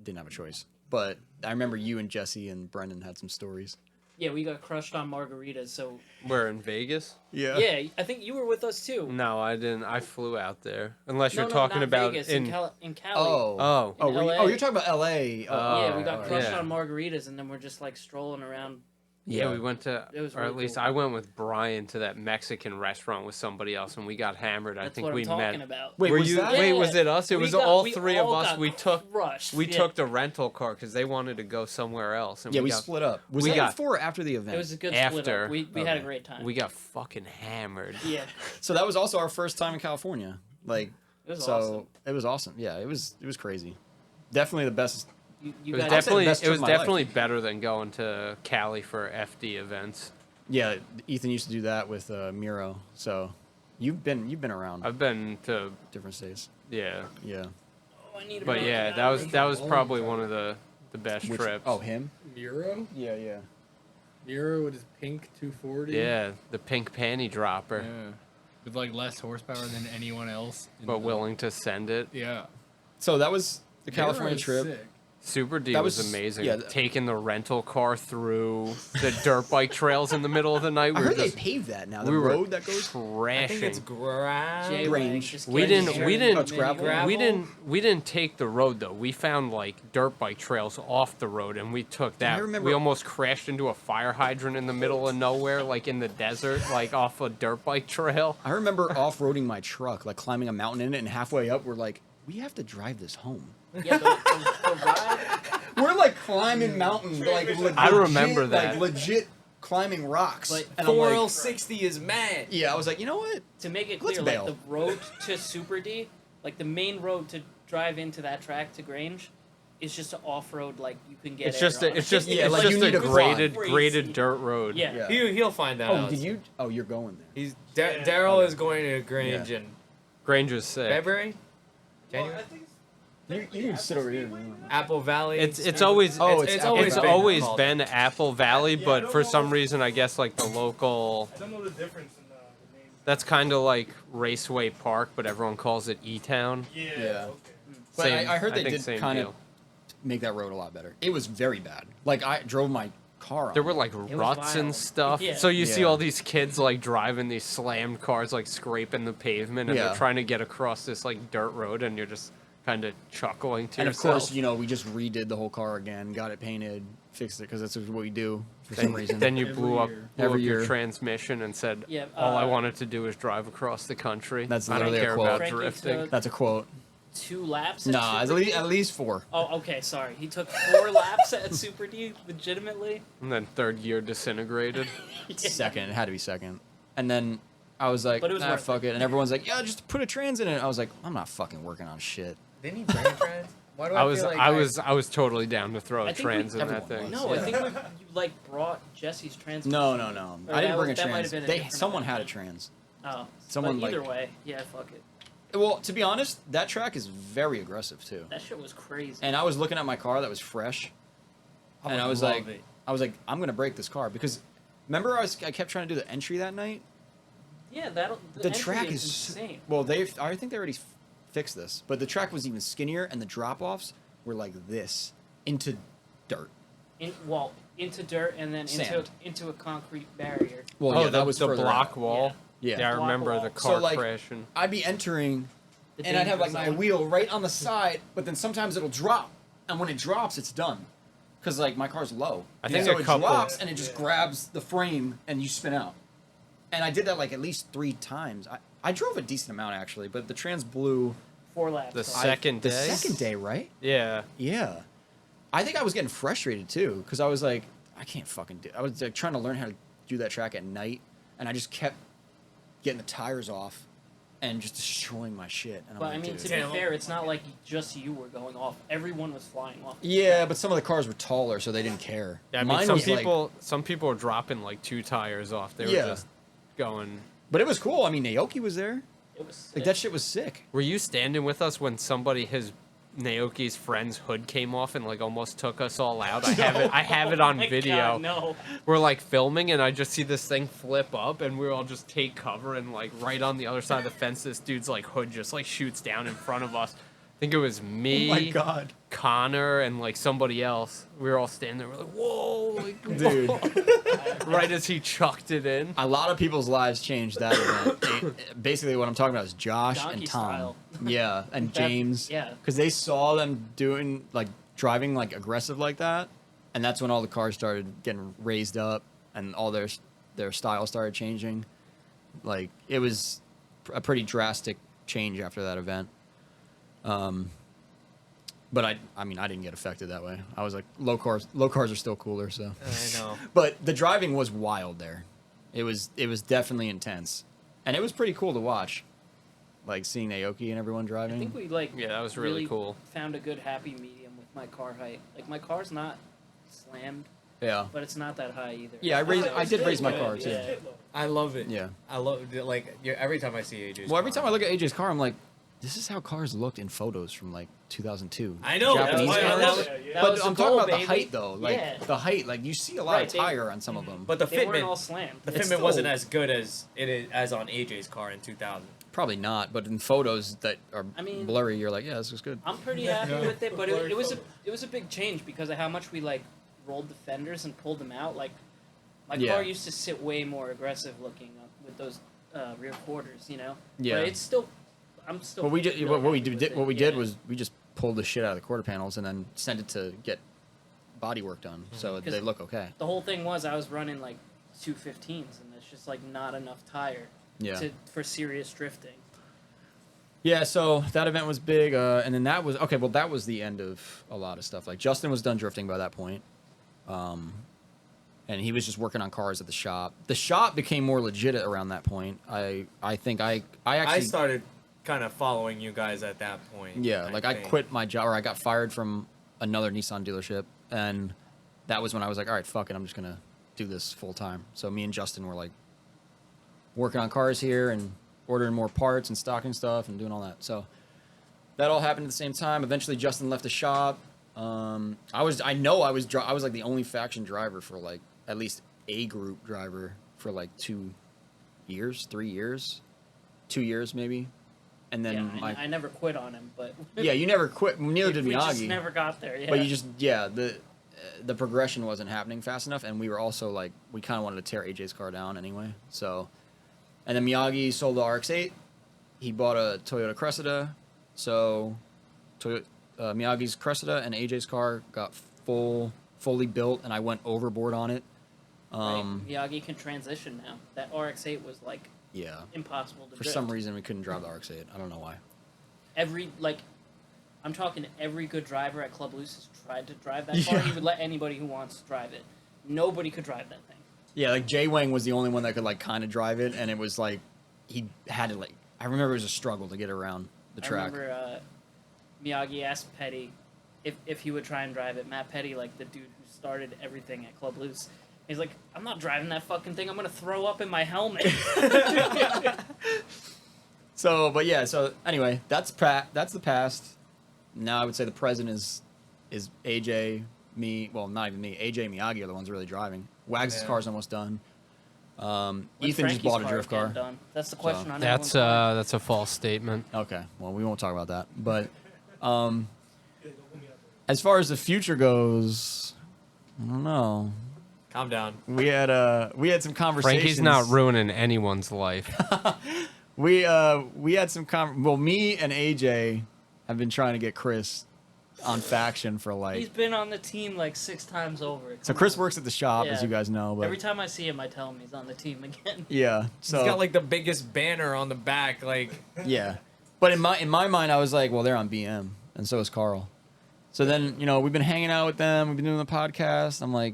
didn't have a choice. But I remember you and Jesse and Brendan had some stories. Yeah, we got crushed on margaritas. So We're in Vegas. yeah, I think you were with us too. No, I didn't. I flew out there. Unless No, you're no, talking not about Vegas, in. in Cali. Oh. Oh, In were you- LA. you're talking about L.A. Yeah, we oh, got oh, crushed yeah. on margaritas, and then we're just like strolling around. Yeah, we went to, It was or at really least cool. I went with Brian to that Mexican restaurant with somebody else, and we got hammered. I That's think what we I'm talking met. about. Wait, Were was you? that? Wait, Yeah. was it us? It We was got- all we three of all us. got We took crushed. we Yeah. took the rental car because they wanted to go somewhere else. And Yeah, we got, split up. Was we that got- before or after the event? It was a good split After. up. We had a Okay. great time. We got fucking hammered. yeah, So that was also our first time in California. Like, it was so awesome. it was awesome. Yeah, it was crazy. Definitely the best. You It was guys, definitely best trip of my life. definitely better than going to Cali for FD events. Yeah, Ethan used to do that with Miro. So you've been around I've been to different states. yeah, Yeah. Oh, I need a but break. yeah, that was probably one of the best Which- trips. Oh, him? Miro? Yeah. Miro with his pink 240. Yeah, the pink panty dropper, Yeah. With like less horsepower than anyone else. in but the- willing to send it. Yeah. So that was the Miro California is trip. sick. Super D That was, was- amazing. yeah, Taking the rental car through the dirt bike trails in the middle of the night. I We were heard they just paved that now. The we were road that goes. I think it's trashing. Jay ground. Wang, just We getting didn't- there we and didn't- Oh, it's gravel? We didn't take the road though. We found like dirt bike trails off the road, and we took that. remember- We almost crashed into a fire hydrant in the middle of nowhere, like in the desert, like off a dirt bike trail. I remember off-roading my truck, like climbing a mountain in it, and halfway up, we're like, we have to drive this home. Yeah, the ride. We're like climbing mountains, like legit, I remember that. like legit climbing rocks. But and I'm like, 4L60 is mad. yeah, I was like, you know what? To make it Let's clear, bail. like the road to Super D, like the main road to drive into that track to Grange, is just an off-road. Like you can get. It's just air a, on. it's just Yeah, it's like, just you need a a quad. graded Crazy. graded dirt road. Yeah. Yeah. He'll find that Oh, out. did you? Oh, you're going there. He's Daryl is going to Grange in Granger's sick. February, January. You can sit over here. Apple Valley. It's always Oh, it's it's always Apple been always called- been Apple Valley, but for some reason I guess like the local. I don't know the difference in the name. That's kind of like Raceway Park, but everyone calls it E-Town. Yeah. Yeah. Okay. But Same- I heard they think did same kind deal. of make that road a lot better. It was very bad. Like I drove my car on There were it. like was ruts and wild. stuff. Yeah. So you see Yeah. all these kids like driving these slammed cars, like scraping the pavement, and Yeah. they're trying to get across this like dirt road, and you're just kind of chuckling to And of yourself. course, you know, we just redid the whole car again, got it painted, fixed it because that's what we do for some reason. Then you blew up, year. Every your year. transmission and said, Yeah, "All I uh, wanted to do is drive across the country. That's I don't literally a care quote. about Frankie drifting." took- That's a quote. 2 laps. At Nah, Super D? at least 4. Oh, okay. Sorry, he took 4 laps at Super D. Legitimately. And then third gear disintegrated. Second, it had to be second. And then I was like, But it was nah, worth fuck it. And everyone's like, yeah, just put a trans in it. I was like, I'm not fucking working on shit. Didn't he bring a trans? Why do I was feel like I was totally down to throw I a think we- trans in that everyone thing. was. No, Yeah. I think you like brought Jesse's trans. No. Or I that didn't bring a was- that might trans. have been a They different someone event. had a trans. Oh, Someone, but either like- way, yeah, fuck it. Well, to be honest, that track is very aggressive too. That shit was crazy. And I was looking at my car that was fresh, and I was like, I'm gonna break this car because remember I kept trying to do the entry that night, Yeah, that'll. The track entry is insane. well. I think they already fixed this, but the track was even skinnier, and the drop-offs were like this into dirt. Into dirt and then Sand. into a concrete barrier. Well, Oh, yeah, that was the further block out. wall. Yeah. Yeah, I Block remember wall. the car So, like, crashing. I'd be entering, The and I'd have like danger my zone. wheel right on the side, but then sometimes it'll drop, and when it drops, it's done, because like my car's low. I think so a it couple- drops and it just grabs the frame and you spin out. And I did that like at least 3 times. I drove a decent amount actually, but the trans blew 4 laps. The probably. second the day. second day, right? Yeah. Yeah. I think I was getting frustrated too, because I was like, I can't fucking do. I was like trying to learn how to do that track at night, and I just kept getting the tires off and just destroying my shit. And I'm But like, I mean, dude. to be fair, it's not like just you were going off. Everyone was flying off. Yeah, but some of the cars were taller, so they didn't care. Yeah, I mean, Mine some was people were dropping like 2 tires off. They were Yeah. just going. but it was cool. I mean, Naoki was there. It was Like that shit was sick. Were you standing with us when his Naoki's friend's hood came off and like almost took us all out? I have it on My video. God, no. We're like filming and I just see this thing flip up and we all just take cover and like right on the other side of the fence this dude's like hood just like shoots down in front of us. I think it was me, Oh my god, Connor, and like somebody else. We were all standing there. We're like, whoa, like, dude! right as he chucked it in. A lot of people's lives changed that event. Basically, what I'm talking about is Josh Donkey and Tom. style. Yeah, and That- James. yeah. Because they saw them doing like driving like aggressive like that, and that's when all the cars started getting raised up and all their style started changing. Like it was a pretty drastic change after that event. But I mean, I didn't get affected that way. I was like, low cars are still cooler. So, I know. but the driving was wild there. It was definitely intense, and it was pretty cool to watch, like seeing Naoki and everyone driving. I think we like. Yeah, that was really cool. Found a good happy medium with my car height. Like my car's not slammed, Yeah, but it's not that high either. yeah. I did raise my car too. Yeah. I love it. Yeah. I love like every time I see AJ's. Well, every time I look at AJ's car, I'm like, this is how cars looked in photos from like 2002. I know, Japanese that's why I cars. love it. That But was I'm the talking goal, about the baby. height though. Like Yeah. the height, like you see a lot Right, of they- tire on some of them. but the They weren't all fitment, slammed. the It's fitment wasn't still- as good as it is as on AJ's car in 2000. Probably not, but in photos that are I mean- blurry, you're like, yeah, this is good. I'm pretty happy with it, but it was a big change because of how much we like rolled the fenders and pulled them out. Like my Yeah. car used to sit way more aggressive looking with those rear quarters, you know. Yeah. But it's still, I'm still. What we did, really what we happy with did, it, what we yeah. did was we just pulled the shit out of the quarter panels and then sent it to get body work done, so they look okay. The whole thing was I was running like 215s, and it's just like not enough tire Yeah. for serious drifting. Yeah, so that event was big, and then that was okay. Well, that was the end of a lot of stuff. Like Justin was done drifting by that point, and he was just working on cars at the shop. The shop became more legit around that point. I think I actually I started kind of following you guys at that point. yeah, like I think. quit my job or I got fired from another Nissan dealership, and that was when I was like, all right, fuck it, I'm just gonna do this full time. So me and Justin were like working on cars here and ordering more parts and stocking stuff and doing all that. So that all happened at the same time. Eventually, Justin left the shop. I was like the only faction driver for like at least a group driver for like 2 years, 3 years, 2 years maybe. And then Yeah, I never quit on him, but yeah, you never quit. Neither did we just Miyagi. never got there. Yeah. But you just the progression wasn't happening fast enough, and we were also like we kind of wanted to tear AJ's car down anyway. So, and then Miyagi sold the RX-8. He bought a Toyota Cressida. So, Miyagi's Cressida and AJ's car got fully built, and I went overboard on it. Right, Miyagi can transition now. That RX-8 was like Yeah. impossible to For drift. some reason, we couldn't drive the RX-8. I don't know why. I'm talking every good driver at Club Loose has tried to drive that car. Yeah. He would let anybody who wants to drive it. Nobody could drive that thing. Yeah, like Jay Wang was the only one that could like kind of drive it, and it was like he had to like. I remember it was a struggle to get around the track. I remember Miyagi asked Petty if he would try and drive it. Matt Petty, like the dude who started everything at Club Loose, he's like, I'm not driving that fucking thing. I'm gonna throw up in my helmet. So, but yeah. So anyway, that's the past. Now I would say the present is AJ, me. Well, not even me. AJ and Miyagi are the ones really driving. Wags' Yeah. car's almost done. When's Ethan just Frankie's bought a car drift getting car. Done? That's the question on That's everyone's mind. that's a false statement. Okay, well, we won't talk about that. But as far as the future goes, I don't know. Calm down. We had some conversations. Frankie's not ruining anyone's life. We had some well, me and AJ have been trying to get Chris on faction for He's like. been on the team like 6 times over. So Come Chris on. works at the shop, as Yeah. you guys know. But Every time I see him, I tell him he's on the team again. yeah, so He's got like the biggest banner on the back. Like, yeah, but in my mind, I was like, well, they're on BM, and so is Carl. So then we've been hanging out with them. We've been doing the podcast. I'm like,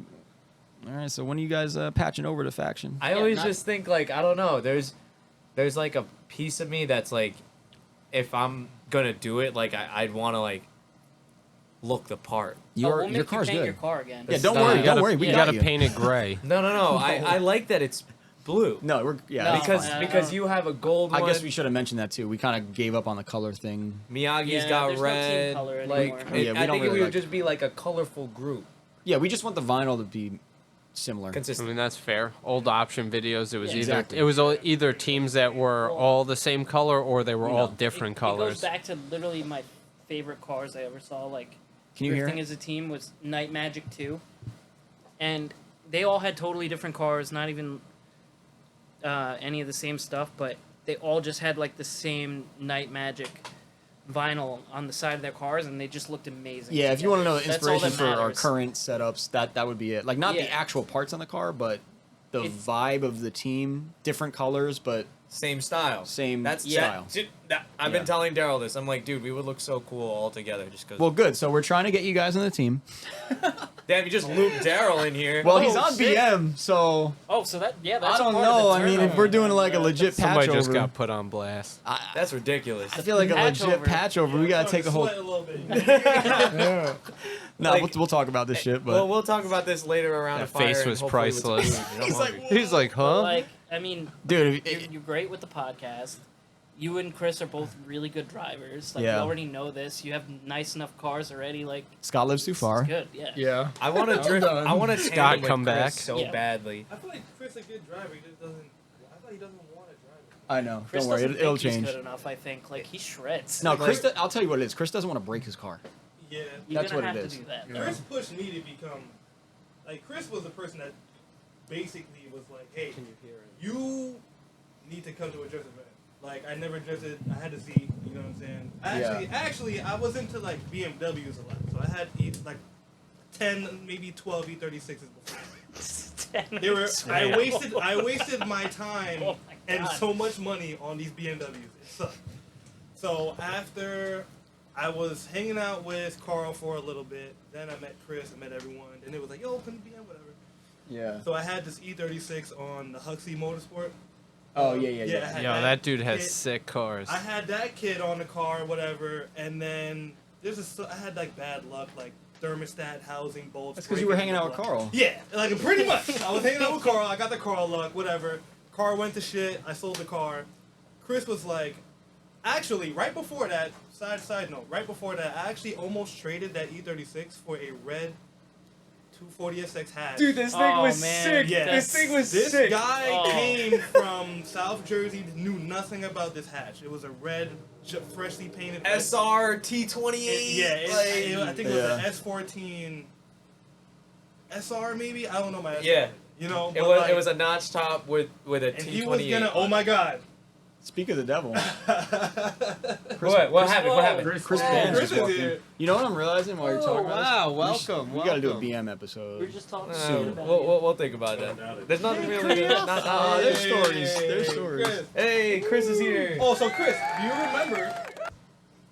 all right, so when are you guys patching over to faction? I Yeah, always not- just think like I don't know. There's like a piece of me that's like, if I'm gonna do it, like I'd want to like look the part. We'll make you car's paint good. your car again. Yeah, This don't is not- worry, you don't gotta, worry. We you got gotta you. paint it gray. No. I like that it's blue. No, No, because I because don't- you have a gold I one. guess we should have mentioned that too. We kind of gave up on the color thing. Miyagi's Yeah, got there's no team red. color Like anymore. Yeah, we I don't think really it would like- just be like a colorful group, Yeah, we just want the vinyl to be similar. I consistent. mean, that's fair. Old option videos, it was Yeah. Exactly. either teams that were all the same color or they were all different It goes colors. back to literally my favorite cars I ever saw. Like, Can you hear drifting it? as a team was Night Magic 2, and they all had totally different cars, not even any of the same stuff, but they all just had like the same Night Magic vinyl on the side of their cars, and they just looked amazing. Yeah, if you want to know the That's all inspiration that for our matters. current setups, that would be it. Like not the Yeah. actual parts on the car, but the It's- vibe of the team, different colors, but Same style. Same That's style. I've Yeah. been telling Daryl this. I'm like, dude, we would look so cool all together just because. well, good. So we're trying to get you guys on the team. Damn, you just looped Daryl in here. Well, he's Oh, on shit. BM, so Oh, so that's I a don't part of the know. I mean, if we're doing like a turnover. legit patch Somebody over, just got put on blast. That's ridiculous. I feel like a patch legit over. patch over. We gotta take the whole. Sweat a little bit. No, Like- we'll talk about this shit, but Well, we'll talk about this later around That the fire. face and was hopefully with some priceless. food, you know, He's I'm like, hungry. He's like, But, huh? like, I mean, dude, you're great with the podcast. You and Chris are both really good drivers. Like, Yeah. you already know this. You have nice enough cars already. Like, Scott lives too far. it's good. Yeah. Yeah. I want to drift. done. I want to Scott, tandem with come Chris back. so Yeah. badly. I feel like Chris is a good driver. He just doesn't. I feel like he doesn't want to drive it. I know. Chris Don't worry, doesn't it'll think he's change. good enough. I think. Like, he shreds. No, Like, Chris. I'll tell you what it is. Chris doesn't want to break his car. Yeah. you're that's gonna what it have is. to do that. Yeah. Chris pushed me to become. Like, Chris was the person that basically was like, hey, you need to come to a drift event. Like, I never drifted. I had to see, you know what I'm saying? Actually, I was into, like, BMWs a lot. So I had, like, 10, maybe 12 E36s before. They were. I wasted my time Oh my and God. so much money on these BMWs. It sucked. So after I was hanging out with Carl for a little bit, then I met Chris, I met everyone, and it was like, yo, come to BM, whatever. Yeah. So I had this E36 on the Huxley Motorsport. Oh yeah. I had Yo, that dude has kit. sick cars. I had that kid on the car, whatever, and then I had like bad luck, like thermostat, housing, bolts. That's because you were breaking, hanging out with blah, blah. Carl. Yeah, like pretty much. I was hanging out with Carl. I got the Carl luck, whatever. Car went to shit. I sold the car. Chris was like, actually, right before that, side note, right before that, I actually almost traded that E36 for a red 240SX hatch. Dude, this thing Oh, was man. sick. Yeah. This thing was This sick. guy Oh. came from South Jersey, knew nothing about this hatch. It was a red, freshly painted SR T28. I think it was Yeah. an S14 SR maybe. I don't know my SR. Yeah. You know, It but, was like, it was a notch top with a and T28. he was gonna. Oh my God. Speak of the devil. What happened? What happened? Chris Oh, Band Chris just is walked here. in. You know what I'm realizing while you're talking about this? welcome. We gotta do a BM episode. We're just talking Uh, shit about we'll think about that. There's nothing really. Oh, there's Hey, stories. There's stories. Chris. Hey, Chris is here. Oh, so Chris, do you remember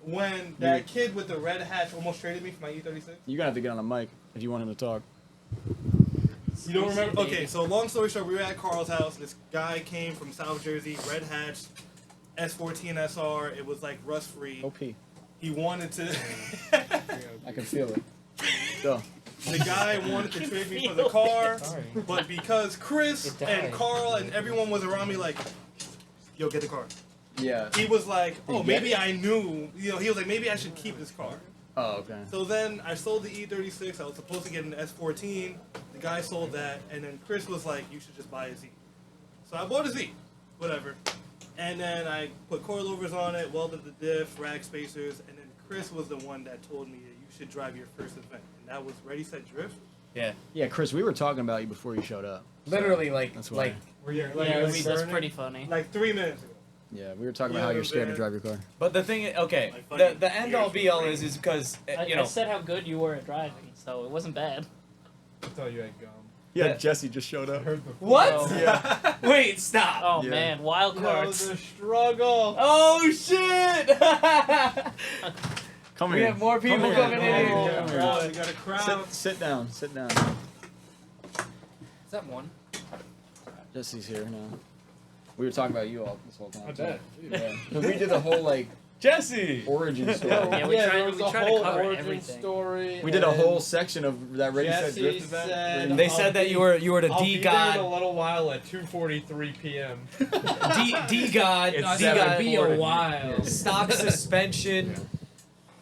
when that kid with the red hatch almost traded me for my E36? You're gonna have to get on the mic if you want him to talk. You don't remember? Okay, so long story short, we were at Carl's house. This guy came from South Jersey, red hatch, S14 SR. It was like rust free. OP. He wanted to. I can feel it. Go. The guy wanted to trade me for the car, but because Chris It died. and Carl and everyone was around me, like, yo, get the car. Yeah. He was like, oh, Did he maybe get I knew. You know, he was like, maybe I should keep this car. Oh, okay. So then I sold the E36. I was supposed to get an S14. The guy sold that, and then Chris was like, "You should just buy a Z." So I bought a Z, whatever. And then I put coilovers on it, welded the diff, rag spacers, and then Chris was the one that told me that you should drive your first event. And that was Ready, Set, Drift. Yeah. Yeah, Chris, we were talking about you before you showed up. Literally, like, That's why. That's pretty funny. Like 3 minutes ago. Yeah, we were talking about how you're scared to drive your car. But the thing is, okay, Like the end all be all is because, you I know, said how good you were at driving, so it wasn't bad. I thought you had gum. Yeah, Jesse just showed up. what? Oh. Yeah. Wait, stop. Oh Yeah. man, wild cards. the struggle. Oh, shit. Come We here. have more people Come here. coming in here. Oh, Yeah, bro, we got a crowd. Sit down. Sit down. Is that one? Jesse's here now. We were talking about you all this whole time. I too. bet. Yeah. 'Cause we did the whole like Jesse. origin story. Yeah, we there tried was to a whole cover origin everything. story. We did a and whole section of that Ready Set Jesse Drift event. said, They said that you were the I'll D be there in a God. little while at 2:43 p.m. D God. It's D God. be a while. Stock suspension.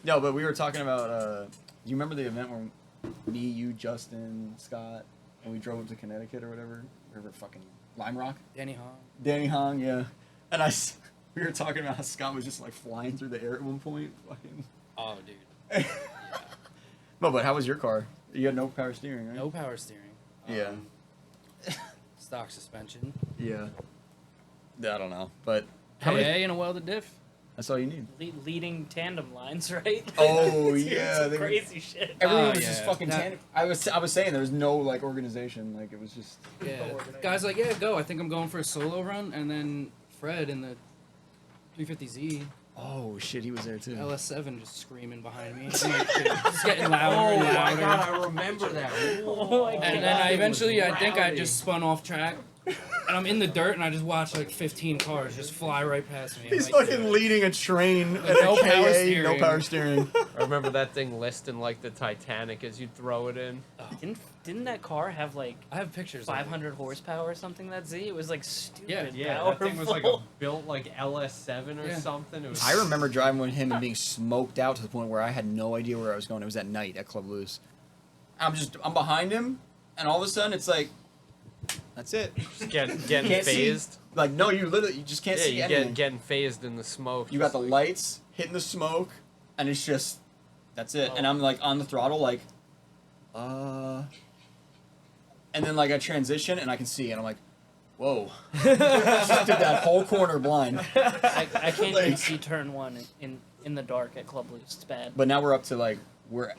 No, but we were talking about. You remember the event where me, you, Justin, Scott, and we drove up to Connecticut or whatever, fucking Lime Rock. Danny Hong, yeah. And we were talking about how Scott was just like flying through the air at one point. Fucking. Oh, dude. No, but how was your car? You had no power steering, right? No power steering. Yeah. Stock suspension. Yeah. I don't know, but Hey, and a welded diff. that's all you need. Leading tandem lines, right? Oh Dude, yeah, some they were- crazy shit. Everyone Oh, was just yeah. fucking That- tandem. I was saying there was no like organization, like it was just. Yeah. Guys like, yeah, go. I think I'm going for a solo run. And then Fred in the 350Z, Oh shit, he was there too. LS7 just screaming behind me. Just getting louder Oh and my louder. god, I remember that. Oh my And God. then I eventually, I think I rowdy. just spun off track. And I'm in the dirt, and I just watched like 15 cars just fly right past me. I'm He's like, fucking leading a train at No a power KA, no steering. power steering. I remember that thing listing like the Titanic as you throw it in. Didn't that car have like I have pictures. of it. 500 horsepower or something? That Z, it was like stupid. Yeah, powerful. that thing was like a built like LS7 or Yeah. something. It was. I remember driving with him and being smoked out to the point where I had no idea where I was going. It was at night at Club Loose. I'm behind him, and all of a sudden it's like, that's it. Just getting Can't see. phased. Like no, you just can't Yeah, see you anything. getting phased in the smoke. You got just the like- lights hitting the smoke, and it's just, that's it. And I'm like on the throttle, like, and then like I transition and I can see, and I'm like, whoa, just did that whole corner blind. I can't Like- even see turn one in the dark at Club Loose. It's bad. But now we're up to like we're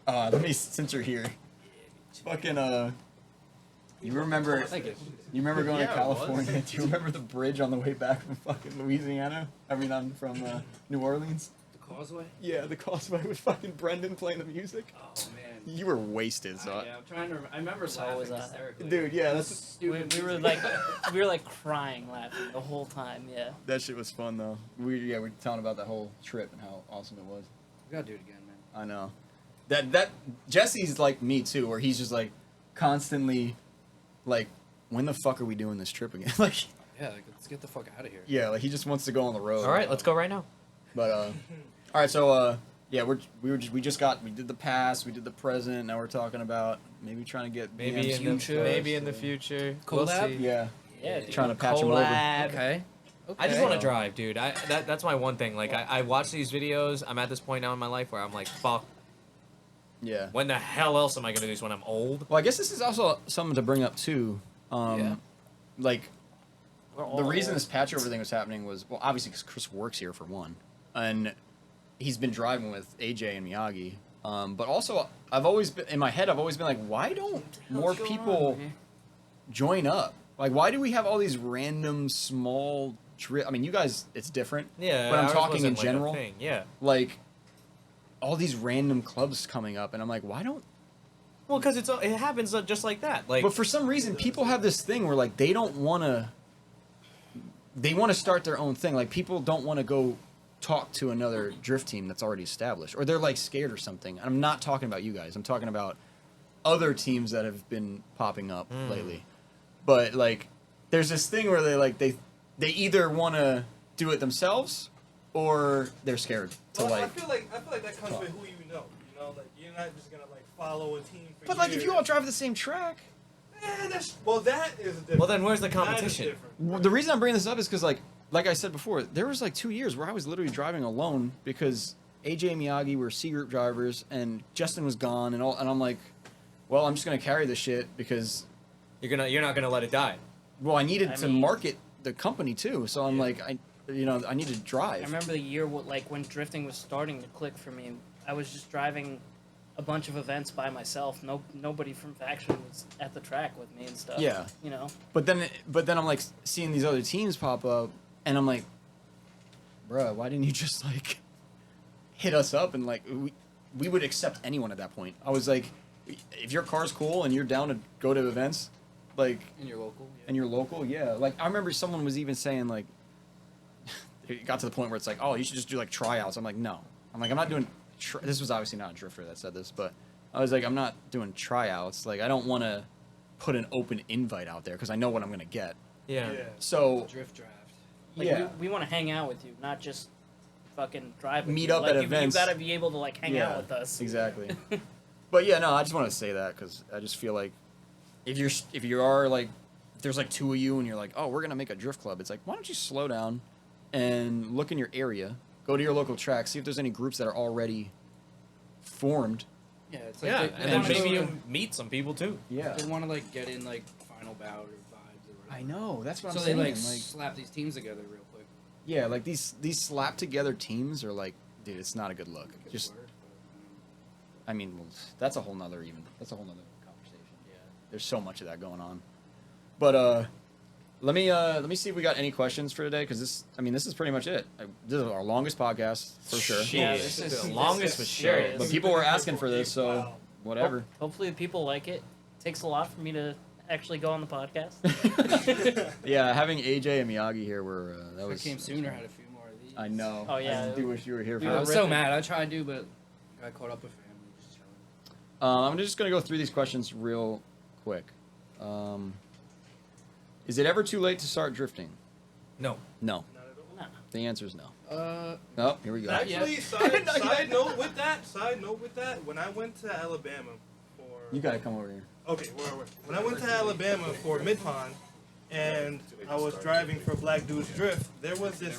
let me, since you're here, fucking you remember Thank you. you remember going Yeah, to it California? Do you remember the bridge on the way back from fucking Louisiana? I mean, from New Orleans. The causeway? Yeah, the causeway with fucking Brendan playing the music. Oh, man. You were wasted, so. Yeah, I'm trying to. I remember So laughing was I. hysterically. Dude, yeah, that's Stupid. We were like crying laughing the whole time. Yeah. that shit was fun though. We were telling about that whole trip and how awesome it was. We gotta do it again, man. I know. That Jesse's like me too, where he's just like constantly like, when the fuck are we doing this trip again? Like, Yeah, like, let's get the fuck out of here. yeah, like he just wants to go on the road. All right, let's go right now. But all right, so yeah, we did the past, we did the present. Now we're talking about maybe trying to get Maybe BMs in the stuff, maybe in the so- future. Collab? We'll see. Yeah, Yeah. Dude. trying to patch him over. Collab. Okay. I just want to Okay. drive, dude. That's my one thing. Like I watch these videos. I'm at this point now in my life where I'm like, fuck. Yeah. When the hell else am I gonna do this when I'm old? Well, I guess this is also something to bring up too. Yeah. Like We're all the reason old. this patchover thing was happening was, well, obviously because Chris works here for one, and he's been driving with AJ and Miyagi. But also, I've always been in my head. I've always been like, why don't more people join up? Like, why do we have all these random small I mean, you guys, it's different. Yeah, But I'm ours talking in wasn't, like, a general. thing, yeah. Like, all these random clubs coming up, and I'm like, why don't? Well, because it happens just like that. Like, But for some reason, people have this thing where like they don't want to. They want to start their own thing. Like people don't want to go talk to another drift team that's already established, or they're like scared or something. And I'm not talking about you guys. I'm talking about other teams that have been popping up lately. But like, there's this thing where they either want to do it themselves, or they're scared to Well, I like. feel like that comes with who you know. You know, like you're not just gonna like follow a team for But like, if years. you all drive the same track. that is different. Well, then where's the That is competition? different. Well, the reason I'm bringing this up is because, like I said before, there was like 2 years where I was literally driving alone because AJ and Miyagi were C group drivers and Justin was gone and I'm like, well, I'm just gonna carry this shit because You're not gonna let it die. well, I needed I to mean- market the company too, so I'm like, I need to drive. I remember the year like when drifting was starting to click for me. I was just driving a bunch of events by myself. Nobody from faction was at the track with me and stuff. Yeah. You know. But then I'm like seeing these other teams pop up, and I'm like, bruh, why didn't you just like hit us up and like we would accept anyone at that point. I was like, if your car's cool and you're down to go to events, like In your local. Yeah. and you're local, yeah. Like I remember someone was even saying like, it got to the point where it's like, oh, you should just do like tryouts. I'm like, no. I'm like, I'm not doing. This was obviously not a drifter that said this, but I was like, I'm not doing tryouts. Like I don't want to put an open invite out there because I know what I'm gonna get. Yeah. So Drift draft. Like, yeah. we want to hang out with you, not just fucking drive. With Meet you. up like, at you, events. You gotta be able to like hang out with us. Exactly. But yeah, no, I just want to say that because I just feel like if you are like, if there's like 2 of you and you're like, oh, we're gonna make a drift club. It's like, why don't you slow down and look in your area, go to your local track, see if there's any groups that are already formed. Yeah, it's like Yeah, they and then wanna maybe go- you meet some people too. Yeah. They want to like get in like final bout or vibes or whatever. I know. That's what So I'm they saying. like Like, slap these teams together real quick. yeah, like these slapped together teams are like, dude, it's not a good look. Make it Just, work, I mean, well, that's a whole nother conversation. Yeah, there's so much of that going on. But let me see if we got any questions for today because this is pretty much it. This is our longest podcast for sure. Yeah, this is the longest this for is sure. serious. But people were asking for this, so Wow. whatever. Hopefully, people like it. Takes a lot for me to actually go on the podcast. Yeah, having AJ and Miyagi here were that If I was. came sooner, I had a few more of these. I know. Oh, yeah. I do wish you were here for I was that. so mad. I tried to, but got caught up with family. Just chilling. I'm just gonna go through these questions real quick. Is it ever too late to start drifting? No. No. Not at all. Nah. The answer is no. Uh, Oh, here we go. Actually, side note with that, when I went to Alabama for You gotta come over here. okay, when I went to Alabama for Mid Pond, and I was driving for Black Dudes Drift, there was this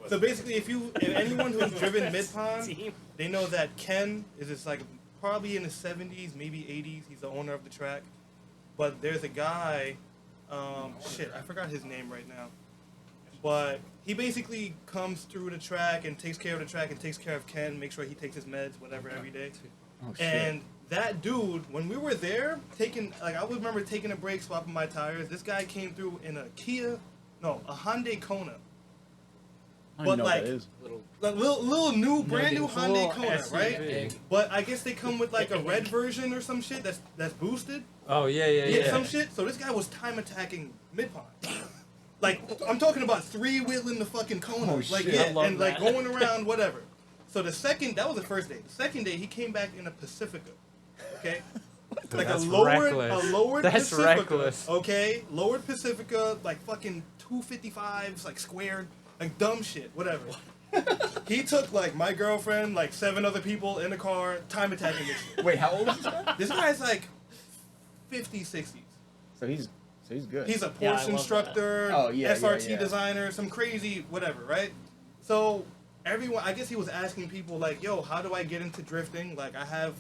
So basically, if anyone who's driven Mid Pond, Team. they know that Ken is just like probably in his 70s, maybe 80s. He's the owner of the track, but there's a guy. I forgot his name right now. But he basically comes through the track and takes care of the track and takes care of Ken, make sure he takes his meds, whatever, every day. Oh shit. And that dude, when we were there, I remember taking a break, swapping my tires. This guy came through in a Hyundai Kona. I don't even but know what like- that is. Little new, brand new It's a Hyundai little Kona, SUV. right? But I guess they come with like a red version or some shit that's boosted. Oh yeah. Some shit. So this guy was time attacking Mid Pond. Like, I'm talking about three-wheeling the fucking Kona. Oh, like, shit. yeah, I love and like that. going around, whatever. So that was the first day. The second day, he came back in a Pacifica. Okay? Like That's a lowered That's Pacifica. reckless. Okay? Lowered Pacifica, like fucking 255s, like squared, like dumb shit, whatever. He took like my girlfriend, like 7 other people in the car, time attacking this shit. Wait, how old is this guy? This guy's like 50s, 60s. So he's good. He's a Yeah, I Porsche love that. instructor, Oh, yeah, SRT yeah. designer, some crazy whatever, right? So everyone, I guess he was asking people like, "Yo, how do I get into drifting? Like, I have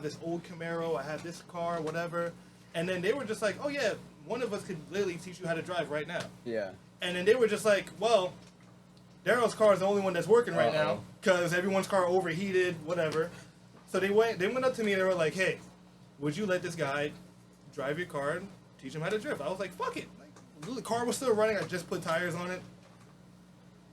this old Camaro, I have this car, whatever." And then they were just like, "Oh yeah, one of us could literally teach you how to drive right now." Yeah. And then they were just like, "Well, Daryl's car is the only one that's working right now Uh-oh. because everyone's car overheated, whatever." So they went up to me and they were like, "Hey, would you let this guy drive your car and teach him how to drift?" I was like, "Fuck it." Like, the car was still running. I just put tires on it.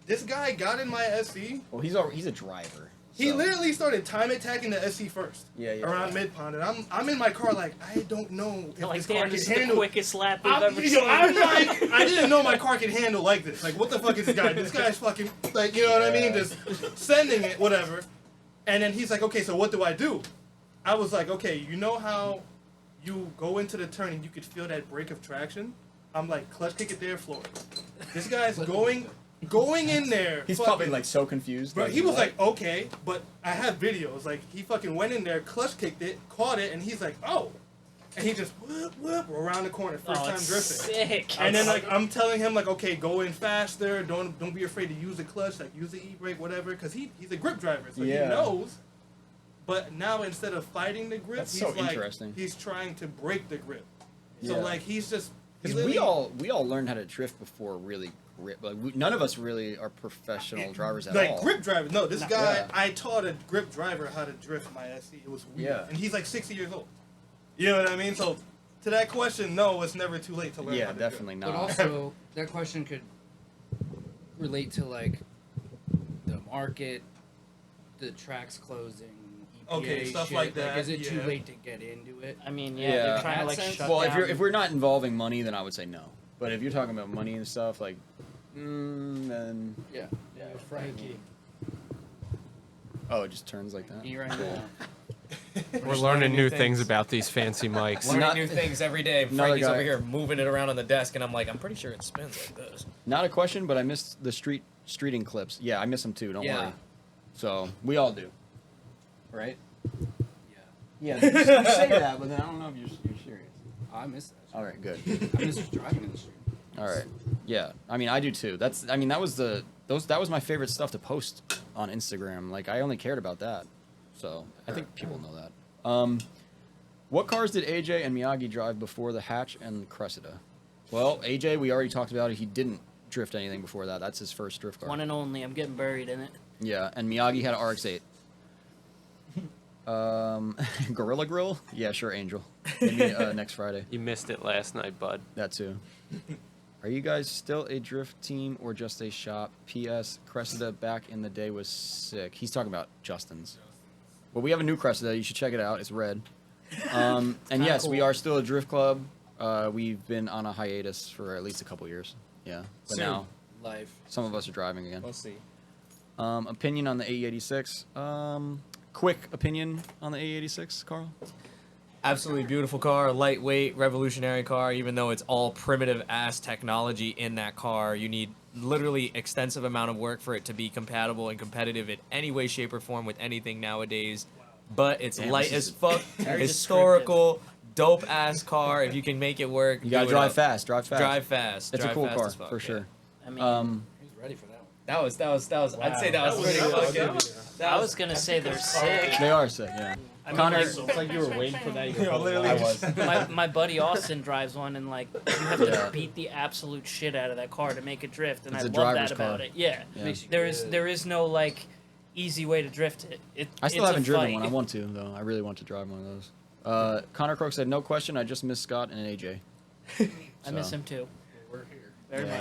This guy got in my SC. Well, he's a driver. He so- literally started time attacking the SC first. Yeah. Around Mid Pond, and I'm in my car like, I don't know if Like, this car damn, can this is the handle. quickest lap we've I'm ever seen. like, I didn't know my car could handle like this. Like, what the fuck is this guy? This guy's fucking, like, you know what I mean? Just sending it, whatever. And then he's like, okay, so what do I do? I was like, okay, you know how you go into the turn and you could feel that break of traction? I'm like, clutch kick it there, floor. This guy's going in there. He's fucking- probably like so confused. Bro, he was like, okay, but I have videos. Like, he fucking went in there, clutch kicked it, caught it, and he's like, oh. and he just whoop whoop around the corner, first Oh, time it's drifting. sick. And then like I'm telling him like, okay, go in faster. Don't be afraid to use the clutch, like use the e-brake, whatever, because he's a grip driver, so he knows. But now instead of fighting the grip, That's he's so like interesting. he's trying to break the grip. So Yeah. like he's just Because we all learned how to drift before really grip. Like none of us really are professional drivers at like all. grip driver. No, this guy Yeah. I taught a grip driver how to drift my SC. It was weird. Yeah. And he's like 60 years old. You know what I mean? So to that question, no, it's never too late to learn how Yeah, to definitely But not. also, that question could relate to like the market, the tracks closing, EPA Okay, stuff shit. like that, Is it too yeah. late to get into it? I mean, Yeah. they're trying to In like that sense? shut Well, down. if we're not involving money, then I would say no. But if you're talking about money and stuff, like, then Yeah. Frankie. oh, it just turns like that. You're right now. We're learning new things about these fancy mics. Learning Not- new things every day. Another Frankie's guy- over here moving it around on the desk, and I'm like, I'm pretty sure it spins like this. Not a question, but I missed the streeting clips. Yeah, I miss them too. Don't worry. So we all do, right? Yeah. Yeah. You say that, but then I don't know if you're serious. I miss that. All right, good. I miss driving in the street. All right. Yeah. I mean, I do too. That was my favorite stuff to post on Instagram. Like I only cared about that. So I think people know that. What cars did AJ and Miyagi drive before the Hatch and Cressida? Well, AJ, we already talked about it. He didn't drift anything before that. That's his first drift car. One and only. I'm getting buried in it. Yeah, and Miyagi had an RX-8. Gorilla Grill? Yeah, sure, Angel. Maybe next Friday. You missed it last night, bud. That too. Are you guys still a drift team or just a shop? P.S. Cressida back in the day was sick. He's talking about Justin's. Well, we have a new Cressida. You should check it out. It's red. And yes, we cool. are still a drift club. We've been on a hiatus for at least a couple years. Yeah, but Soon. now Life. some of us are driving again. We'll see. Opinion on the AE86. Quick opinion on the AE86, Carl? Absolutely beautiful car, lightweight, revolutionary car. Even though it's all primitive ass technology in that car, you need literally extensive amount of work for it to be compatible and competitive in any way, shape, or form with anything nowadays. But it's Damn, light this as is fuck, very historical, dope ass car. If you can make it work, You gotta do it drive up. fast. Drive fast. Drive fast. It's drive a cool fast car as fuck, for yeah. sure. I mean, He's ready for that one. That was. I'd say that was pretty fucking. I was gonna say they're sick. They are sick, yeah. I mean, Connor, like, like you were waiting for that. I was. my buddy Austin drives one, and like you have to Yeah. beat the absolute shit out of that car to make it drift, and It's I a love driver's that about car. it. Yeah, Yeah. there is no like easy way to drift it. I still it's haven't a driven fight. one. I want to, though. I really want to drive one of those. Connor Croak said, no question. I just miss Scott and AJ. I miss So. him too. We're here. Very Yeah.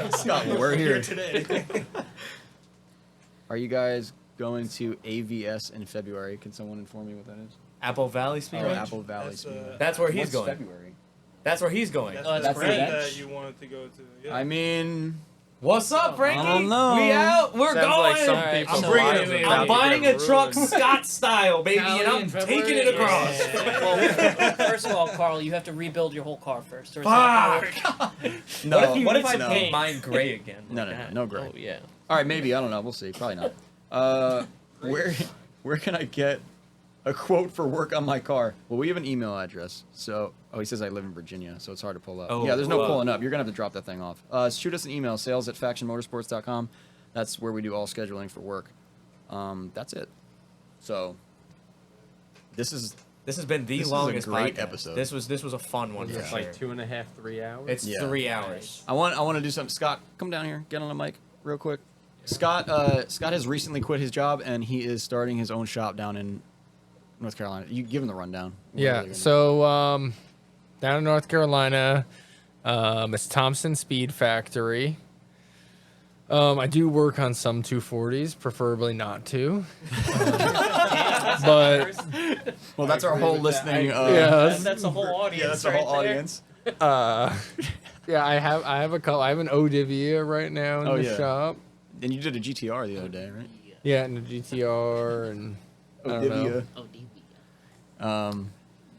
much. Scott, we're here. today. Are you guys going to AVS in February? Can someone inform me what that is? Apple Valley Speedway. Apple Valley That's, Speedway. That's where he's What's going. February? That's where he's going. That's, Oh, the that's brand great. that you wanted to go to. Yeah. I mean, What's up, Frankie? I don't know. We out. We're Sounds going. like some Alright, people's so bringing lives it- are about I'm to buying get a truck ruined. Scott style, baby, Cali and I'm in taking February? it across. Well, first of all, Carl, you have to rebuild your whole car first. Or it's not gonna work. no. What if I no. paint mine gray again? No, like no, that? no gray. Oh yeah. All right, maybe. I don't know. We'll see. Probably not. Where can I get a quote for work on my car? Well, we have an email address. So, he says I live in Virginia, so it's hard to pull up. Oh, yeah, there's no well. pulling up. You're gonna have to drop that thing off. Shoot us an email, sales@factionmotorsports.com. That's where we do all scheduling for work. That's it. So, this has been the This is a longest great podcast. episode. This was a fun one for It's sure. like 2.5, 3 hours. It's Yeah. 3 hours. I want to do something. Scott, come down here. Get on the mic real quick. Scott has recently quit his job and he is starting his own shop down in North Carolina. You give him the rundown. Yeah. So down in North Carolina, it's Thompson Speed Factory. I do work on some 240s, preferably not to. But well, that's our whole listening. yeah, That's the whole audience. yeah, that's the right whole there. audience. yeah, I have a couple. I have an Odivia right now in Oh, the yeah. shop. And you did a GTR the other day, right? Yeah, and a GTR and I don't know. Oh,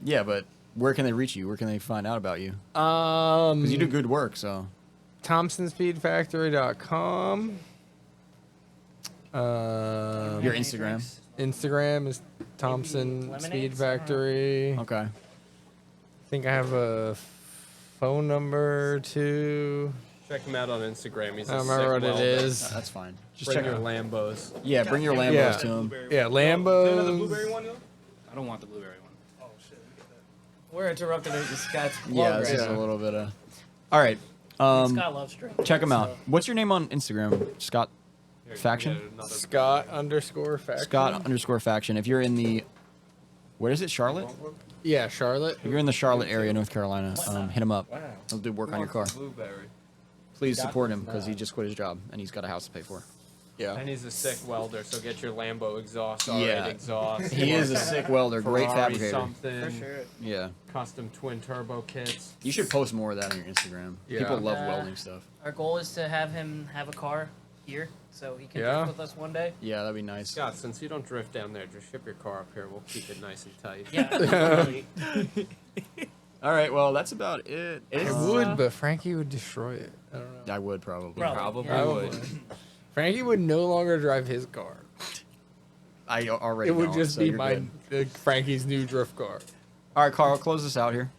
Yeah, but where can they reach you? Where can they find out about you? Because you do good work. So ThompsonSpeedFactory.com. your Instagram. Instagram is Thompson lemonades? Speed Factory. Okay. think I have a phone number too. Check him out on Instagram. He's I a don't sick remember what it welder. is. That's fine. Just Bring check your your Lambos. Yeah, bring your Lambos Yeah. to him. Yeah, Is there another Lambos. blueberry one, yo? I don't want the blueberry one. Oh shit. we get that. We're interrupting Scott's plug Yeah, right this is now. a little bit of. All right. Scott loves drinking. Check him out. so- What's your name on Instagram? Scott Here, you Faction? can get another Scott_faction. Scott_faction. If you're in the, where is it? Charlotte? Yeah, Charlotte. If you're in the Charlotte area, North Carolina, hit him up. Wow. He'll do work Who on your car. wants a Blueberry. Please support him because he just quit his job and he's got a house to pay for. Yeah. And he's a sick welder, so get your Lambo exhaust, Yeah. R8 exhaust. He is a sick welder, great Ferrari fabricator. something. For sure. Yeah. Custom twin turbo kits. You should post more of that on your Instagram. Yeah. People love Uh, welding stuff. Our goal is to have him have a car here, so he can Yeah. drift with us one day. Yeah, that'd be nice. Scott, since you don't drift down there, just ship your car up here. We'll keep it nice and tight. Yeah. All right, well, that's about it. I would, but Frankie would destroy it. I don't know. I would probably. Probably. Probably Yeah. would. Frankie would no longer drive his car. I already It would know, just so be you're my good. Frankie's new drift car. All right, Carl, close this out here.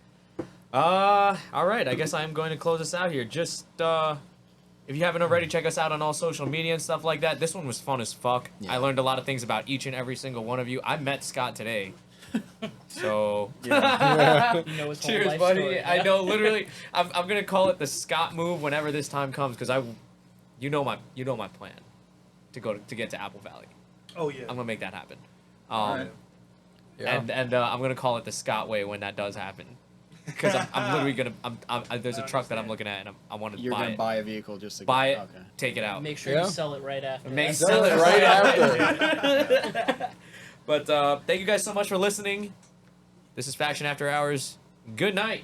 All right. I guess I am going to close this out here. Just, if you haven't already, check us out on all social media and stuff like that. This one was fun as fuck. Yeah. I learned a lot of things about each and every single one of you. I met Scott today. So, You know his whole cheers, life buddy. story, I yeah. know, literally, I'm going to call it the Scott move whenever this time comes because you know my plan to get to Apple Valley. Oh yeah. I'm going to make that happen. Alright. Yeah. And I'm gonna call it the Scott way when that does happen, because I'm literally gonna there's a truck that I'm looking at and I want to You're buy going to it, buy a vehicle just to buy it, Okay. take it out, Make sure Yeah. you sell it right after. Make that. sell it right after. But thank you guys so much for listening. This is Faction After Hours. Good night.